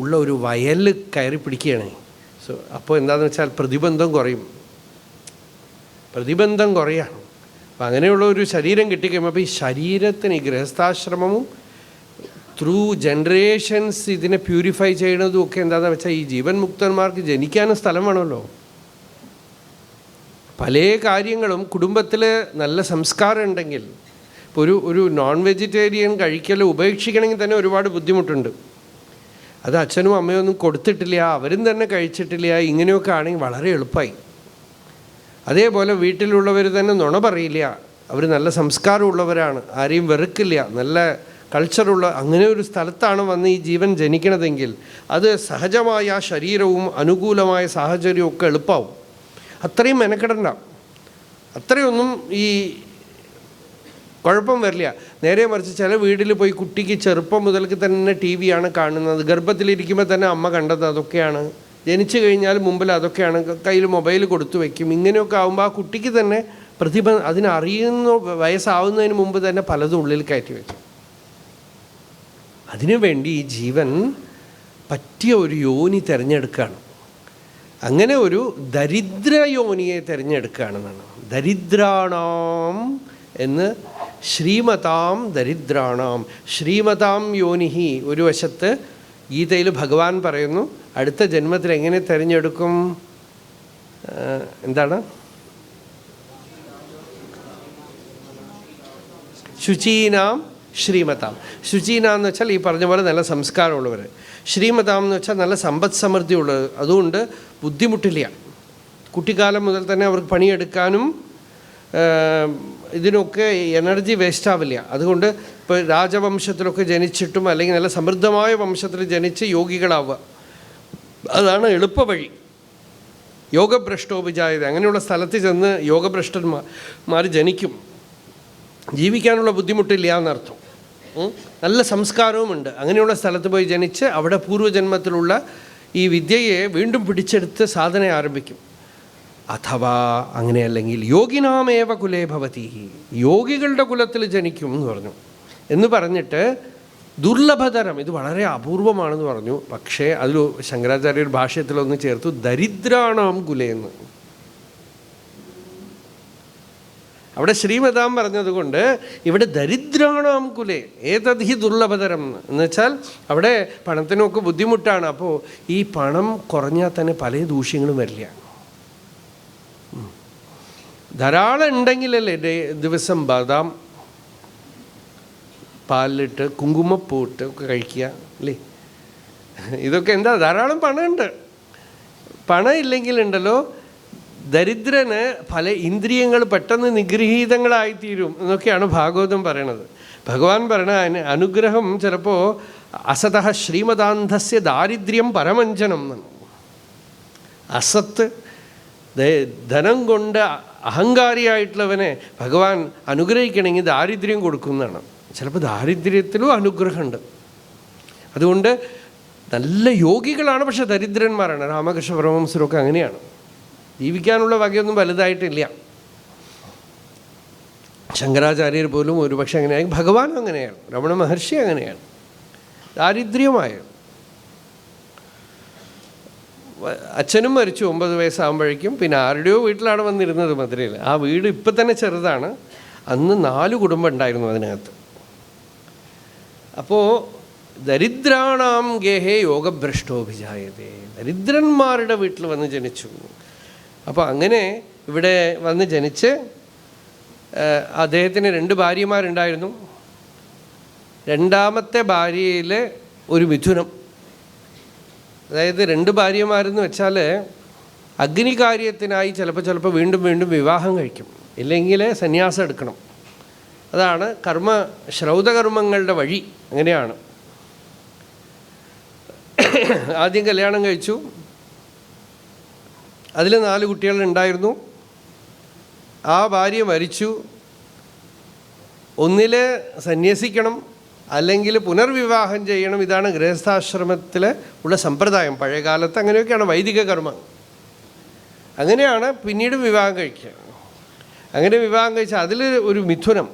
ഉള്ള ഒരു വയൽ കയറി പിടിക്കുകയാണ്. സോ അപ്പോൾ എന്താണെന്ന് വെച്ചാൽ പ്രതിബന്ധം കുറയാണ്. അപ്പം അങ്ങനെയുള്ള ഒരു ശരീരം കിട്ടിക്കഴിയുമ്പോൾ അപ്പോൾ ഈ ശരീരത്തിന്, ഈ ഗൃഹസ്ഥാശ്രമവും ത്രൂ ജനറേഷൻസ് ഇതിനെ പ്യൂരിഫൈ ചെയ്യണതും ഒക്കെ എന്താണെന്ന് വെച്ചാൽ ഈ ജീവൻ മുക്തന്മാർക്ക് ജനിക്കാനും സ്ഥലം വേണമല്ലോ. പല കാര്യങ്ങളും കുടുംബത്തിൽ നല്ല സംസ്കാരം ഉണ്ടെങ്കിൽ, ഇപ്പോൾ ഒരു നോൺ വെജിറ്റേറിയൻ കഴിക്കൽ ഉപേക്ഷിക്കണമെങ്കിൽ തന്നെ ഒരുപാട് ബുദ്ധിമുട്ടുണ്ട്. അത് അച്ഛനും അമ്മയും ഒന്നും കൊടുത്തിട്ടില്ല, അവരും തന്നെ കഴിച്ചിട്ടില്ല, ഇങ്ങനെയൊക്കെ ആണെങ്കിൽ വളരെ എളുപ്പമായി. അതേപോലെ വീട്ടിലുള്ളവർ തന്നെ നുണ പറയില്ല, അവർ നല്ല സംസ്കാരമുള്ളവരാണ്, ആരെയും വെറുക്കില്ല, നല്ല കൾച്ചറുള്ള അങ്ങനെ ഒരു സ്ഥലത്താണ് വന്ന് ഈ ജീവൻ ജനിക്കണതെങ്കിൽ അത് സഹജമായ ശരീരവും അനുകൂലമായ സാഹചര്യവും ഒക്കെ എളുപ്പമാവും. അത്രയും മെനക്കെടണ്ട, അത്രയൊന്നും ഈ കുഴപ്പം വരില്ല. നേരെ മറിച്ച് ചില വീട്ടിൽ പോയി കുട്ടിക്ക് ചെറുപ്പം മുതൽക്ക് തന്നെ ടി വിയാണ് കാണുന്നത്, ഗർഭത്തിലിരിക്കുമ്പോൾ തന്നെ അമ്മ കണ്ടത് അതൊക്കെയാണ്, ജനിച്ചു കഴിഞ്ഞാൽ മുമ്പിൽ അതൊക്കെയാണ്, കയ്യിൽ മൊബൈൽ കൊടുത്തു വയ്ക്കും. ഇങ്ങനെയൊക്കെ ആകുമ്പോൾ ആ കുട്ടിക്ക് തന്നെ അതിനറിയുന്ന വയസ്സാവുന്നതിന് മുമ്പ് തന്നെ പലതും ഉള്ളിൽ കയറ്റി വെച്ചു. അതിനുവേണ്ടി ഈ ജീവൻ പറ്റിയ ഒരു യോനി തിരഞ്ഞെടുക്കുകയാണ്. അങ്ങനെ ഒരു ദരിദ്ര യോനിയെ തിരഞ്ഞെടുക്കുകയാണെന്നാണ്. ദരിദ്രാണാം എന്ന് ശ്രീമതാം ദരിദ്രാണാം. ശ്രീമതാം യോനിഹി ഒരു വശത്ത് ഗീതയിൽ ഭഗവാൻ പറയുന്നു, അടുത്ത ജന്മത്തിൽ എങ്ങനെ തിരഞ്ഞെടുക്കും? എന്താണ്? ശുചീനാം ശ്രീമതാം. ശുചീനാം എന്ന് വെച്ചാൽ ഈ പറഞ്ഞ പോലെ നല്ല സംസ്കാരമുള്ളവർ. ശ്രീമതാം എന്ന് വെച്ചാൽ നല്ല സമ്പദ് സമൃദ്ധി ഉള്ളത്. അതുകൊണ്ട് ബുദ്ധിമുട്ടില്ല. കുട്ടിക്കാലം മുതൽ തന്നെ അവർക്ക് പണിയെടുക്കാനും ഇതിനൊക്കെ എനർജി വേസ്റ്റ് ആവില്ല. അതുകൊണ്ട് ഇപ്പോൾ രാജവംശത്തിലൊക്കെ ജനിച്ചിട്ടും അല്ലെങ്കിൽ നല്ല സമൃദ്ധമായ വംശത്തിൽ ജനിച്ച് യോഗികളാവുക, അതാണ് എളുപ്പവഴി. യോഗഭ്രഷ്ടോപിജായത, അങ്ങനെയുള്ള സ്ഥലത്ത് ചെന്ന് യോഗഭ്രഷ്ടന്മാർ ജനിക്കും. ജീവിക്കാനുള്ള ബുദ്ധിമുട്ടില്ല എന്നർത്ഥം. നല്ല സംസ്കാരവുമുണ്ട്. അങ്ങനെയുള്ള സ്ഥലത്ത് പോയി ജനിച്ച് അവിടെ പൂർവ്വജന്മത്തിലുള്ള ഈ വിദ്യയെ വീണ്ടും പിടിച്ചെടുത്ത് സാധന ആരംഭിക്കും. അഥവാ അങ്ങനെയല്ലെങ്കിൽ യോഗിനാമേവ കുലേ ഭവതി, യോഗികളുടെ കുലത്തിൽ ജനിക്കും എന്ന് പറഞ്ഞു. എന്ന് പറഞ്ഞിട്ട് ദുർലഭതരം, ഇത് വളരെ അപൂർവമാണെന്ന് പറഞ്ഞു. പക്ഷേ അതിൽ ശങ്കരാചാര്യ ഭാഷ്യത്തിലൊന്ന് ചേർത്തു, ദരിദ്രാണാം കുലേന്ന്. അവിടെ ശ്രീമതാം പറഞ്ഞതുകൊണ്ട് ഇവിടെ ദരിദ്രാണാം കുലേ ഏതധി ദുർലഭതരം എന്ന് വെച്ചാൽ അവിടെ പണത്തിനൊക്കെ ബുദ്ധിമുട്ടാണ്. അപ്പോൾ ഈ പണം കുറഞ്ഞാൽ തന്നെ പല ദൂഷ്യങ്ങളും വരില്ല. ധാരാളം ഉണ്ടെങ്കിലല്ലേ ദിവസം ബദാം പാലിലിട്ട് കുങ്കുമപ്പൂട്ട് ഒക്കെ കഴിക്കുക അല്ലേ? ഇതൊക്കെ എന്താ, ധാരാളം പണമുണ്ട്. പണം ഇല്ലെങ്കിലുണ്ടല്ലോ ദരിദ്രന് പല ഇന്ദ്രിയങ്ങൾ പെട്ടെന്ന് നിഗൃഹീതങ്ങളായിത്തീരും എന്നൊക്കെയാണ് ഭാഗവതം പറയണത്. ഭഗവാൻ പറയണ അനുഗ്രഹം ചിലപ്പോൾ അസതഃ ശ്രീമതാന്ധസ്യ ദാരിദ്ര്യം പരമഞ്ജനം എന്നാണ്. അസത്ത് ധനം കൊണ്ട് അഹങ്കാരിയായിട്ടുള്ളവനെ ഭഗവാൻ അനുഗ്രഹിക്കണമെങ്കിൽ ദാരിദ്ര്യം കൊടുക്കുന്നതാണ്. ചിലപ്പോൾ ദാരിദ്ര്യത്തിലും അനുഗ്രഹമുണ്ട്. അതുകൊണ്ട് നല്ല യോഗികളാണ്, പക്ഷെ ദരിദ്രന്മാരാണ്. രാമകൃഷ്ണ പരമഹംസരൊക്കെ അങ്ങനെയാണ്. ജീവിക്കാനുള്ള വകയൊന്നും വലുതായിട്ടില്ല. ശങ്കരാചാര്യർ പോലും ഒരുപക്ഷെ അങ്ങനെയായി. ഭഗവാനും അങ്ങനെയാണ്, രമണ മഹർഷി അങ്ങനെയാണ്. ദാരിദ്ര്യമായ അച്ഛനും മരിച്ചു 9 വയസ്സാകുമ്പോഴേക്കും. പിന്നെ ആരുടെയോ വീട്ടിലാണ് വന്നിരുന്നത് മധുരയിൽ. ആ വീട് ഇപ്പം തന്നെ ചെറുതാണ്. അന്ന് 4 കുടുംബം ഉണ്ടായിരുന്നു അതിനകത്ത്. അപ്പോൾ ദരിദ്രാണാം ഗേഹേ യോഗഭ്രഷ്ടോഭിജായതേ, ദരിദ്രന്മാരുടെ വീട്ടിൽ വന്ന് ജനിച്ചു. അപ്പോൾ അങ്ങനെ ഇവിടെ വന്ന് ജനിച്ച് അദ്ദേഹത്തിന് 2 ഭാര്യമാരുണ്ടായിരുന്നു. രണ്ടാമത്തെ ഭാര്യയിൽ ഒരു മിഥുനം. അതായത് 2 ഭാര്യമാരെന്ന് വെച്ചാൽ അഗ്നികാര്യത്തിനായി ചിലപ്പോൾ വീണ്ടും വീണ്ടും വിവാഹം കഴിക്കും, ഇല്ലെങ്കിൽ സന്യാസം എടുക്കണം. അതാണ് ശ്രൗതകർമ്മങ്ങളുടെ വഴി. അങ്ങനെയാണ്. ആദ്യം കല്യാണം കഴിച്ചു. അതിൽ 4 കുട്ടികളുണ്ടായിരുന്നു. ആ ഭാര്യ മരിച്ചു. ഒന്നിൽ സന്യസിക്കണം, അല്ലെങ്കിൽ പുനർവിവാഹം ചെയ്യണം. ഇതാണ് ഗൃഹസ്ഥാശ്രമത്തിൽ ഉള്ള സമ്പ്രദായം. പഴയകാലത്ത് അങ്ങനെയൊക്കെയാണ് വൈദിക കർമ്മം. അങ്ങനെയാണ് പിന്നീട് വിവാഹം കഴിക്കുക. അങ്ങനെ വിവാഹം കഴിച്ചാൽ അതിൽ ഒരു മിഥുനം,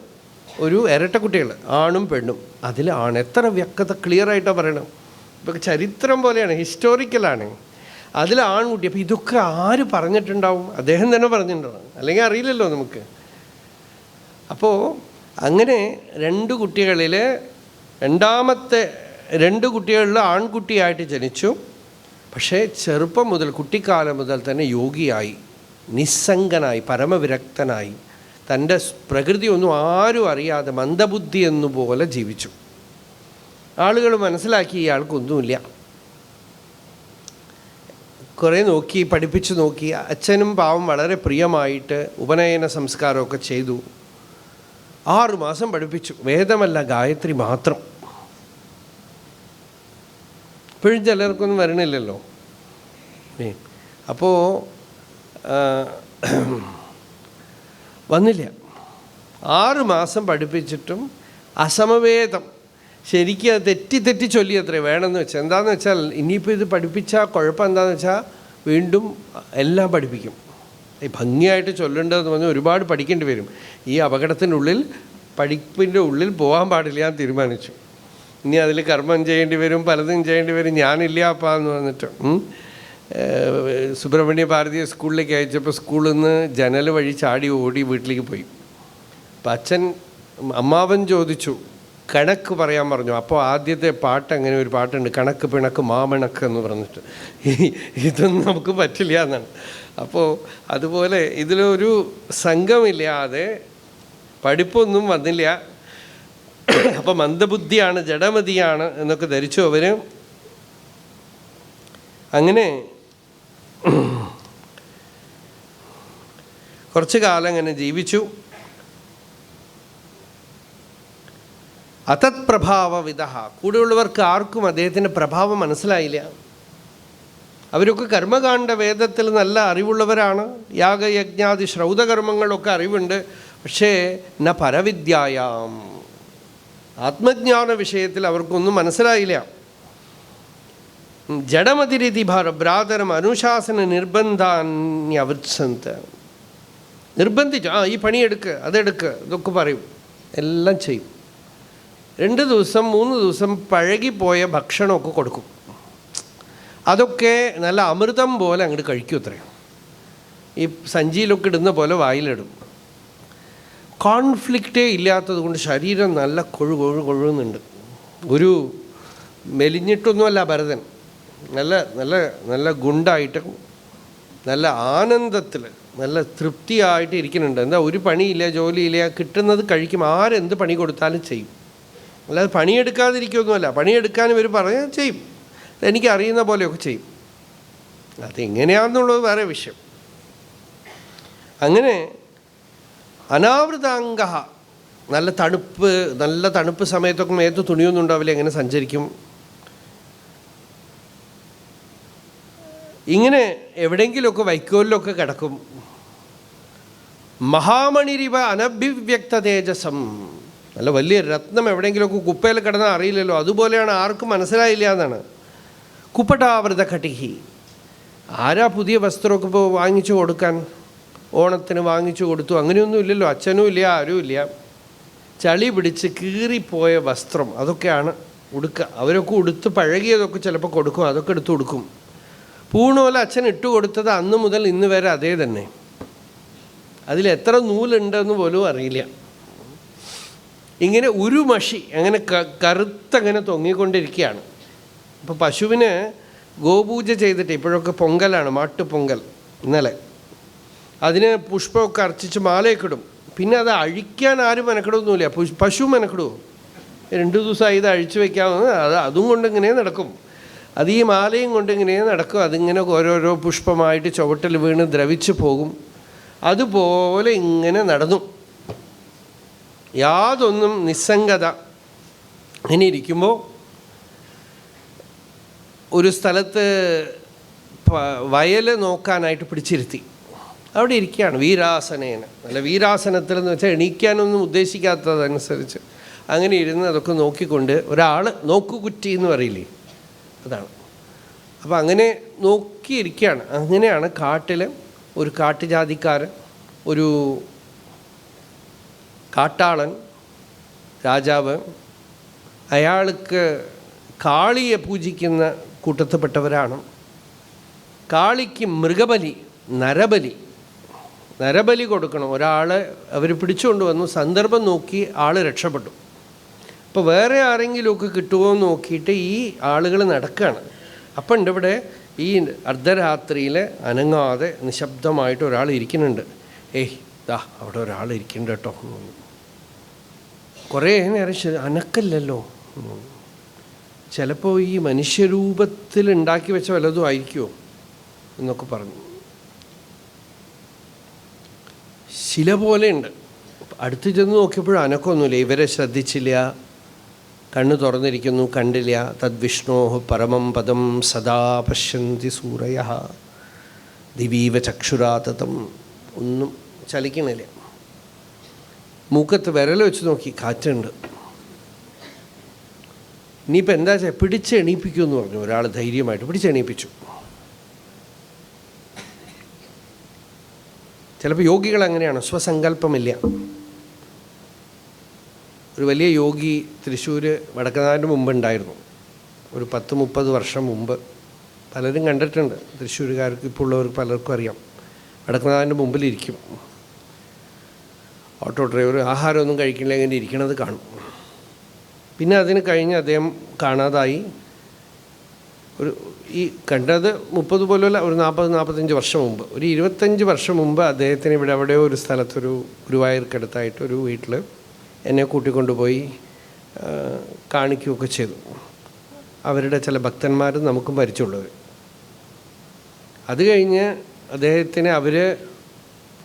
ഒരു ഇരട്ട കുട്ടികൾ, ആണും പെണ്ണും. അതിൽ എത്ര വ്യക്തത ക്ലിയറായിട്ടാണ് പറയണം. ഇപ്പം ചരിത്രം പോലെയാണ്, ഹിസ്റ്റോറിക്കലാണ്. അതിൽ ആൺകുട്ടി. അപ്പോൾ ഇതൊക്കെ ആര് പറഞ്ഞിട്ടുണ്ടാവും? അദ്ദേഹം തന്നെ പറഞ്ഞിട്ടുണ്ടാവും, അല്ലെങ്കിൽ അറിയില്ലല്ലോ നമുക്ക്. അപ്പോൾ അങ്ങനെ 2 കുട്ടികളിൽ രണ്ടാമത്തെ 2 കുട്ടികളിൽ ആൺകുട്ടിയായിട്ട് ജനിച്ചു. പക്ഷേ ചെറുപ്പം മുതൽ, കുട്ടിക്കാലം മുതൽ തന്നെ യോഗിയായി, നിസ്സംഗനായി, പരമവിരക്തനായി, തൻ്റെ പ്രകൃതി ഒന്നും ആരും അറിയാതെ മന്ദബുദ്ധി എന്നുപോലെ ജീവിച്ചു. ആളുകൾ മനസ്സിലാക്കി ഇയാൾക്കൊന്നുമില്ല. കുറേ നോക്കി, പഠിപ്പിച്ചു നോക്കി. അച്ഛനും പാവം വളരെ പ്രിയമായിട്ട് ഉപനയന സംസ്കാരമൊക്കെ ചെയ്തു. 6 മാസം പഠിപ്പിച്ചു. വേദമല്ല, ഗായത്രി മാത്രം. ഇപ്പോഴും ചിലർക്കൊന്നും വരണില്ലല്ലോ. അപ്പോൾ വന്നില്ല. 6 മാസം പഠിപ്പിച്ചിട്ടും അസമവേദം. ശരിക്കും അത് തെറ്റി ചൊല്ലി അത്രേ വേണമെന്ന് വെച്ചാൽ. എന്താണെന്ന് വെച്ചാൽ ഇനിയിപ്പോൾ ഇത് പഠിപ്പിച്ചാൽ കുഴപ്പം എന്താണെന്ന് വെച്ചാൽ വീണ്ടും എല്ലാം പഠിപ്പിക്കും. ഈ ഭംഗിയായിട്ട് ചൊല്ലേണ്ടതെന്ന് പറഞ്ഞാൽ ഒരുപാട് പഠിക്കേണ്ടി വരും. ഈ അപകടത്തിനുള്ളിൽ, പഠിപ്പിൻ്റെ ഉള്ളിൽ പോകാൻ പാടില്ല എന്ന് തീരുമാനിച്ചു. ഇനി അതിൽ കർമ്മം ചെയ്യേണ്ടി വരും, പലതും ചെയ്യേണ്ടി വരും. ഞാനില്ല അപ്പാ എന്ന് പറഞ്ഞിട്ട് സുബ്രഹ്മണ്യ ഭാരതീയ സ്കൂളിലേക്ക് അയച്ചപ്പോൾ സ്കൂളിൽ നിന്ന് ജനൽ വഴി ചാടി ഓടി വീട്ടിലേക്ക് പോയി. അപ്പം അമ്മാവൻ ചോദിച്ചു, കണക്ക് പറയാൻ പറഞ്ഞു. അപ്പോൾ ആദ്യത്തെ പാട്ട്, അങ്ങനെ ഒരു പാട്ടുണ്ട്, കണക്ക് പിണക്ക് മാമണക്ക് എന്ന് പറഞ്ഞിട്ട്. ഇതൊന്നും നമുക്ക് പറ്റില്ല എന്നാണ്. അപ്പോൾ അതുപോലെ ഇതിലൊരു സംഘമില്ലാതെ പഠിപ്പൊന്നും വന്നില്ല. അപ്പം മന്ദബുദ്ധിയാണ്, ജഡമതിയാണ് എന്നൊക്കെ ധരിച്ചു അവർ. അങ്ങനെ കുറച്ച് കാലം അങ്ങനെ ജീവിച്ചു. അതത് പ്രഭാവവിധ. കൂടെയുള്ളവർക്ക് ആർക്കും അദ്ദേഹത്തിൻ്റെ പ്രഭാവം മനസ്സിലായില്ല. അവരൊക്കെ കർമ്മകാണ്ഡ വേദത്തിൽ നല്ല അറിവുള്ളവരാണ്. യാഗയജ്ഞാദി ശ്രൗതകർമ്മങ്ങളൊക്കെ അറിവുണ്ട്. പക്ഷേ ന പരവിദ്യായാം, ആത്മജ്ഞാന വിഷയത്തിൽ അവർക്കൊന്നും മനസ്സിലായില്ല. ജഡമതിരിതി ഭ്രാതരം അനുശാസന നിർബന്ധാന്യവത്സന്ത്. നിർബന്ധിച്ചു, ഈ പണിയെടുക്ക്, അതെടുക്ക്, ഇതൊക്കെ പറയും, എല്ലാം ചെയ്യും. 2 ദിവസം 3 ദിവസം പഴകിപ്പോയ ഭക്ഷണമൊക്കെ കൊടുക്കും. അതൊക്കെ നല്ല അമൃതം പോലെ അങ്ങോട്ട് കഴിക്കും. അത്രയും ഈ സഞ്ചിയിലൊക്കെ ഇടുന്ന പോലെ വായിലിടും. കോൺഫ്ലിക്റ്റേ ഇല്ലാത്തത് കൊണ്ട് ശരീരം നല്ല കൊഴുന്നുണ്ട്. ഒരു മെലിഞ്ഞിട്ടൊന്നുമല്ല ഭരതൻ, നല്ല നല്ല നല്ല ഗുണ്ടായിട്ട്, നല്ല ആനന്ദത്തിൽ, നല്ല തൃപ്തിയായിട്ട് ഇരിക്കുന്നുണ്ട്. എന്താ, ഒരു പണിയില്ല, ജോലിയില്ല, കിട്ടുന്നത് കഴിക്കും. ആരെന്ത് പണി കൊടുത്താലും ചെയ്യും. അല്ലാതെ പണിയെടുക്കാതിരിക്കുമൊന്നുമല്ല. പണിയെടുക്കാൻ ഇവർ പറഞ്ഞാൽ ചെയ്യും. എനിക്കറിയുന്ന പോലെയൊക്കെ ചെയ്യും. അതെങ്ങനെയാണെന്നുള്ളത് വേറെ വിഷയം. അങ്ങനെ അനാവൃതാംഗ, നല്ല തണുപ്പ് സമയത്തൊക്കെ മേത്ത് തുണിയൊന്നും ഉണ്ടാവില്ല, എങ്ങനെ സഞ്ചരിക്കും. ഇങ്ങനെ എവിടെയെങ്കിലുമൊക്കെ വൈക്കോലിലൊക്കെ കിടക്കും. മഹാമണിരിവ അനഭിവ്യക്ത തേജസം, നല്ല വലിയ രത്നം എവിടെയെങ്കിലുമൊക്കെ കുപ്പയിൽ കിടന്നാൽ അറിയില്ലല്ലോ, അതുപോലെയാണ്. ആർക്കും മനസ്സിലായില്ല എന്നാണ്. കുപ്പടാവൃത കട്ടിഹി. ആരാ പുതിയ വസ്ത്രമൊക്കെ ഇപ്പോൾ വാങ്ങിച്ചു കൊടുക്കാൻ? ഓണത്തിന് വാങ്ങിച്ചു കൊടുത്തു, അങ്ങനെയൊന്നും ഇല്ലല്ലോ. അച്ഛനും ഇല്ല, ആരും ഇല്ല. ചളി പിടിച്ച് കീറിപ്പോയ വസ്ത്രം, അതൊക്കെയാണ് ഉടുക്കുക. അവരൊക്കെ ഉടുത്ത് പഴകിയതൊക്കെ ചിലപ്പോൾ കൊടുക്കും, അതൊക്കെ എടുത്ത് കൊടുക്കും. പൂണോല അച്ഛൻ ഇട്ട് കൊടുത്തത് അന്ന് മുതൽ ഇന്ന് വരെ അതേ തന്നെ. അതിലെത്ര നൂലുണ്ടെന്ന് പോലും അറിയില്ല. ഇങ്ങനെ ഒരു മഷി അങ്ങനെ കറുത്തങ്ങനെ തൊങ്ങിക്കൊണ്ടിരിക്കുകയാണ്. അപ്പോൾ പശുവിന് ഗോപൂജ ചെയ്തിട്ട്, ഇപ്പോഴൊക്കെ പൊങ്കലാണ്, മാട്ടുപൊങ്കൽ, ഇന്നലെ അതിന് പുഷ്പമൊക്കെ അർച്ചിച്ച് മാലയൊക്കെ ഇടും. പിന്നെ അത് അഴിക്കാൻ ആരും മെനക്കെടുന്നില്ല. പശു മെനക്കെടുമോ? 2 ദിവസമായി ഇത് അഴിച്ചു വയ്ക്കാമെന്ന്, അതും കൊണ്ട് ഇങ്ങനെ നടക്കും. അത് ഈ മാലയും കൊണ്ട് ഇങ്ങനെ നടക്കും. അതിങ്ങനെ ഓരോരോ പുഷ്പമായിട്ട് ചുവട്ടിൽ വീണ് ദ്രവിച്ചു പോകും. അതുപോലെ ഇങ്ങനെ നടന്നു, യാതൊന്നും നിസ്സംഗത. ഇങ്ങനെ ഇരിക്കുമ്പോൾ ഒരു സ്ഥലത്ത് വയൽ നോക്കാനായിട്ട് പിടിച്ചിരുത്തി. അവിടെ ഇരിക്കുകയാണ് വീരാസനേന. നല്ല വീരാസനത്തിൽ എന്ന് വെച്ചാൽ എണീക്കാനൊന്നും ഉദ്ദേശിക്കാത്തതനുസരിച്ച് അങ്ങനെ ഇരുന്ന് അതൊക്കെ നോക്കിക്കൊണ്ട് ഒരാൾ നോക്കുകുറ്റി എന്ന് പറയില്ലേ, അതാണ്. അപ്പോൾ അങ്ങനെ നോക്കിയിരിക്കുകയാണ്. അങ്ങനെയാണ് കാട്ടിൽ ഒരു കാട്ടുജാതിക്കാരൻ, ഒരു കാട്ടാളൻ രാജാവ്, അയാൾക്ക് കാളിയെ പൂജിക്കുന്ന കൂട്ടത്തിൽപ്പെട്ടവരാണ്. കാളിക്ക് മൃഗബലി, നരബലി കൊടുക്കണം. ഒരാളെ അവർ പിടിച്ചുകൊണ്ട് വന്നു, സന്ദർഭം നോക്കി ആൾ രക്ഷപ്പെട്ടു. അപ്പോൾ വേറെ ആരെങ്കിലുമൊക്കെ കിട്ടുമോ എന്ന് നോക്കിയിട്ട് ഈ ആളുകൾ നടക്കുകയാണ്. അപ്പം ഉണ്ട് ഇവിടെ ഈ അർദ്ധരാത്രിയിൽ അനങ്ങാതെ നിശബ്ദമായിട്ട് ഒരാൾ ഇരിക്കുന്നുണ്ട്. ഏയ് ദാ അവിടെ ഒരാൾ ഇരിക്കുന്നുണ്ട് കേട്ടോ. കുറേ നേരം അനക്കല്ലല്ലോ. ചിലപ്പോൾ ഈ മനുഷ്യരൂപത്തിൽ ഉണ്ടാക്കി വെച്ച വല്ലതും ആയിരിക്കുമോ എന്നൊക്കെ പറഞ്ഞു. ശില പോലെയുണ്ട്. അടുത്ത് ചെന്ന് നോക്കിയപ്പോഴും അനക്കൊന്നുമില്ല. ഇവരെ ശ്രദ്ധിച്ചില്ല, കണ്ണ് തുറന്നിരിക്കുന്നു, കണ്ടില്ല. തദ്വിഷ്ണോഹ പരമം പദം സദാ പശ്യന്തി സൂരയ ദിവീവ ചക്ഷുരാതം. ഒന്നും ചലിക്കണില്ല. മൂക്കത്ത് വിരൽ വെച്ച് നോക്കി, കാറ്റുണ്ട്. ഇനിയിപ്പോൾ എന്താ വെച്ചാൽ പിടിച്ച് എണീപ്പിക്കുമെന്ന് പറഞ്ഞു. ഒരാൾ ധൈര്യമായിട്ട് പിടിച്ച് എണീപ്പിച്ചു. ചിലപ്പോൾ യോഗികൾ അങ്ങനെയാണ്, സ്വസങ്കല്പമില്ല. ഒരു വലിയ യോഗി തൃശ്ശൂർ വടക്കനാടിന് മുമ്പ് ഉണ്ടായിരുന്നു. ഒരു 10-30 വർഷം മുമ്പ്. പലരും കണ്ടിട്ടുണ്ട്, തൃശ്ശൂരുകാർക്ക് ഇപ്പോൾ ഉള്ളവർക്ക് പലർക്കും അറിയാം. വടക്കനാടിൻ്റെ മുമ്പിലിരിക്കും. ഓട്ടോ ഡ്രൈവർ ആഹാരമൊന്നും കഴിക്കില്ല, ഇങ്ങനെ ഇരിക്കണത് കാണും. പിന്നെ അതിന് കഴിഞ്ഞ് അദ്ദേഹം കാണാതായി. ഒരു ഈ കണ്ടത് 30 പോലുമല്ല, ഒരു 40-45 വർഷം മുമ്പ്. ഒരു 25 വർഷം മുമ്പ് അദ്ദേഹത്തിന് ഇവിടെ എവിടെയോ ഒരു സ്ഥലത്തൊരു ഗുരുവായൂർക്കടുത്തായിട്ടൊരു വീട്ടിൽ എന്നെ കൂട്ടിക്കൊണ്ടുപോയി കാണിക്കുകയൊക്കെ ചെയ്തു. അവരുടെ ചില ഭക്തന്മാരും നമുക്കും പരിചയമുള്ളവർ. അത് കഴിഞ്ഞ് അദ്ദേഹത്തിന് അവർ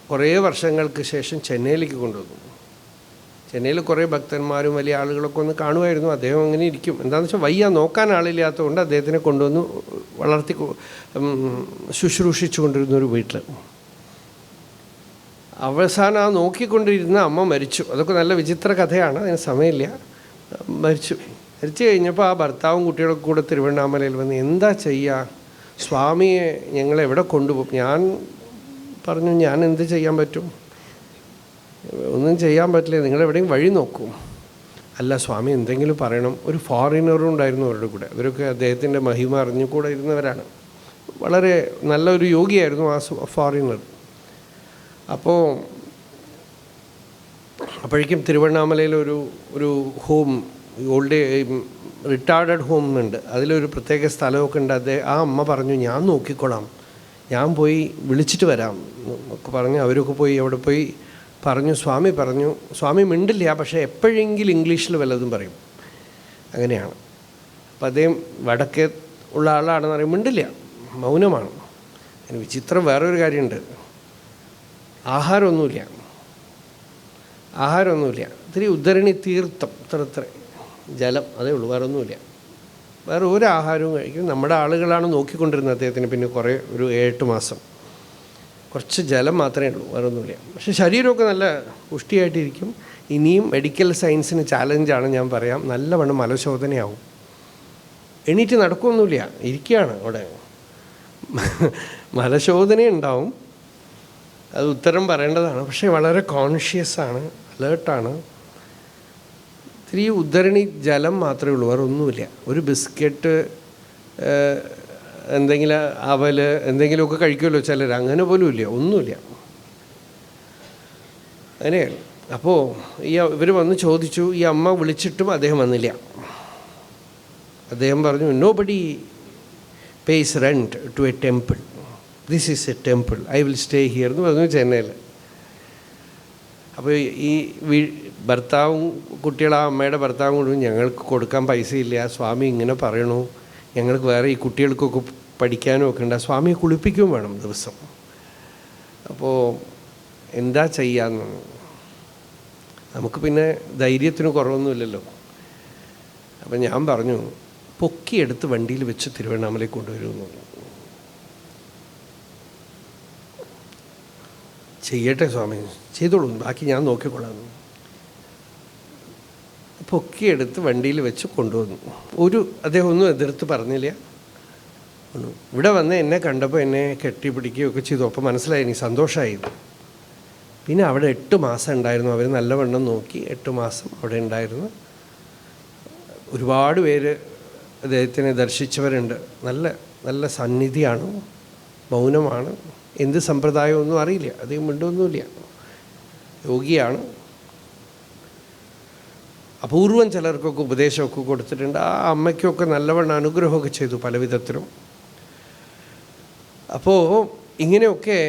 കുറേ വർഷങ്ങൾക്ക് ശേഷം ചെന്നൈയിലേക്ക് കൊണ്ടുവന്നു. ചെന്നൈയിൽ കുറേ ഭക്തന്മാരും വലിയ ആളുകളൊക്കെ ഒന്ന് കാണുമായിരുന്നു. അദ്ദേഹം അങ്ങനെ ഇരിക്കും. എന്താണെന്ന് വെച്ചാൽ വയ്യ, നോക്കാൻ ആളില്ലാത്തതുകൊണ്ട് അദ്ദേഹത്തിനെ കൊണ്ടുവന്ന് വളർത്തി ശുശ്രൂഷിച്ചു കൊണ്ടിരുന്നൊരു വീട്ടിൽ. അവസാനം ആ നോക്കിക്കൊണ്ടിരുന്ന അമ്മ മരിച്ചു. അതൊക്കെ നല്ല വിചിത്ര കഥയാണ്, അതിന് സമയമില്ല. മരിച്ചു കഴിഞ്ഞപ്പോൾ ആ ഭർത്താവും കുട്ടികളൊക്കെ കൂടെ തിരുവണ്ണാമലയിൽ വന്ന് എന്താ ചെയ്യുക, സ്വാമിയെ ഞങ്ങളെവിടെ കൊണ്ടുപോകും? ഞാൻ പറഞ്ഞു, ഞാൻ എന്ത് ചെയ്യാൻ പറ്റും? ഒന്നും ചെയ്യാൻ പറ്റില്ല, നിങ്ങളെവിടെയും വഴി നോക്കൂ. അല്ല സ്വാമി എന്തെങ്കിലും പറയണം. ഒരു ഫോറിനറും ഉണ്ടായിരുന്നു അവരുടെ കൂടെ. അവരൊക്കെ അദ്ദേഹത്തിൻ്റെ മഹിമ അറിഞ്ഞു കൂടെ ഇരുന്നവരാണ്. വളരെ നല്ലൊരു യോഗിയായിരുന്നു ആ ഫോറിനർ. അപ്പോഴേക്കും തിരുവണ്ണാമലയിൽ ഒരു ഹോം, ഓൾഡ് റിട്ടയർഡ് ഹോം ഉണ്ട്. അതിലൊരു പ്രത്യേക സ്ഥലമൊക്കെ ഉണ്ട്. ആ അമ്മ പറഞ്ഞു, ഞാൻ നോക്കിക്കോളാം, ഞാൻ പോയി വിളിച്ചിട്ട് വരാം എന്നൊക്കെ പറഞ്ഞ് അവരൊക്കെ പോയി അവിടെ പോയി പറഞ്ഞു. സ്വാമി പറഞ്ഞു, സ്വാമി മിണ്ടില്ല, പക്ഷേ എപ്പോഴെങ്കിലും ഇംഗ്ലീഷിൽ വല്ലതും പറയും. അങ്ങനെയാണ്. അപ്പം അദ്ദേഹം വടക്കേ ഉള്ള ആളാണെന്ന് പറയും, മിണ്ടില്ല, മൗനമാണ്. അതിന് വിചിത്രം വേറൊരു കാര്യമുണ്ട്. ആഹാരമൊന്നുമില്ല. ഇത്തിരി ഉദ്ധരണി തീർത്ഥം, ഇത്ര ജലം, അതേ ഉള്ളൂ, വേറെ ഒന്നുമില്ല. വേറെ ഒരു ആഹാരവും കഴിക്കും. നമ്മുടെ ആളുകളാണ് നോക്കിക്കൊണ്ടിരുന്നത് അദ്ദേഹത്തിന്. പിന്നെ ഒരു 7-8 മാസം കുറച്ച് ജലം മാത്രമേ ഉള്ളൂ, വേറെ ഒന്നുമില്ല. പക്ഷെ ശരീരമൊക്കെ നല്ല പുഷ്ടിയായിട്ടിരിക്കും. ഇനിയും മെഡിക്കൽ സയൻസിന് ചാലഞ്ചാണ്, ഞാൻ പറയാം. നല്ലവണ്ണം മലശോധനയാവും. എണീറ്റ് നടക്കുകയൊന്നുമില്ല, ഇരിക്കുകയാണ് അവിടെ. മലശോധന ഉണ്ടാവും, അത് ഉത്തരം പറയേണ്ടതാണ്. പക്ഷേ വളരെ കോൺഷ്യസാണ്, അലേർട്ടാണ്. ഇത്തിരി ഉദ്ധരണി ജലം മാത്രമേ ഉള്ളൂ, വേറെ ഒന്നുമില്ല. ഒരു ബിസ്ക്കറ്റ്, എന്തെങ്കിലും അവൽ, എന്തെങ്കിലുമൊക്കെ കഴിക്കുമല്ലോ ചിലർ, അങ്ങനെ പോലും ഇല്ല, ഒന്നുമില്ല. അങ്ങനെയാണ്. അപ്പോൾ ഇവർ വന്ന് ചോദിച്ചു. ഈ അമ്മ വിളിച്ചിട്ടും അദ്ദേഹം വന്നില്ല. അദ്ദേഹം പറഞ്ഞു, nobody pays rent to a temple, this is a temple, I will stay here എന്ന് പറഞ്ഞു ചെന്നൈയിൽ. അപ്പോൾ ഈ ഭർത്താവും കുട്ടികളും, ആ അമ്മയുടെ ഭർത്താവും കൊണ്ടും, ഞങ്ങൾക്ക് കൊടുക്കാൻ പൈസയില്ല, സ്വാമി ഇങ്ങനെ പറയണു, ഞങ്ങൾക്ക് വേറെ ഈ കുട്ടികൾക്കൊക്കെ പഠിക്കാനും ഒക്കെ ഉണ്ട്. സ്വാമിയെ കുളിപ്പിക്കുകയും വേണം ദിവസം. അപ്പോൾ എന്താ ചെയ്യാന്ന്? നമുക്ക് പിന്നെ ധൈര്യത്തിന് കുറവൊന്നുമില്ലല്ലോ. അപ്പം ഞാൻ പറഞ്ഞു, പൊക്കിയെടുത്ത് വണ്ടിയിൽ വെച്ച് തിരുവണ്ണാമലയിൽ കൊണ്ടുവരുമെന്ന് പറഞ്ഞു. ചെയ്യട്ടെ സ്വാമി, ചെയ്തോളൂ, ബാക്കി ഞാൻ നോക്കിക്കൊള്ളാം. പൊക്കിയെടുത്ത് വണ്ടിയിൽ വെച്ച് കൊണ്ടുവന്നു. അദ്ദേഹം ഒന്നും എതിർത്ത് പറഞ്ഞില്ല. ഇവിടെ വന്ന് എന്നെ കണ്ടപ്പോൾ എന്നെ കെട്ടിപ്പിടിക്കുകയൊക്കെ ചെയ്തു. അപ്പോൾ മനസ്സിലായി, എനിക്ക് സന്തോഷമായി. പിന്നെ അവിടെ 8 മാസം ഉണ്ടായിരുന്നു. അവർ നല്ലവണ്ണം നോക്കി. 8 മാസം അവിടെ ഉണ്ടായിരുന്നു. ഒരുപാട് പേര് അദ്ദേഹത്തിനെ ദർശിച്ചവരുണ്ട്. നല്ല നല്ല സന്നിധിയാണ്, മൗനമാണ്, എന്ത് സമ്പ്രദായമൊന്നും അറിയില്ല, അദ്ദേഹം മിണ്ടൊന്നുമില്ല, യോഗിയാണ്. അപൂർവം ചിലർക്കൊക്കെ ഉപദേശമൊക്കെ കൊടുത്തിട്ടുണ്ട്. ആ അമ്മയ്ക്കൊക്കെ നല്ലവണ്ണം അനുഗ്രഹമൊക്കെ ചെയ്തു പല വിധത്തിലും. അപ്പോൾ ഇങ്ങനെയൊക്കെ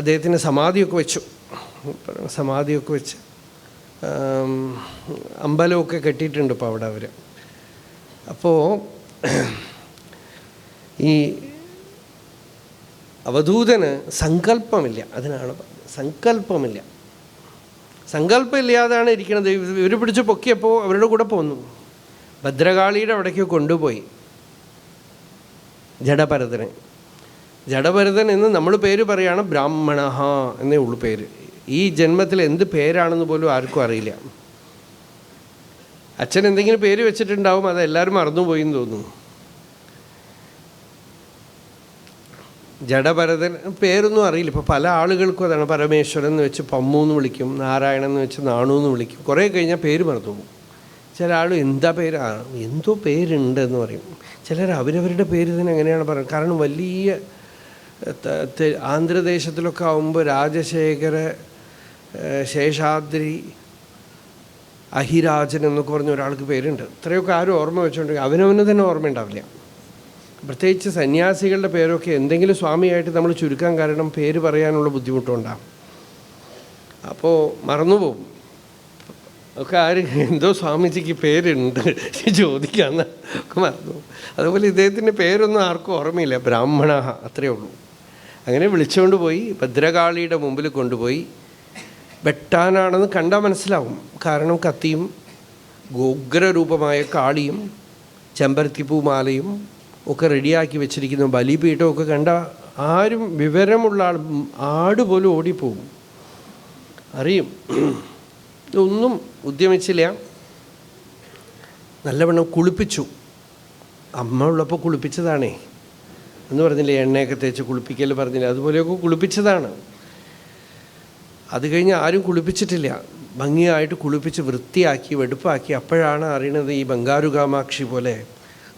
അദ്ദേഹത്തിന് സമാധിയൊക്കെ വെച്ചു. സമാധിയൊക്കെ വെച്ച് അമ്പലമൊക്കെ കെട്ടിയിട്ടുണ്ട് ഇപ്പോൾ അവിടെ അവർ. അപ്പോൾ ഈ അവധൂതന് സങ്കല്പമില്ല. അതിനാണ് സങ്കല്പമില്ല. സങ്കല്പമില്ലാതാണ് ഇരിക്കുന്നത്. ഇവർ പിടിച്ച് പൊക്കിയപ്പോൾ അവരുടെ കൂടെ പോന്നു. ഭദ്രകാളിയുടെ അവിടേക്ക് കൊണ്ടുപോയി ജഡഭരതനെ. ജഡഭരതൻ എന്ന് നമ്മൾ പേര് പറയുകയാണ്, ബ്രാഹ്മണ എന്നേ ഉള്ളൂ പേര്. ഈ ജന്മത്തിൽ എന്ത് പേരാണെന്ന് പോലും ആർക്കും അറിയില്ല. അച്ഛൻ എന്തെങ്കിലും പേര് വെച്ചിട്ടുണ്ടാവും, അതെല്ലാവരും മറന്നുപോയി എന്ന് തോന്നുന്നു. ജഡഭരതൻ പേരൊന്നും അറിയില്ല. ഇപ്പോൾ പല ആളുകൾക്കും അതാണ്. പരമേശ്വരൻ എന്ന് വെച്ച് പമ്മു എന്ന് വിളിക്കും, നാരായണൻ എന്ന് വെച്ച് നാണു എന്ന് വിളിക്കും. കുറേ കഴിഞ്ഞാൽ പേര് മറന്നു പോകും. ചില ആൾ എന്താ പേര്, എന്തോ പേരുണ്ട് എന്ന് പറയും. ചിലർ അവരവരുടെ പേര് തന്നെ എങ്ങനെയാണ് പറയുന്നത്. കാരണം വലിയ ആന്ധ്രദേശത്തിലൊക്കെ ആകുമ്പോൾ രാജശേഖര, ശേഷാദ്രി, അഹിരാജൻ എന്നൊക്കെ പറഞ്ഞ ഒരാൾക്ക് പേരുണ്ട്. ഇത്രയൊക്കെ ആരും ഓർമ്മ വെച്ചുകൊണ്ടെങ്കിൽ അവനവന് തന്നെ ഓർമ്മ ഉണ്ടാവില്ല. പ്രത്യേകിച്ച് സന്യാസികളുടെ പേരൊക്കെ എന്തെങ്കിലും സ്വാമിയായിട്ട് നമ്മൾ ചുരുക്കാൻ കാരണം പേര് പറയാനുള്ള ബുദ്ധിമുട്ടുണ്ടാകും. അപ്പോൾ മറന്നുപോകും. ഒക്കെ ആര് എന്തോ സ്വാമിജിക്ക് പേരുണ്ട് ചോദിക്കാന്ന് ഒക്കെ മറന്നുപോകും. അതുപോലെ ഇദ്ദേഹത്തിൻ്റെ പേരൊന്നും ആർക്കും ഓർമ്മയില്ല. ബ്രാഹ്മണ അത്രയേ ഉള്ളൂ. അങ്ങനെ വിളിച്ചുകൊണ്ട് പോയി ഭദ്രകാളിയുടെ മുമ്പിൽ കൊണ്ടുപോയി. വെട്ടാനാണെന്ന് കണ്ടാൽ മനസ്സിലാവും. കാരണം കത്തിയും ഉഗ്രരൂപമായ കാളിയും ചെമ്പരത്തിപ്പൂമാലയും ഒക്കെ റെഡിയാക്കി വെച്ചിരിക്കുന്നു. ബലിപീഠമൊക്കെ കണ്ട ആരും വിവരമുള്ള ആട് പോലും ഓടിപ്പോകും, അറിയും. ഇതൊന്നും ഉദ്യമിച്ചില്ല. നല്ലവണ്ണം കുളിപ്പിച്ചു. അമ്മ ഉള്ളപ്പോൾ കുളിപ്പിച്ചതാണേ എന്ന് പറഞ്ഞില്ലേ, എണ്ണയൊക്കെ തേച്ച് കുളിപ്പിക്കൽ പറഞ്ഞില്ലേ, അതുപോലെയൊക്കെ കുളിപ്പിച്ചതാണ്. അത് കഴിഞ്ഞ് ആരും കുളിപ്പിച്ചിട്ടില്ല. ഭംഗിയായിട്ട് കുളിപ്പിച്ച് വൃത്തിയാക്കി വെടുപ്പാക്കി. അപ്പോഴാണ് അറിയണത് ഈ ബംഗാരു കാമാക്ഷി പോലെ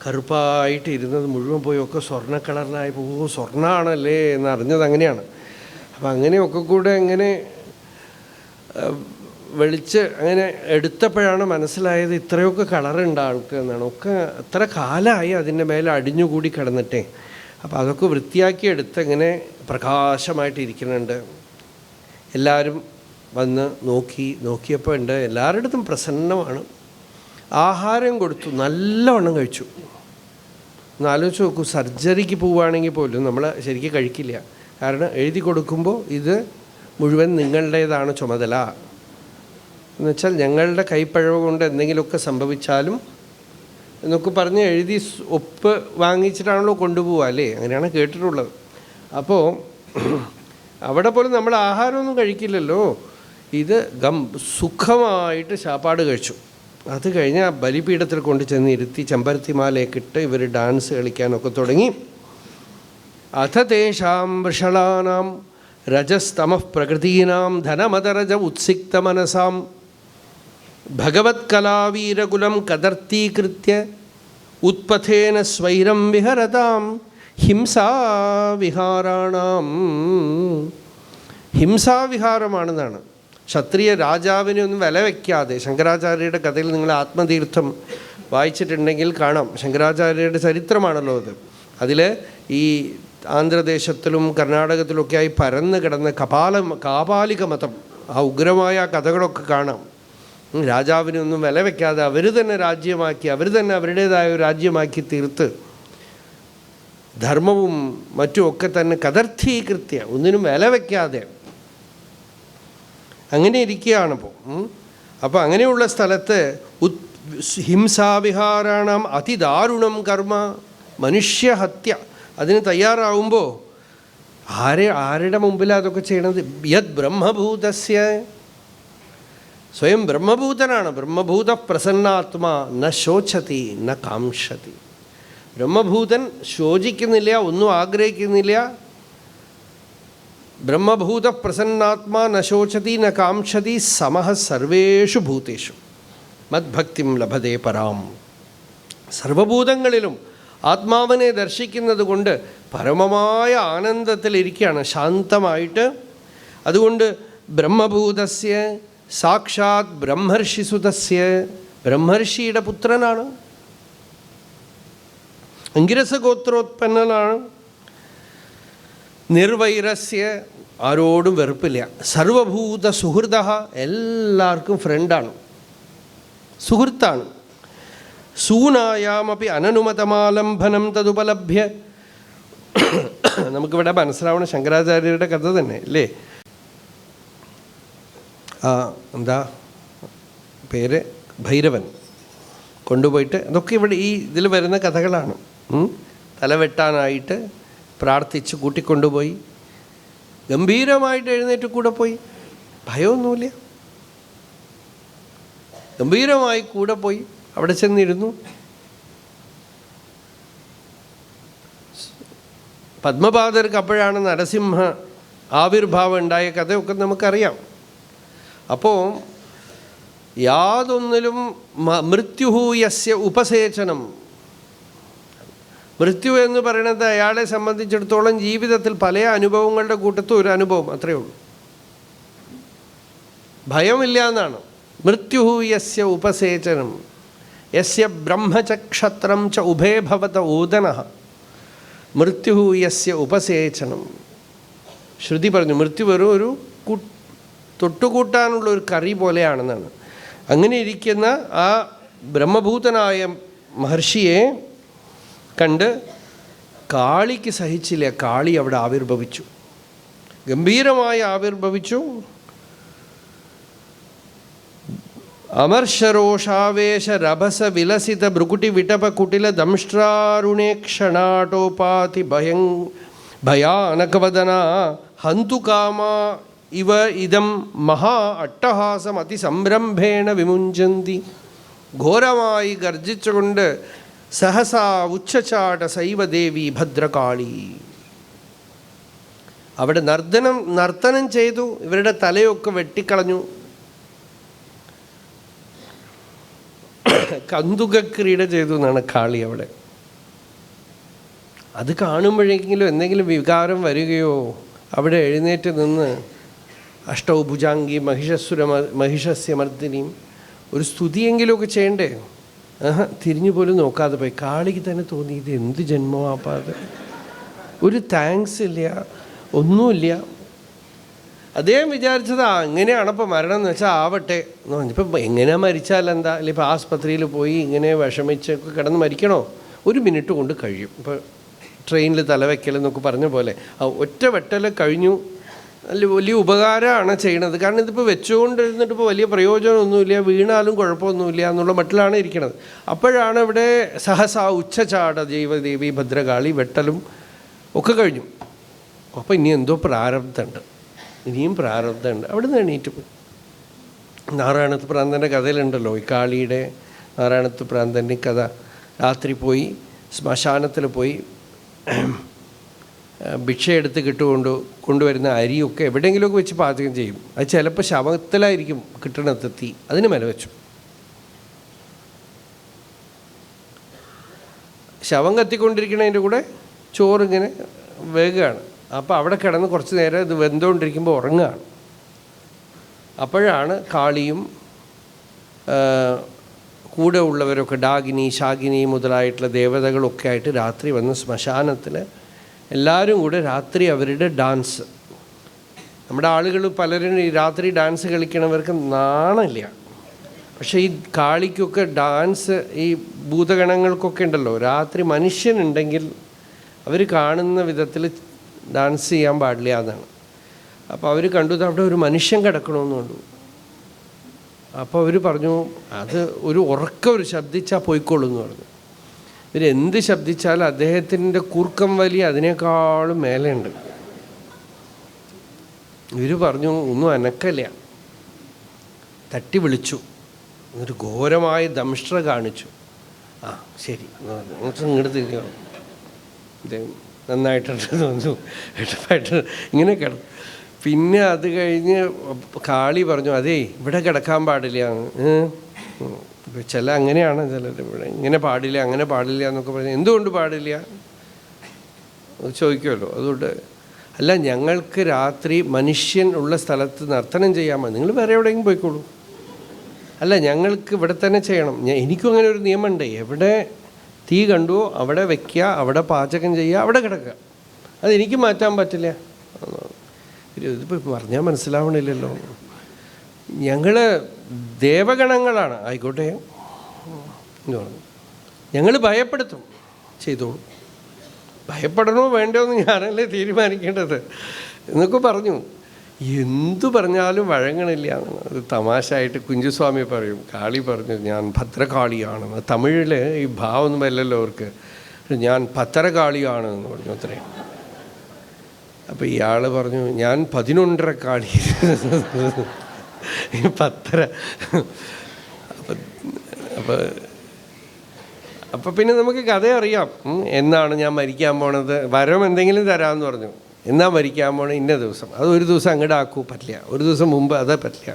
കറുപ്പായിട്ട് ഇരുന്നത് മുഴുവൻ പോയൊക്കെ സ്വർണ്ണ കളറിലായി പോകും. സ്വർണ്ണമാണല്ലേ എന്നറിഞ്ഞത് അങ്ങനെയാണ്. അപ്പം അങ്ങനെയൊക്കെ കൂടെ അങ്ങനെ വെളിച്ച് അങ്ങനെ എടുത്തപ്പോഴാണ് മനസ്സിലായത് ഇത്രയൊക്കെ കളറുണ്ട് ആൾക്ക് എന്നാണ്. ഒക്കെ എത്ര കാലമായി അതിൻ്റെ മേലെ അടിഞ്ഞുകൂടി കിടന്നിട്ടേ. അപ്പോൾ അതൊക്കെ വൃത്തിയാക്കി എടുത്ത് ഇങ്ങനെ പ്രകാശമായിട്ടിരിക്കുന്നുണ്ട്. എല്ലാവരും വന്ന് നോക്കിയപ്പോൾ ഉണ്ട് എല്ലാവരുടെ അടുത്തും പ്രസന്നമാണ്. ആഹാരം കൊടുത്തു, നല്ലവണ്ണം കഴിച്ചു. ഒന്ന് ആലോചിച്ച് നോക്കൂ, സർജറിക്ക് പോവുകയാണെങ്കിൽ പോലും നമ്മൾ ശരിക്കും കഴിക്കില്ല. കാരണം എഴുതി കൊടുക്കുമ്പോൾ ഇത് മുഴുവൻ നിങ്ങളുടേതാണ് ചുമതല എന്നുവെച്ചാൽ ഞങ്ങളുടെ കൈപ്പഴവ് കൊണ്ട് എന്തെങ്കിലുമൊക്കെ സംഭവിച്ചാലും എന്നൊക്കെ പറഞ്ഞ് എഴുതി ഒപ്പ് വാങ്ങിച്ചിട്ടാണല്ലോ കൊണ്ടുപോവുക അല്ലേ, അങ്ങനെയാണ് കേട്ടിട്ടുള്ളത്. അപ്പോൾ അവിടെ പോലും നമ്മൾ ആഹാരമൊന്നും കഴിക്കില്ലല്ലോ. ഇത് സുഖമായിട്ട് ശാപ്പാട് കഴിച്ചു. അത് കഴിഞ്ഞ് ആ ബലിപീഠത്തിൽ കൊണ്ട് ചെന്ന് ഇരുത്തി ചെമ്പരത്തിമാലയൊക്കെ ഇട്ട് ഇവർ ഡാൻസ് കളിക്കാനൊക്കെ തുടങ്ങി. അഥ തേഷാം വൃഷളാനാം രജസ്തമഃ പ്രകൃതീനാം ധനമതരജ ഉത്സിക്ത മനസാം ഭഗവത് കലാവീരകുലം കദർത്തീകൃത്യ ഉത്പഥേന സ്വൈരം വിഹരതാം ഹിംസാവിഹാരാണാം. ഹിംസാവിഹാരമാണെന്നാണ്. ക്ഷത്രിയ രാജാവിനെ ഒന്നും വില വയ്ക്കാതെ, ശങ്കരാചാര്യരുടെ കഥയിൽ നിങ്ങൾ ആത്മതീർത്ഥം വായിച്ചിട്ടുണ്ടെങ്കിൽ കാണാം. ശങ്കരാചാര്യരുടെ ചരിത്രമാണല്ലോ അത്. അതിൽ ഈ ആന്ധ്രദേശത്തിലും കർണാടകത്തിലൊക്കെയായി പരന്നു കിടന്ന കാപാലിക മതം, ആ ഉഗ്രമായ കഥകളൊക്കെ കാണാം. രാജാവിനൊന്നും വില വയ്ക്കാതെ അവർ തന്നെ രാജ്യമാക്കി, അവർ തന്നെ അവരുടേതായ ഒരു രാജ്യമാക്കി തീർത്ത് ധർമ്മവും മറ്റുമൊക്കെ തന്നെ കദർത്ഥീകൃത്യ, ഒന്നിനും വില വയ്ക്കാതെ അങ്ങനെ ഇരിക്കുകയാണിപ്പോൾ. അപ്പോൾ അങ്ങനെയുള്ള സ്ഥലത്ത് ഹിംസാവിഹാരാണം അതിദാരുണം കർമ്മ, മനുഷ്യഹത്യ, അതിന് തയ്യാറാവുമ്പോൾ ആരുടെ മുമ്പിലാണ് അതൊക്കെ ചെയ്യണത്? യത് ബ്രഹ്മഭൂതസ്യ, സ്വയം ബ്രഹ്മഭൂതനാണ്. ബ്രഹ്മഭൂത പ്രസന്നാത്മാ ന ശോചതി ന കാംക്ഷതി. ബ്രഹ്മഭൂതൻ ശോചിക്കുന്നില്ല, ഒന്നും ആഗ്രഹിക്കുന്നില്ല. ബ്രഹ്മഭൂത പ്രസന്നാത്മാ ന ശോചതി ന കാംക്ഷതി സമഃ സർവേഷു ഭൂതേഷു മദ്ഭക്തിം ലഭതേ പരാം. സർവഭൂതങ്ങളിലും ആത്മാവിനെ ദർശിക്കുന്നത് കൊണ്ട് പരമമായ ആനന്ദത്തിലിരിക്കുകയാണ്, ശാന്തമായിട്ട്. അതുകൊണ്ട് ബ്രഹ്മഭൂതസ്യ സാക്ഷാത് ബ്രഹ്മർഷിസുതസ്യ, ബ്രഹ്മർഷിയുടെ പുത്രനാണ്, അങ്കിരസഗോത്രോത്പന്നനാണ്. നിർവൈരസ്യ, ആരോടും വെറുപ്പില്ല. സർവഭൂത സുഹൃദ, എല്ലാവർക്കും ഫ്രണ്ടാണ്, സുഹൃത്താണ്. സൂനായാമപി അനനുമതമാലംബനം തതുപലഭ്യ. നമുക്കിവിടെ മനസ്സിലാവണം ശങ്കരാചാര്യരുടെ കഥ തന്നെ അല്ലേ? എന്താ പേര്, ഭൈരവൻ കൊണ്ടുപോയിട്ട്, അതൊക്കെ ഇവിടെ ഈ ഇതിൽ വരുന്ന കഥകളാണ്. തലവെട്ടാനായിട്ട് പ്രാർത്ഥിച്ച് കൂട്ടിക്കൊണ്ടുപോയി, ഗംഭീരമായിട്ട് എഴുന്നേറ്റ് കൂടെ പോയി, ഭയമൊന്നുമില്ല, ഗംഭീരമായി കൂടെ പോയി അവിടെ ചെന്നിരുന്നു. പത്മപാദർക്ക് അപ്പോഴാണ് നരസിംഹ ആവിർഭാവം ഉണ്ടായ കഥയൊക്കെ നമുക്കറിയാം. അപ്പോൾ യാതൊന്നിലും മൃത്യുഹു യസ്യ ഉപസേചനം, മൃത്യു എന്ന് പറയുന്നത് അയാളെ സംബന്ധിച്ചിടത്തോളം ജീവിതത്തിൽ പല അനുഭവങ്ങളുടെ കൂട്ടത്തിൽ ഒരു അനുഭവം അത്രയേ ഉള്ളൂ. ഭയമില്ല എന്നാണ്. മൃത്യുഹു യസ്യ ഉപസേചനം യസ്യ ബ്രഹ്മചക്ഷത്രം ച ഉഭേ ഭവത ഓദനഃ മൃത്യുഹു യസ്യ ഉപസേചനം. ശ്രുതി പറഞ്ഞു മൃത്യു വെറും ഒരു തൊട്ടുകൂട്ടാനുള്ള ഒരു കറി പോലെയാണെന്നാണ്. അങ്ങനെ ഇരിക്കുന്ന ആ ബ്രഹ്മഭൂതനായ മഹർഷിയെ കണ്ട് കാളിക്ക് സഹിച്ചില്ല. കാളി അവിടെ ആവിർഭവിച്ചു, ഗംഭീരമായി ആവിർഭവിച്ചു. അമർഷരോഷാവേശ രഭസ വിലസിത ഭ്രുകുട്ടി വിടപ കുട്ടില ദംഷ്ട്രാരുണേക്ഷണാടോപാതി ഭയാനകവദന ഹന്തുകാമ ഇവ ഇതം മഹാ അട്ടഹാസം അതിസംരംഭേണ വിമുഞ്ചന്തി. ഘോരമായി ഗർജിച്ചുകൊണ്ട് സഹസാ ഉച്ചചാട സൈവദേവി ഭദ്രകാളി. അവിടെ നർത്തനം ചെയ്തു, ഇവരുടെ തലയൊക്കെ വെട്ടിക്കളഞ്ഞു. കന്തുകക്രീഡ ചെയ്തു എന്നാണ് കാളി അവിടെ. അത് കാണുമ്പോഴെങ്കിലും എന്തെങ്കിലും വികാരം വരികയോ, അവിടെ എഴുന്നേറ്റ് നിന്ന് അഷ്ടൗഭുജാംഗി മഹിഷസ്യമർദ്ദിനിയും ഒരു സ്തുതിയെങ്കിലുമൊക്കെ ചെയ്യണ്ടേ? തിരിഞ്ഞു പോലും നോക്കാതെ പോയി. കാളിക്ക് തന്നെ തോന്നി ഇത് എന്ത് ജന്മമാപ്പാത്, ഒരു താങ്ക്സ് ഇല്ല, ഒന്നുമില്ല. അദ്ദേഹം വിചാരിച്ചത് എങ്ങനെയാണപ്പോൾ മരണം എന്ന് വെച്ചാൽ ആവട്ടെ. ഇപ്പം എങ്ങനെ മരിച്ചാലെന്താ, അല്ലെ ഇപ്പം ആസ്പത്രിയിൽ പോയി ഇങ്ങനെ വിഷമിച്ചൊക്കെ കിടന്ന് മരിക്കണോ? ഒരു മിനിറ്റ് കൊണ്ട് കഴിയും. ഇപ്പോൾ ട്രെയിനിൽ തലവെക്കലെന്നൊക്കെ പറഞ്ഞ പോലെ ഒറ്റ വെട്ടൽ കഴിഞ്ഞു. നല്ല വലിയ ഉപകാരമാണ് ചെയ്യണത്. കാരണം ഇതിപ്പോൾ വെച്ചുകൊണ്ടിരുന്നിട്ട് ഇപ്പോൾ വലിയ പ്രയോജനമൊന്നുമില്ല, വീണാലും കുഴപ്പമൊന്നുമില്ല എന്നുള്ള മട്ടിലാണ് ഇരിക്കണത്. അപ്പോഴാണ് ഇവിടെ സഹസാ ഉച്ചചാട ജൈവദേവി ഭദ്രകാളി വെട്ടലും ഒക്കെ കഴിഞ്ഞു. അപ്പോൾ ഇനി എന്തോ പ്രാരബ്ധമുണ്ട്, ഇനിയും പ്രാരബ്ധമുണ്ട്. അവിടെ നിന്ന് എണീറ്റ് പോയി. നാരായണത്ത് പ്രാന്തൻ്റെ കഥയിലുണ്ടല്ലോ ഈ കാളിയുടെ, നാരായണത്ത് പ്രാന്തൻ്റെ കഥ. രാത്രി പോയി ശ്മശാനത്തിൽ പോയി ഭിക്ഷയെടുത്ത് കൊണ്ടുവരുന്ന അരിയൊക്കെ എവിടെയെങ്കിലുമൊക്കെ വെച്ച് പാചകം ചെയ്യും. അത് ചിലപ്പോൾ ശവത്തിലായിരിക്കും കിട്ടണത് തീ, അതിന് മേലെ വെച്ചു. ശവം കത്തിക്കൊണ്ടിരിക്കണതിൻ്റെ കൂടെ ചോറിങ്ങനെ വേഗമാണ്. അപ്പോൾ അവിടെ കിടന്ന് കുറച്ച് നേരം ഇത് വെന്തുകൊണ്ടിരിക്കുമ്പോൾ ഉറങ്ങുകയാണ്. അപ്പോഴാണ് കാളിയും കൂടെ ഉള്ളവരൊക്കെ ഡാഗിനി ശാഗിനി മുതലായിട്ടുള്ള ദേവതകളൊക്കെ ആയിട്ട് രാത്രി വന്ന് ശ്മശാനത്തിൽ എല്ലാവരും കൂടെ രാത്രി അവരുടെ ഡാൻസ്. നമ്മുടെ ആളുകൾ പലരും ഈ രാത്രി ഡാൻസ് കളിക്കണവർക്ക് നാണമില്ല. പക്ഷേ ഈ കാളിക്കൊക്കെ ഡാൻസ്, ഈ ഭൂതഗണങ്ങൾക്കൊക്കെ ഉണ്ടല്ലോ, രാത്രി മനുഷ്യനുണ്ടെങ്കിൽ അവർ കാണുന്ന വിധത്തിൽ ഡാൻസ് ചെയ്യാൻ പാടില്ല എന്നാണ്. അപ്പോൾ അവർ കണ്ടു അവിടെ ഒരു മനുഷ്യൻ കിടക്കണമെന്ന് കണ്ടു. അപ്പോൾ അവർ പറഞ്ഞു അത് ഒരു ശബ്ദിച്ചാൽ പോയിക്കോളൂ എന്ന് പറഞ്ഞു. ഇവരെന്ത് ശബ്ദിച്ചാലും അദ്ദേഹത്തിൻ്റെ കൂർക്കം വലി അതിനേക്കാളും മേലെയുണ്ട്. ഇവർ പറഞ്ഞു ഒന്നും അനക്കല്ല. തട്ടി വിളിച്ചു, എന്നിട്ട് ഘോരമായ ദംഷ്ട്ര കാണിച്ചു. ആ ശരി ഇങ്ങോട്ട് തിരിഞ്ഞു, നന്നായിട്ടുണ്ട് തോന്നുന്നു, ഇങ്ങനെ കിടന്നു. പിന്നെ അത് കഴിഞ്ഞ് കാളി പറഞ്ഞു അതേ ഇവിടെ കിടക്കാൻ പാടില്ല, ചില അങ്ങനെയാണ് ചിലർ ഇവിടെ ഇങ്ങനെ പാടില്ല അങ്ങനെ പാടില്ല എന്നൊക്കെ പറഞ്ഞു. എന്തുകൊണ്ട് പാടില്ല ചോദിക്കുമല്ലോ. അതുകൊണ്ട് അല്ല, ഞങ്ങൾക്ക് രാത്രി മനുഷ്യൻ ഉള്ള സ്ഥലത്ത് നർത്തനം ചെയ്യാൻ മതി, നിങ്ങൾ വേറെ എവിടെയെങ്കിലും പോയിക്കോളൂ. അല്ല ഞങ്ങൾക്ക് ഇവിടെ തന്നെ ചെയ്യണം. എനിക്കും അങ്ങനെ ഒരു നിയമമുണ്ട്, എവിടെ തീ കണ്ടുവോ അവിടെ വയ്ക്കുക, അവിടെ പാചകം ചെയ്യുക, അവിടെ കിടക്കുക, അതെനിക്ക് മാറ്റാൻ പറ്റില്ല. ഇതിപ്പോൾ പറഞ്ഞാൽ മനസ്സിലാവണില്ലല്ലോ. ഞങ്ങൾ ദേവഗണങ്ങളാണ്, ആയിക്കോട്ടെ എന്ന് പറഞ്ഞു. ഞങ്ങൾ ഭയപ്പെടുത്തും, ചെയ്തോളൂ. ഭയപ്പെടണോ വേണ്ടോ എന്ന് ഞാനല്ലേ തീരുമാനിക്കേണ്ടത് എന്നൊക്കെ പറഞ്ഞു. എന്തു പറഞ്ഞാലും വഴങ്ങണില്ല. അത് തമാശയായിട്ട് കുഞ്ചുസ്വാമി പറയും, കാളി പറഞ്ഞു ഞാൻ ഭദ്രകാളിയാണെന്ന്. തമിഴിൽ ഈ ഭാവമൊന്നും അല്ലല്ലോ അവർക്ക്. ഞാൻ ഭദ്രകാളിയാണെന്ന് പറഞ്ഞു അത്രയും. അപ്പോൾ ഇയാൾ പറഞ്ഞു ഞാൻ 11 കാളി, 10. അപ്പം പിന്നെ നമുക്ക് കഥ അറിയാം. എന്നാണ് ഞാൻ മരിക്കാൻ പോണത്, വരം എന്തെങ്കിലും തരാമെന്ന് പറഞ്ഞു. എന്നാ മരിക്കാൻ പോണത് ഇന്ന ദിവസം, അത് ഒരു ദിവസം അങ്ങോട്ട് ആക്കൂ പറ്റില്ല, ഒരു ദിവസം മുമ്പ് അത് പറ്റില്ല.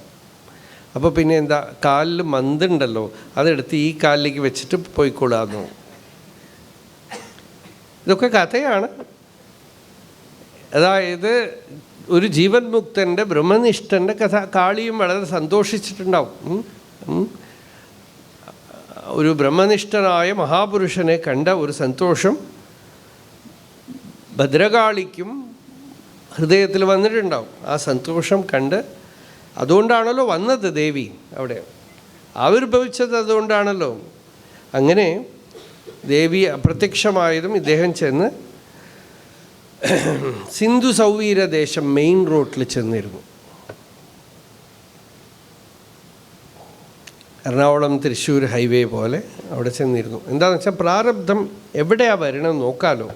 അപ്പോൾ പിന്നെ എന്താ, കാലിൽ മന്തുണ്ടല്ലോ അതെടുത്ത് ഈ കാലിലേക്ക് വെച്ചിട്ട് പോയിക്കൊള്ളാമെന്നു. ഇതൊക്കെ കഥയാണ്. അതായത് ഒരു ജീവൻ മുക്തൻ്റെ ബ്രഹ്മനിഷ്ഠൻ്റെ കഥ. കാളിയും വളരെ സന്തോഷിച്ചിട്ടുണ്ടാവും. ഒരു ബ്രഹ്മനിഷ്ഠനായ മഹാപുരുഷനെ കണ്ട ഒരു സന്തോഷം ഭദ്രകാളിക്കും ഹൃദയത്തിൽ വന്നിട്ടുണ്ടാവും. ആ സന്തോഷം കണ്ട്, അതുകൊണ്ടാണല്ലോ വന്നത് ദേവി അവിടെ ആവിർഭവിച്ചത്, അതുകൊണ്ടാണല്ലോ. അങ്ങനെ ദേവി അപ്രത്യക്ഷമായതും ഇദ്ദേഹം ചെന്ന് സിന്ധു സൗവീര ദേശം മെയിൻ റോഡിൽ ചെന്നിരുന്നു. എറണാകുളം തൃശ്ശൂർ ഹൈവേ പോലെ അവിടെ ചെന്നിരുന്നു. എന്താണെന്ന് വെച്ചാൽ പ്രാരബ്ധം എവിടെയാണ് വരണം നോക്കാലോ,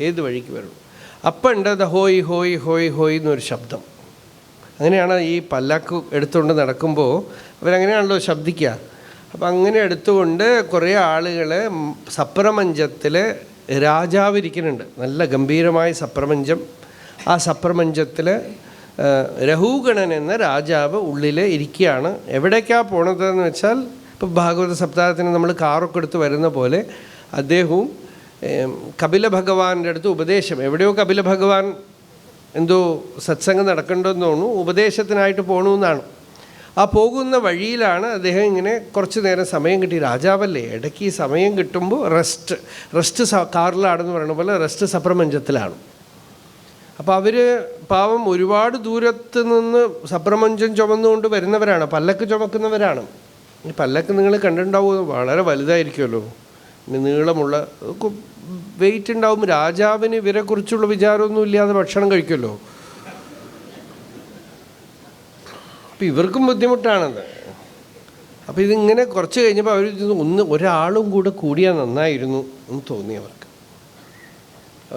ഏത് വഴിക്ക് വരണം. അപ്പം ഉണ്ട് ഹോയ് ഹോയ് ഹോയ് ഹോയ് എന്നൊരു ശബ്ദം. അങ്ങനെയാണ് ഈ പല്ലാക്ക് എടുത്തുകൊണ്ട് നടക്കുമ്പോൾ അവരങ്ങനെയാണല്ലോ ശബ്ദിക്കുക. അപ്പം അങ്ങനെ എടുത്തുകൊണ്ട് കുറേ ആളുകൾ സപ്രമഞ്ചത്തിൽ രാജാവ് ഇരിക്കുന്നുണ്ട്, നല്ല ഗംഭീരമായ സപ്രമഞ്ചം. ആ സപ്രമഞ്ചത്തിൽ രഹൂഗണൻ എന്ന രാജാവ് ഉള്ളിൽ ഇരിക്കുകയാണ്. എവിടേക്കാണ് പോണതെന്ന് വെച്ചാൽ, ഇപ്പോൾ ഭാഗവത സപ്താഹത്തിന് നമ്മൾ കാറൊക്കെ എടുത്ത് വരുന്ന പോലെ അദ്ദേഹവും കപില ഭഗവാന്റെ അടുത്ത് ഉപദേശം, എവിടെയോ കപില ഭഗവാൻ എന്തോ സത്സംഗം നടക്കേണ്ടതെന്ന് തോന്നുന്നു, ഉപദേശത്തിനായിട്ട് പോകണമെന്നാണ്. ആ പോകുന്ന വഴിയിലാണ് അദ്ദേഹം ഇങ്ങനെ കുറച്ച് നേരം സമയം കിട്ടി. രാജാവല്ലേ, ഇടയ്ക്ക് ഈ സമയം കിട്ടുമ്പോൾ റെസ്റ്റ് കാറിലാണെന്ന് പറയുന്ന പോലെ റെസ്റ്റ് സപ്രമഞ്ചത്തിലാണ്. അപ്പോൾ അവർ പാവം ഒരുപാട് ദൂരത്ത് നിന്ന് സപ്രമഞ്ചം ചുമന്നുകൊണ്ട് വരുന്നവരാണ്, പല്ലക്ക് ചുമക്കുന്നവരാണ്. ഈ പല്ലക്ക് നിങ്ങൾ കണ്ടിട്ടുണ്ടാവും, വളരെ വലുതായിരിക്കുമല്ലോ, നീളമുള്ള വെയിറ്റ് ഉണ്ടാവും. രാജാവിന് ഇവരെക്കുറിച്ചുള്ള വിചാരമൊന്നും ഇല്ലാതെ ഭക്ഷണം കഴിക്കുമല്ലോ. അപ്പം ഇവർക്കും ബുദ്ധിമുട്ടാണത്. അപ്പോൾ ഇതിങ്ങനെ കുറച്ച് കഴിഞ്ഞപ്പോൾ അവർ ഒരാളും കൂടെ കൂടിയാൽ നന്നായിരുന്നു എന്ന് തോന്നി അവർക്ക്.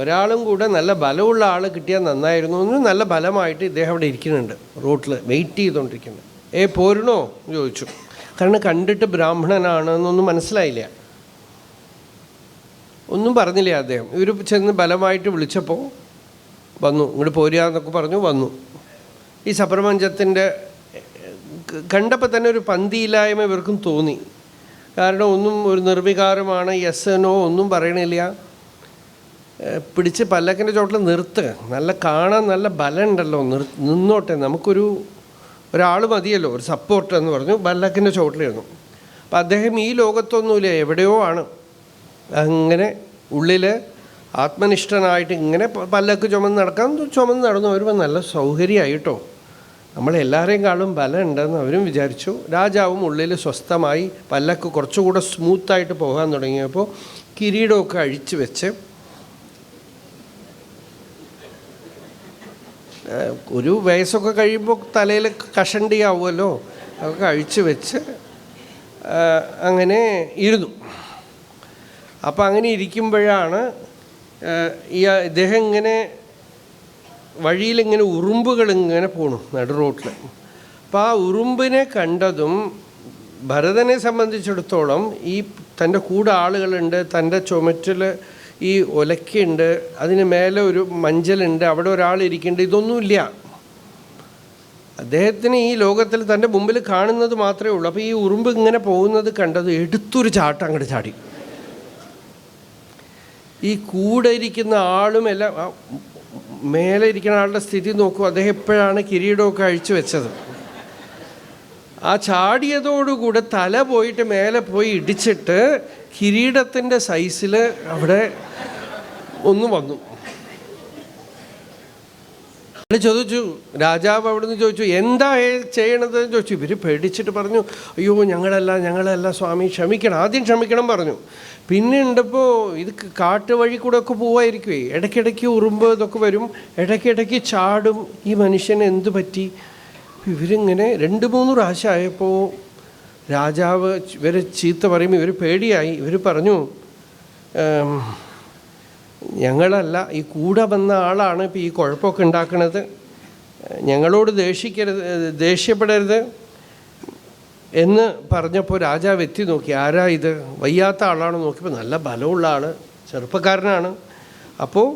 ഒരാളും കൂടെ നല്ല ബലമുള്ള ആൾ കിട്ടിയാൽ നന്നായിരുന്നു എന്ന് നല്ല ബലമായിട്ട് ഇദ്ദേഹം അവിടെ ഇരിക്കുന്നുണ്ട്, റോട്ടിൽ വെയിറ്റ് ചെയ്തുകൊണ്ടിരിക്കുന്നുണ്ട്. പോരണോ എന്ന് ചോദിച്ചു. കാരണം കണ്ടിട്ട് ബ്രാഹ്മണനാണ് എന്നൊന്നും മനസ്സിലായില്ല, ഒന്നും പറഞ്ഞില്ല അദ്ദേഹം. ഇവർ ചെന്ന് ബലമായിട്ട് വിളിച്ചപ്പോൾ വന്നു, ഇങ്ങോട്ട് പോരുകയെന്നൊക്കെ പറഞ്ഞു വന്നു. ഈ സപ്രപഞ്ചത്തിൻ്റെ കണ്ടപ്പോൾ തന്നെ ഒരു പന്തിയില്ലായ്മ ഇവർക്കും തോന്നി. കാരണം ഒന്നും ഒരു നിർവികാരമാണ്, യെസ് നോ ഒന്നും പറയണില്ല. പിടിച്ച് പല്ലക്കിൻ്റെ ചോട്ടിൽ നിർത്തുക, നല്ല കാണാൻ നല്ല ബലം ഉണ്ടല്ലോ, നിന്നോട്ടെ, ഒരാൾ മതിയല്ലോ, ഒരു സപ്പോർട്ട് എന്ന് പറഞ്ഞു. പല്ലക്കിൻ്റെ ചോട്ടിലിരുന്നു. അപ്പം അദ്ദേഹം ഈ ലോകത്തൊന്നുമില്ല, എവിടെയോ ആണ്. അങ്ങനെ ഉള്ളിൽ ആത്മനിഷ്ഠനായിട്ട് ഇങ്ങനെ പല്ലക്ക് ചുമന്ന് നടക്കാൻ ചുമന്ന് നടന്നു വരുമ്പോൾ നല്ല സൗകര്യമായിട്ടോ. നമ്മളെല്ലാവരെയും ബലം ഉണ്ടെന്ന് അവരും വിചാരിച്ചു. രാജാവും ഉള്ളിൽ സ്വസ്ഥമായി പല്ലക്ക് കുറച്ചുകൂടെ സ്മൂത്തായിട്ട് പോകാൻ തുടങ്ങിയപ്പോൾ കിരീടമൊക്കെ അഴിച്ചു വെച്ച് ഒരു വയസ്സൊക്കെ കഴിയുമ്പോൾ തലയിൽ കഷണ്ടിയാവുമല്ലോ, അതൊക്കെ അഴിച്ചു വെച്ച് അങ്ങനെ ഇരുന്നു. അപ്പം അങ്ങനെ ഇരിക്കുമ്പോഴാണ് ഇദ്ദേഹം ഇങ്ങനെ വഴിയിലിങ്ങനെ ഉറുമ്പുകളിങ്ങനെ പോണു നടു റോട്ടിൽ. അപ്പോൾ ആ ഉറുമ്പിനെ കണ്ടതും ഭരതനെ സംബന്ധിച്ചിടത്തോളം ഈ തൻ്റെ കൂടെ ആളുകളുണ്ട്, തൻ്റെ ചുമറ്റിൽ ഈ ഒലക്കയുണ്ട്, അതിന് മേലെ ഒരു മഞ്ചലുണ്ട്, അവിടെ ഒരാളിരിക്കുന്നുണ്ട്, ഇതൊന്നുമില്ല. അദ്ദേഹത്തിന് ഈ ലോകത്തിൽ തൻ്റെ മുമ്പിൽ കാണുന്നത് മാത്രമേ ഉള്ളൂ. അപ്പോൾ ഈ ഉറുമ്പ് ഇങ്ങനെ പോകുന്നത് കണ്ടത് എടുത്തൊരു ചാട്ടം അങ്ങോട്ട് ചാടി. ഈ കൂടെ ഇരിക്കുന്ന ആളും എല്ലാം മേലെ ഇരിക്കുന്ന ആളുടെ സ്ഥിതി നോക്കൂ. അദ്ദേഹം എപ്പോഴാണ് കിരീടമൊക്കെ അഴിച്ചു വെച്ചത്. ആ ചാടിയതോടുകൂടെ തല പോയിട്ട് മേലെ പോയി ഇടിച്ചിട്ട് കിരീടത്തിൻ്റെ സൈസിൽ അവിടെ ഒന്ന് വന്നു. ചോദിച്ചു, രാജാവ് അവിടുന്ന് ചോദിച്ചു, എന്താ ചെയ്യണതെന്ന് ചോദിച്ചു. ഇവർ പേടിച്ചിട്ട് പറഞ്ഞു, അയ്യോ ഞങ്ങളല്ല സ്വാമി, ക്ഷമിക്കണം, ആദ്യം ക്ഷമിക്കണം പറഞ്ഞു. പിന്നെ ഉണ്ടപ്പോൾ ഇത് കാട്ടുവഴി കൂടെ ഒക്കെ പോവായിരിക്കുമേ, ഇടയ്ക്കിടയ്ക്ക് ഉറുമ്പ് ഇതൊക്കെ വരും, ഇടയ്ക്കിടയ്ക്ക് ചാടും. ഈ മനുഷ്യന് എന്തു പറ്റി? ഇവരിങ്ങനെ 2-3 പ്രാവശ്യം ആയപ്പോൾ രാജാവ് ഇവരെ ചീത്ത പറയുമ്പോൾ ഇവർ പേടിയായി. ഇവർ പറഞ്ഞു, ഞങ്ങളല്ല, ഈ കൂടെ വന്ന ആളാണ് ഇപ്പോൾ ഈ കുഴപ്പമൊക്കെ ഉണ്ടാക്കുന്നത്, ഞങ്ങളോട് ദേഷ്യപ്പെടരുത് എന്ന് പറഞ്ഞപ്പോൾ രാജാവ് എത്തി നോക്കി, ആരാ ഇത്, വയ്യാത്ത ആളാണെന്ന് നോക്കിയപ്പോൾ നല്ല ബലമുള്ള ആൾ, ചെറുപ്പക്കാരനാണ്. അപ്പോൾ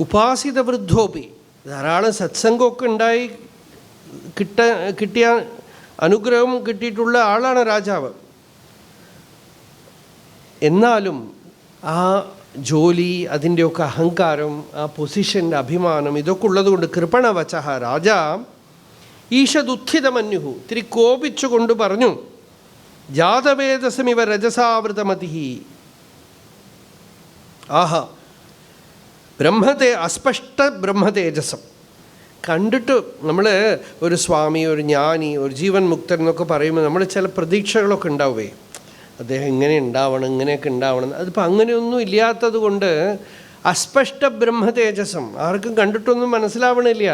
ഉപാസിത വൃദ്ധോപി, ധാരാളം സത്സംഗമൊക്കെ ഉണ്ടായി കിട്ടിയ അനുഗ്രഹം കിട്ടിയിട്ടുള്ള ആളാണ് രാജാവ്. എന്നാലും ആ ജോലി, അതിൻ്റെയൊക്കെ അഹങ്കാരം, ആ പൊസിഷൻ്റെ അഭിമാനം, ഇതൊക്കെ ഉള്ളതുകൊണ്ട് കൃപണവചഃ രാജാ ഈശദുത്ഥിതമന്യുഹു, ഇത്തിരി കോപിച്ചുകൊണ്ട് പറഞ്ഞു, ജാതവേദസമിവ രജസാവൃതമതി. ആഹാ, അസ്പഷ്ട ബ്രഹ്മതേജസം കണ്ടിട്ട് നമ്മൾ ഒരു സ്വാമി, ഒരു ജ്ഞാനി, ഒരു ജീവൻ മുക്തൻ എന്നൊക്കെ പറയുമ്പോൾ നമ്മൾ ചില പ്രതീക്ഷകളൊക്കെ ഉണ്ടാവുകയെ, അദ്ദേഹം ഇങ്ങനെ ഉണ്ടാവണം, ഇങ്ങനെയൊക്കെ ഉണ്ടാവണം. അതിപ്പോൾ അങ്ങനെയൊന്നും ഇല്ലാത്തത് കൊണ്ട് അസ്പഷ്ട ബ്രഹ്മതേജസം ആർക്കും കണ്ടിട്ടൊന്നും മനസ്സിലാവണില്ല.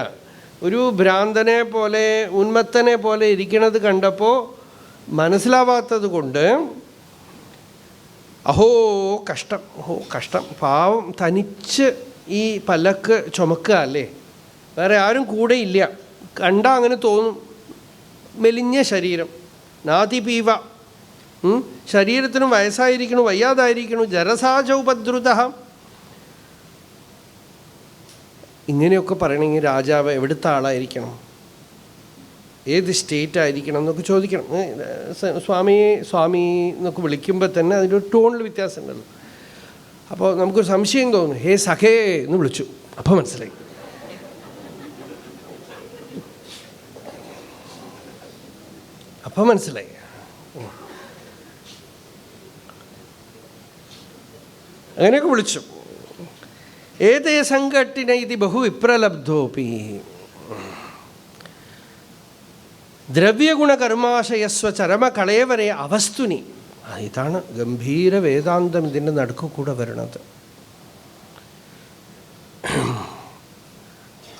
ഒരു ഭ്രാന്തനെ പോലെ, ഉന്മത്തനെ പോലെ ഇരിക്കണത് കണ്ടപ്പോൾ മനസ്സിലാവാത്തത് കൊണ്ട് അഹോ കഷ്ടം, പാവം തനിച്ച് ഈ പല്ലക്ക് ചുമക്കുക അല്ലേ, വേറെ ആരും കൂടെ ഇല്ല. കണ്ടാൽ അങ്ങനെ തോന്നും, മെലിഞ്ഞ ശരീരം, നാതിപീവ, ശരീരത്തിനും വയസ്സായിരിക്കണം, വയ്യാതായിരിക്കണം, ജരസാചൗപദ്രുത. ഇങ്ങനെയൊക്കെ പറയണമെങ്കിൽ രാജാവ് എവിടുത്തെ ആളായിരിക്കണം, ഏത് സ്റ്റേറ്റ് ആയിരിക്കണം എന്നൊക്കെ ചോദിക്കണം. സ്വാമി എന്നൊക്കെ വിളിക്കുമ്പോൾ തന്നെ അതിൻ്റെ ഒരു ടോണിൽ വ്യത്യാസം ഉണ്ടല്ലോ. അപ്പോൾ നമുക്കൊരു സംശയം തോന്നും, ഹേ സഖേ എന്ന് വിളിച്ചു, അപ്പോൾ മനസ്സിലായി. അപ്പം മനസ്സിലായി. അങ്ങനെയൊക്കെ വിളിച്ചു. ഏതേ സംഘട്ടിന ഇത് ബഹു വിപ്രലബ്ധോപി ദ്രവ്യഗുണകർമാശയസ്വ ചരമകളേവരെ അവസ്തുനി. ഇതാണ് ഗംഭീര വേദാന്തം ഇതിൻ്റെ നടുക്ക് കൂടെ വരണത്.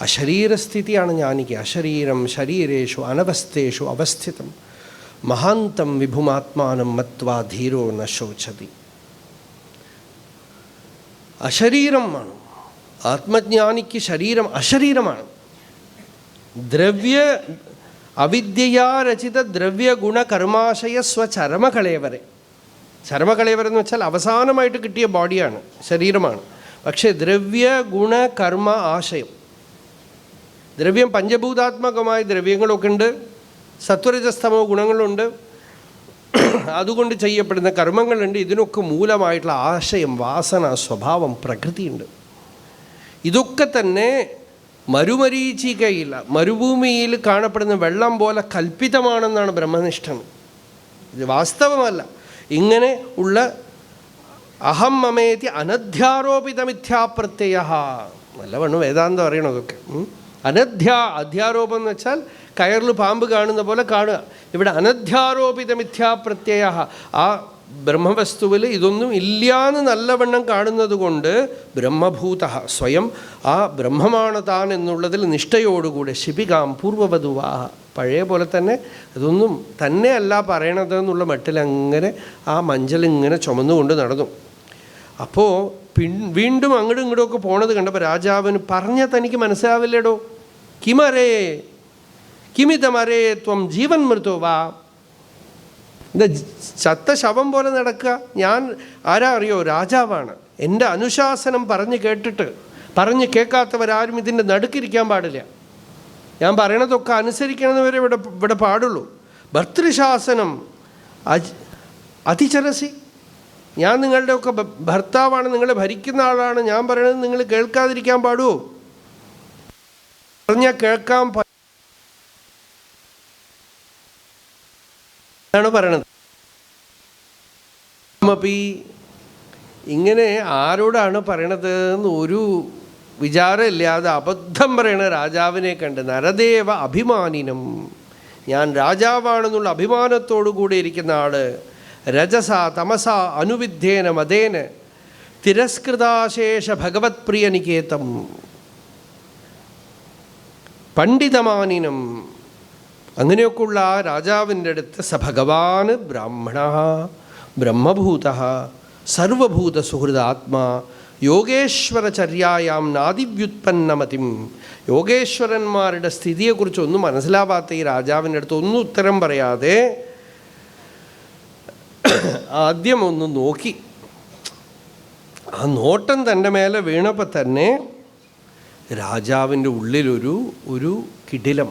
അശരീരസ്ഥിതിയാണ് ജ്ഞാനിക്ക്. അശരീരം ശരീരേഷു അനവസ്ഥേഷു അവസ്ഥിതം മഹാന്തം വിഭുമാത്മാനം മത്വാ ധീരോ ന ശോചതി. അശരീരമാണ് ആത്മജ്ഞാനിക്ക്. ശരീരം അശരീരമാണ്. അവിദ്യയാ രചിത ദ്രവ്യഗുണകർമാശയ സ്വചരമകളേവരെ. ചരമകളേവരെന്ന് വെച്ചാൽ അവസാനമായിട്ട് കിട്ടിയ ബോഡിയാണ്, ശരീരമാണ്. പക്ഷേ ദ്രവ്യഗുണകർമ്മ ആശയം, ദ്രവ്യം പഞ്ചഭൂതാത്മകമായ ദ്രവ്യങ്ങളൊക്കെ ഉണ്ട്, സത്വരജസ്തമോ ഗുണങ്ങളുണ്ട്, അതുകൊണ്ട് ചെയ്യപ്പെടുന്ന കർമ്മങ്ങളുണ്ട്. ഇതിനൊക്കെ മൂലമായിട്ടുള്ള ആശയം, വാസന, സ്വഭാവം, പ്രകൃതിയുണ്ട്. ഇതൊക്കെ തന്നെ മരുമരീചികയിൽ, മരുഭൂമിയിൽ കാണപ്പെടുന്ന വെള്ളം പോലെ കൽപ്പിതമാണെന്നാണ് ബ്രഹ്മനിഷ്ഠൻ. ഇത് വാസ്തവമല്ല. ഇങ്ങനെ ഉള്ള അഹം മമേതി അനധ്യാരോപിത മിഥ്യാപ്രത്യയ, നല്ലവണ്ണം വേദാന്തം അറിയണം. അതൊക്കെ അധ്യാരോപം എന്ന് വെച്ചാൽ കയറിൽ പാമ്പ് കാണുന്ന പോലെ കാണുക. ഇവിടെ അനധ്യാരോപിത മിഥ്യാപ്രത്യയ, ആ ബ്രഹ്മവസ്തുവിൽ ഇതൊന്നും ഇല്ലാന്ന് നല്ലവണ്ണം കാണുന്നത് കൊണ്ട് ബ്രഹ്മഭൂത, സ്വയം ആ ബ്രഹ്മമാണ് താൻ എന്നുള്ളതിൽ നിഷ്ഠയോടുകൂടെ ശിപികാം പൂർവവധുവാഹ, പഴയ പോലെ തന്നെ ഇതൊന്നും തന്നെയല്ല പറയണതെന്നുള്ള മട്ടിൽ അങ്ങനെ ആ മഞ്ചലിങ്ങനെ ചുമന്നുകൊണ്ട് നടന്നു. അപ്പോൾ വീണ്ടും അങ്ങോട്ടും ഇങ്ങോട്ടുമൊക്കെ പോണത് കണ്ടപ്പോൾ രാജാവിന് പറഞ്ഞാൽ തനിക്ക് മനസ്സിലാവില്ലേടോ. കിമരേ കിമിതമരേ ത്വം ജീവൻ മൃതോ വാ, എന്താ ചത്ത ശവം പോലെ നടക്കുക? ഞാൻ ആരാ അറിയോ? രാജാവാണ്. എൻ്റെ അനുശാസനം പറഞ്ഞ് കേട്ടിട്ട് പറഞ്ഞ് കേൾക്കാത്തവരാരും ഇതിൻ്റെ നടുക്കിരിക്കാൻ പാടില്ല. ഞാൻ പറയണതൊക്കെ അനുസരിക്കണമെന്നവരെ ഇവിടെ പാടുള്ളൂ. ഭർത്തൃശാസനം അതിചരസി, ഞാൻ നിങ്ങളുടെയൊക്കെ ഭർത്താവാണ്, നിങ്ങളെ ഭരിക്കുന്ന ആളാണ്, ഞാൻ പറയണത് നിങ്ങൾ കേൾക്കാതിരിക്കാൻ പാടുമോ? പറഞ്ഞാൽ കേൾക്കാൻ ാണ് പറയണത്. ഇങ്ങനെ ആരോടാണ് പറയണത് എന്ന് ഒരു വിചാരമില്ലാതെ അബദ്ധം പറയണ രാജാവിനെ കണ്ട് നരദേവ അഭിമാനിനം, ഞാൻ രാജാവാണെന്നുള്ള അഭിമാനത്തോടു കൂടി ഇരിക്കുന്ന ആള് രജസ തമസ അനുവിദ്ധേന മതേന തിരസ്കൃതാശേഷ ഭഗവത് പ്രിയനികേതം പണ്ഡിതമാനിനം, അങ്ങനെയൊക്കെയുള്ള ആ രാജാവിൻ്റെ അടുത്ത് സ ഭഗവാൻ ബ്രാഹ്മണ ബ്രഹ്മഭൂത സർവഭൂത സുഹൃദാത്മാ യോഗേശ്വരചര്യായാം നാദിവ്യുത്പന്നമതിം, യോഗേശ്വരന്മാരുടെ സ്ഥിതിയെക്കുറിച്ചൊന്നും മനസ്സിലാവാത്ത ഈ രാജാവിൻ്റെ അടുത്ത് ഒന്നും ഉത്തരം പറയാതെ ആദ്യം ഒന്ന് നോക്കി. ആ നോട്ടം തൻ്റെ മേലെ വീണപ്പോൾ തന്നെ രാജാവിൻ്റെ ഉള്ളിലൊരു കിടിലം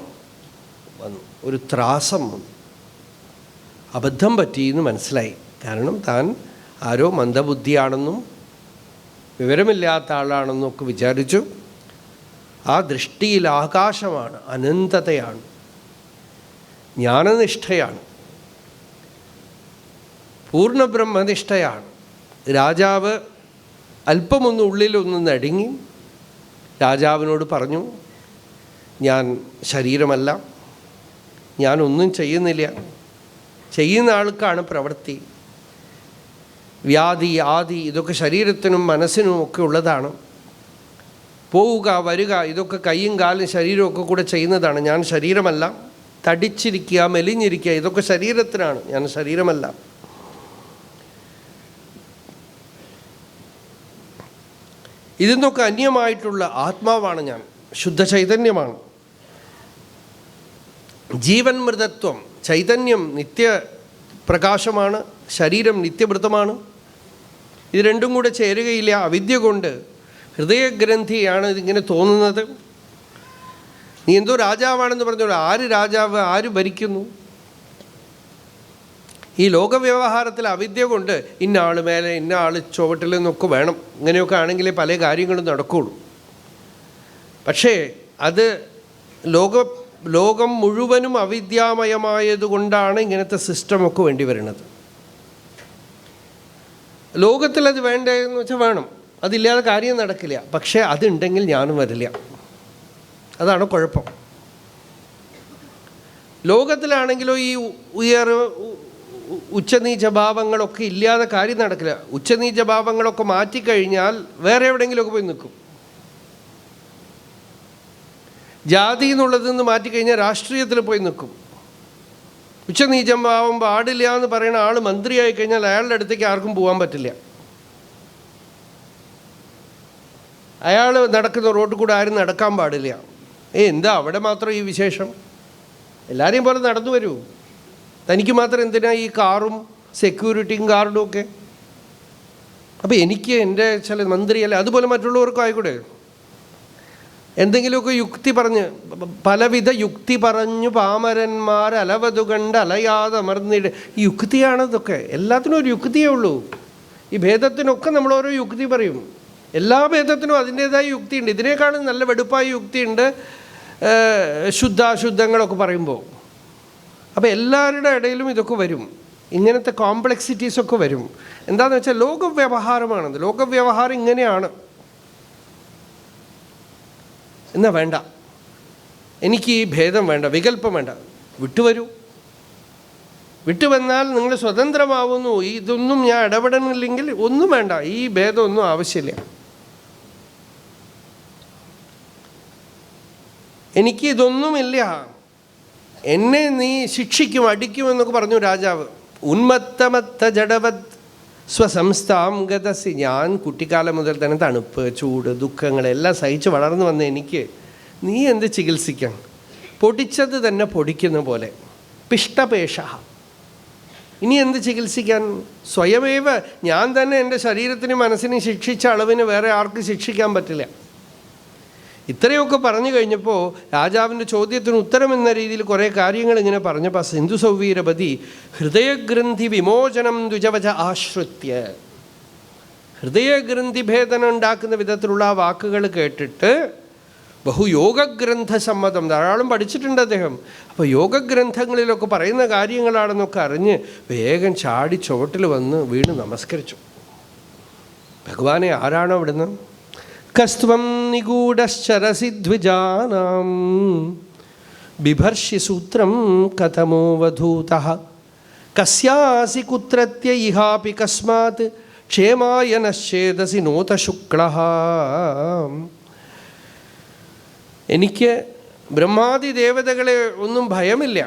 വന്നു, ഒരു ത്രാസം വന്നു. അബദ്ധം പറ്റിയെന്ന് മനസ്സിലായി. കാരണം താൻ ആരോ മന്ദബുദ്ധിയാണെന്നും വിവരമില്ലാത്ത ആളാണെന്നും ഒക്കെ വിചാരിച്ചു. ആ ദൃഷ്ടിയിൽ ആകാശമാണ്, അനന്തതയാണ്, ജ്ഞാനനിഷ്ഠയാണ്, പൂർണ്ണബ്രഹ്മനിഷ്ഠയാണ്. രാജാവ് അല്പമൊന്ന് ഉള്ളിലൊന്ന് നടുങ്ങി. രാജാവിനോട് പറഞ്ഞു, ഞാൻ ശരീരമല്ല, ഞാനൊന്നും ചെയ്യുന്നില്ല, ചെയ്യുന്ന ആൾക്കാണ് പ്രവൃത്തി. വ്യാധി ആദി ഇതൊക്കെ ശരീരത്തിനും മനസ്സിനും ഒക്കെ ഉള്ളതാണ്. പോവുക വരിക ഇതൊക്കെ കൈയും കാലും ശരീരമൊക്കെ കൂടെ ചെയ്യുന്നതാണ്. ഞാൻ ശരീരമല്ല. തടിച്ചിരിക്കുക മെലിഞ്ഞിരിക്കുക ഇതൊക്കെ ശരീരത്തിനാണ്, ഞാൻ ശരീരമല്ല. ഇതിന്നൊക്കെ അന്യമായിട്ടുള്ള ആത്മാവാണ് ഞാൻ, ശുദ്ധ ചൈതന്യമാണ്. ജീവൻ മൃതത്വം, ചൈതന്യം നിത്യപ്രകാശമാണ്, ശരീരം നിത്യവൃത്തമാണ്. ഇത് രണ്ടും കൂടെ ചേരുകയില്ല. അവിദ്യ കൊണ്ട് ഹൃദയഗ്രന്ഥിയാണ് ഇതിങ്ങനെ തോന്നുന്നത്. നീ എന്തോ രാജാവാണെന്ന് പറഞ്ഞോളൂ. ആര് രാജാവ്? ആര് ഭരിക്കുന്നു? ഈ ലോകവ്യവഹാരത്തിൽ അവിദ്യ കൊണ്ട് ഇന്ന ആൾ മേലെ ഇന്ന ആൾ ചുവട്ടിൽ നിന്നൊക്കെ വേണം, ഇങ്ങനെയൊക്കെ ആണെങ്കിലേ പല കാര്യങ്ങളും നടക്കുകയുള്ളൂ. പക്ഷേ അത് ലോകം മുഴുവനും അവിദ്യാമയമായതുകൊണ്ടാണ് ഇങ്ങനത്തെ സിസ്റ്റമൊക്കെ വേണ്ടി വരുന്നത്. ലോകത്തിലത് വേണ്ടതെന്ന് വെച്ചാൽ വേണം, അതില്ലാതെ കാര്യം നടക്കില്ല. പക്ഷേ അതുണ്ടെങ്കിൽ ഞാനും വരില്ല, അതാണ് കുഴപ്പം. ലോകത്തിലാണെങ്കിലോ ഈ ഉച്ചനീചഭാവങ്ങളൊക്കെ ഇല്ലാതെ കാര്യം നടക്കില്ല. ഉച്ചനീചഭാവങ്ങളൊക്കെ മാറ്റിക്കഴിഞ്ഞാൽ വേറെ എവിടെയെങ്കിലുമൊക്കെ പോയി നിൽക്കും. ജാതി എന്നുള്ളതിൽ നിന്ന് മാറ്റിക്കഴിഞ്ഞാൽ രാഷ്ട്രീയത്തിൽ പോയി നിൽക്കും. ഉച്ചനീചഭാവം പാടില്ല എന്ന് പറയുന്ന ആൾ മന്ത്രിയായി കഴിഞ്ഞാൽ അയാളുടെ അടുത്തേക്ക് ആർക്കും പോകാൻ പറ്റില്ല. അയാൾ നടക്കുന്ന റോഡിൽ കൂടെ ആരും നടക്കാൻ പാടില്ല. എന്താ അവിടെ മാത്രം ഈ വിശേഷം? എല്ലാവരെയും പോലെ നടന്നു വരൂ. തനിക്ക് മാത്രം എന്തിനാ ഈ കാറും സെക്യൂരിറ്റിയും ഗാർഡും ഒക്കെ? അപ്പോൾ എനിക്ക് എൻ്റെ ചില മന്ത്രിയല്ല, അതുപോലെ മറ്റുള്ളവർക്കും ആയിക്കൂടെ? എന്തെങ്കിലുമൊക്കെ യുക്തി പറഞ്ഞ്, പലവിധ യുക്തി പറഞ്ഞു പാമരന്മാർ അലവതു കണ്ട് അലയാതെ അമർന്നിട്. ഈ യുക്തിയാണ് ഇതൊക്കെ. എല്ലാത്തിനും ഒരു യുക്തിയേ ഉള്ളൂ. ഈ ഭേദത്തിനൊക്കെ നമ്മൾ ഓരോ യുക്തി പറയും. എല്ലാ ഭേദത്തിനും അതിൻ്റേതായ യുക്തിയുണ്ട്. ഇതിനേക്കാളും നല്ല വെടുപ്പായ യുക്തിയുണ്ട് ശുദ്ധാശുദ്ധങ്ങളൊക്കെ പറയുമ്പോൾ. അപ്പോൾ എല്ലാവരുടെ ഇടയിലും ഇതൊക്കെ വരും, ഇങ്ങനത്തെ കോംപ്ലക്സിറ്റീസൊക്കെ വരും. എന്താണെന്ന് വെച്ചാൽ ലോകവ്യവഹാരമാണത്. ലോകവ്യവഹാരം ഇങ്ങനെയാണ്. എന്നാൽ വേണ്ട, എനിക്ക് ഈ ഭേദം വേണ്ട, വികല്പം വേണ്ട, വിട്ടുവരൂ. വിട്ടുവന്നാൽ നിങ്ങൾ സ്വതന്ത്രമാവുന്നു. ഇതൊന്നും ഞാൻ ഇടപെടണില്ലെങ്കിൽ ഒന്നും വേണ്ട, ഈ ഭേദമൊന്നും ആവശ്യമില്ല. എനിക്കിതൊന്നുമില്ല, എന്നെ നീ ശിക്ഷിക്കും, അടിക്കുമെന്നൊക്കെ പറഞ്ഞു രാജാവ്. ഉന്മത്തമത്ത ജഡവത് സ്വസംസ്ഥാം ഗതസി. ഞാൻ കുട്ടിക്കാലം മുതൽ തന്നെ തണുപ്പ്, ചൂട്, ദുഃഖങ്ങളെല്ലാം സഹിച്ച് വളർന്നു വന്ന എനിക്ക് നീ എന്ത് ചികിത്സിക്കാൻ? പൊടിച്ചത് തന്നെ പൊടിക്കുന്ന പോലെ. പിഷ്ടപേഷ. ഇനി എന്ത് ചികിത്സിക്കാൻ? സ്വയമേവ ഞാൻ തന്നെ എൻ്റെ ശരീരത്തിനും മനസ്സിനും ശിക്ഷിച്ച അളവിന് വേറെ ആർക്കും ശിക്ഷിക്കാൻ പറ്റില്ല. ഇത്രയൊക്കെ പറഞ്ഞു കഴിഞ്ഞപ്പോൾ രാജാവിൻ്റെ ചോദ്യത്തിന് ഉത്തരം എന്ന രീതിയിൽ കുറേ കാര്യങ്ങൾ ഇങ്ങനെ പറഞ്ഞപ്പോൾ സിന്ധു സൗവീരപതി ഹൃദയഗ്രന്ഥി വിമോചനം ദ്വിജവച ആശ്രിത്യ, ഹൃദയഗ്രന്ഥി ഭേദനം ഉണ്ടാക്കുന്ന വിധത്തിലുള്ള ആ വാക്കുകൾ കേട്ടിട്ട് ബഹുയോഗഗ്രന്ഥസമ്മതം, ധാരാളം പഠിച്ചിട്ടുണ്ട് അദ്ദേഹം. അപ്പോൾ യോഗഗ്രന്ഥങ്ങളിലൊക്കെ പറയുന്ന കാര്യങ്ങളാണെന്നൊക്കെ അറിഞ്ഞ് വേഗം ചാടി ചുവട്ടിൽ വന്ന് വീണ് നമസ്കരിച്ചു. ഭഗവാനെ ആരാണോ അവിടുന്ന്? കസ്ത്വം നിഗൂഢശ്ചരസി ദ്വിജാനാം ബിഭർഷി സൂത്രം കഥമോ വധൂതഃ കസ്യാസി കുത്രത്യ ഇഹാപി കസ്മാത് ക്ഷേമായ നശ്ചേദസി നോത ശുക്ലഃ. എനിക്ക് ബ്രഹ്മാദി ദേവതകളെ ഒന്നും ഭയമില്ല,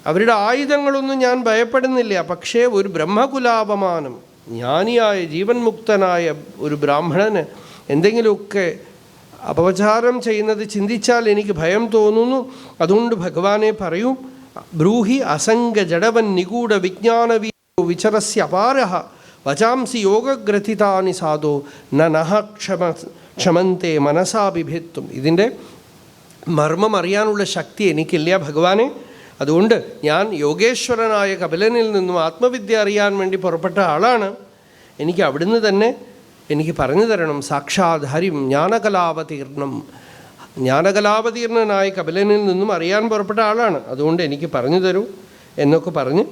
അവരുടെ ആയുധങ്ങളൊന്നും ഞാൻ ഭയപ്പെടുന്നില്ല. പക്ഷേ ഒരു ബ്രഹ്മകുലാപമാനം, ജ്ഞാനിയായ ജീവൻ മുക്തനായ ഒരു ബ്രാഹ്മണന് എന്തെങ്കിലുമൊക്കെ അപചാരം ചെയ്യുന്നത് ചിന്തിച്ചാൽ എനിക്ക് ഭയം തോന്നുന്നു. അതുകൊണ്ട് ഭഗവാനെ പറയൂ, ബ്രൂഹി അസംഗ ജഡവൻ നിഗൂഢ വിജ്ഞാനവീരോ വിചരസ്യ അപാരഃ വചാംസി യോഗഗ്രഥിതാനി സാധോ നഃ ക്ഷമന്തെ മനസാ ബിഭേത്തും. ഇതിൻ്റെ മർമ്മം അറിയാനുള്ള ശക്തി എനിക്കില്ല ഭഗവാനെ. അതുകൊണ്ട് ഞാൻ യോഗേശ്വരനായ കപിലനിൽ നിന്നും ആത്മവിദ്യ അറിയാൻ വേണ്ടി പുറപ്പെട്ട ആളാണ്. എനിക്ക് അവിടുന്ന് തന്നെ എനിക്ക് പറഞ്ഞു തരണം. സാക്ഷാത് ഹരിം ജ്ഞാനകലാവതീർണം, ജ്ഞാനകലാവതീർണനായ കപിലനിൽ നിന്നും അറിയാൻ പുറപ്പെട്ട ആളാണ്. അതുകൊണ്ട് എനിക്ക് പറഞ്ഞു തരൂ എന്നൊക്കെ പറഞ്ഞ്,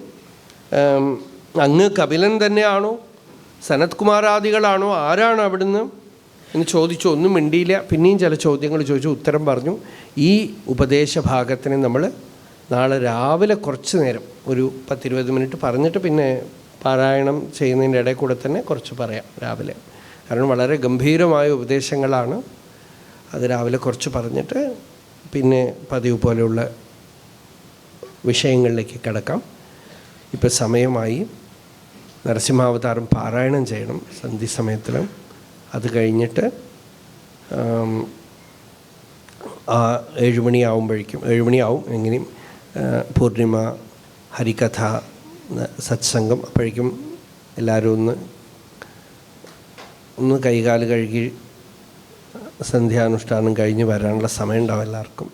അങ്ങ് കപിലൻ തന്നെയാണോ, സനത് കുമാരാദികളാണോ, ആരാണ് അവിടുന്ന് എന്ന് ചോദിച്ചു. ഒന്നും മിണ്ടിയില്ല. പിന്നെയും ചില ചോദ്യങ്ങൾ ചോദിച്ചു, ഉത്തരം പറഞ്ഞു. ഈ ഉപദേശഭാഗത്തിന് നമ്മൾ നാളെ രാവിലെ കുറച്ച് നേരം ഒരു 10-20 മിനിറ്റ് പറഞ്ഞിട്ട് പിന്നെ പാരായണം ചെയ്യുന്നതിൻ്റെ ഇടയിൽ കൂടെ തന്നെ കുറച്ച് പറയാം രാവിലെ. കാരണം വളരെ ഗംഭീരമായ ഉപദേശങ്ങളാണ്. അത് രാവിലെ കുറച്ച് പറഞ്ഞിട്ട് പിന്നെ പതിവ് പോലെയുള്ള വിഷയങ്ങളിലേക്ക് കിടക്കാം. ഇപ്പം സമയമായി. നരസിംഹാവതാരം പാരായണം ചെയ്യണം സന്ധ്യ സമയത്തിൽ. അത് കഴിഞ്ഞിട്ട് 7 മണിയാവുമ്പോഴേക്കും 7 മണിയാവും എങ്ങനെയും പൂർണിമ ഹരികഥ സത്സംഗം. അപ്പോഴേക്കും എല്ലാവരും ഒന്ന് കൈകാല് കഴുകി സന്ധ്യാനുഷ്ഠാനം കഴിഞ്ഞ് വരാനുള്ള സമയം ഉണ്ടാവും എല്ലാവർക്കും.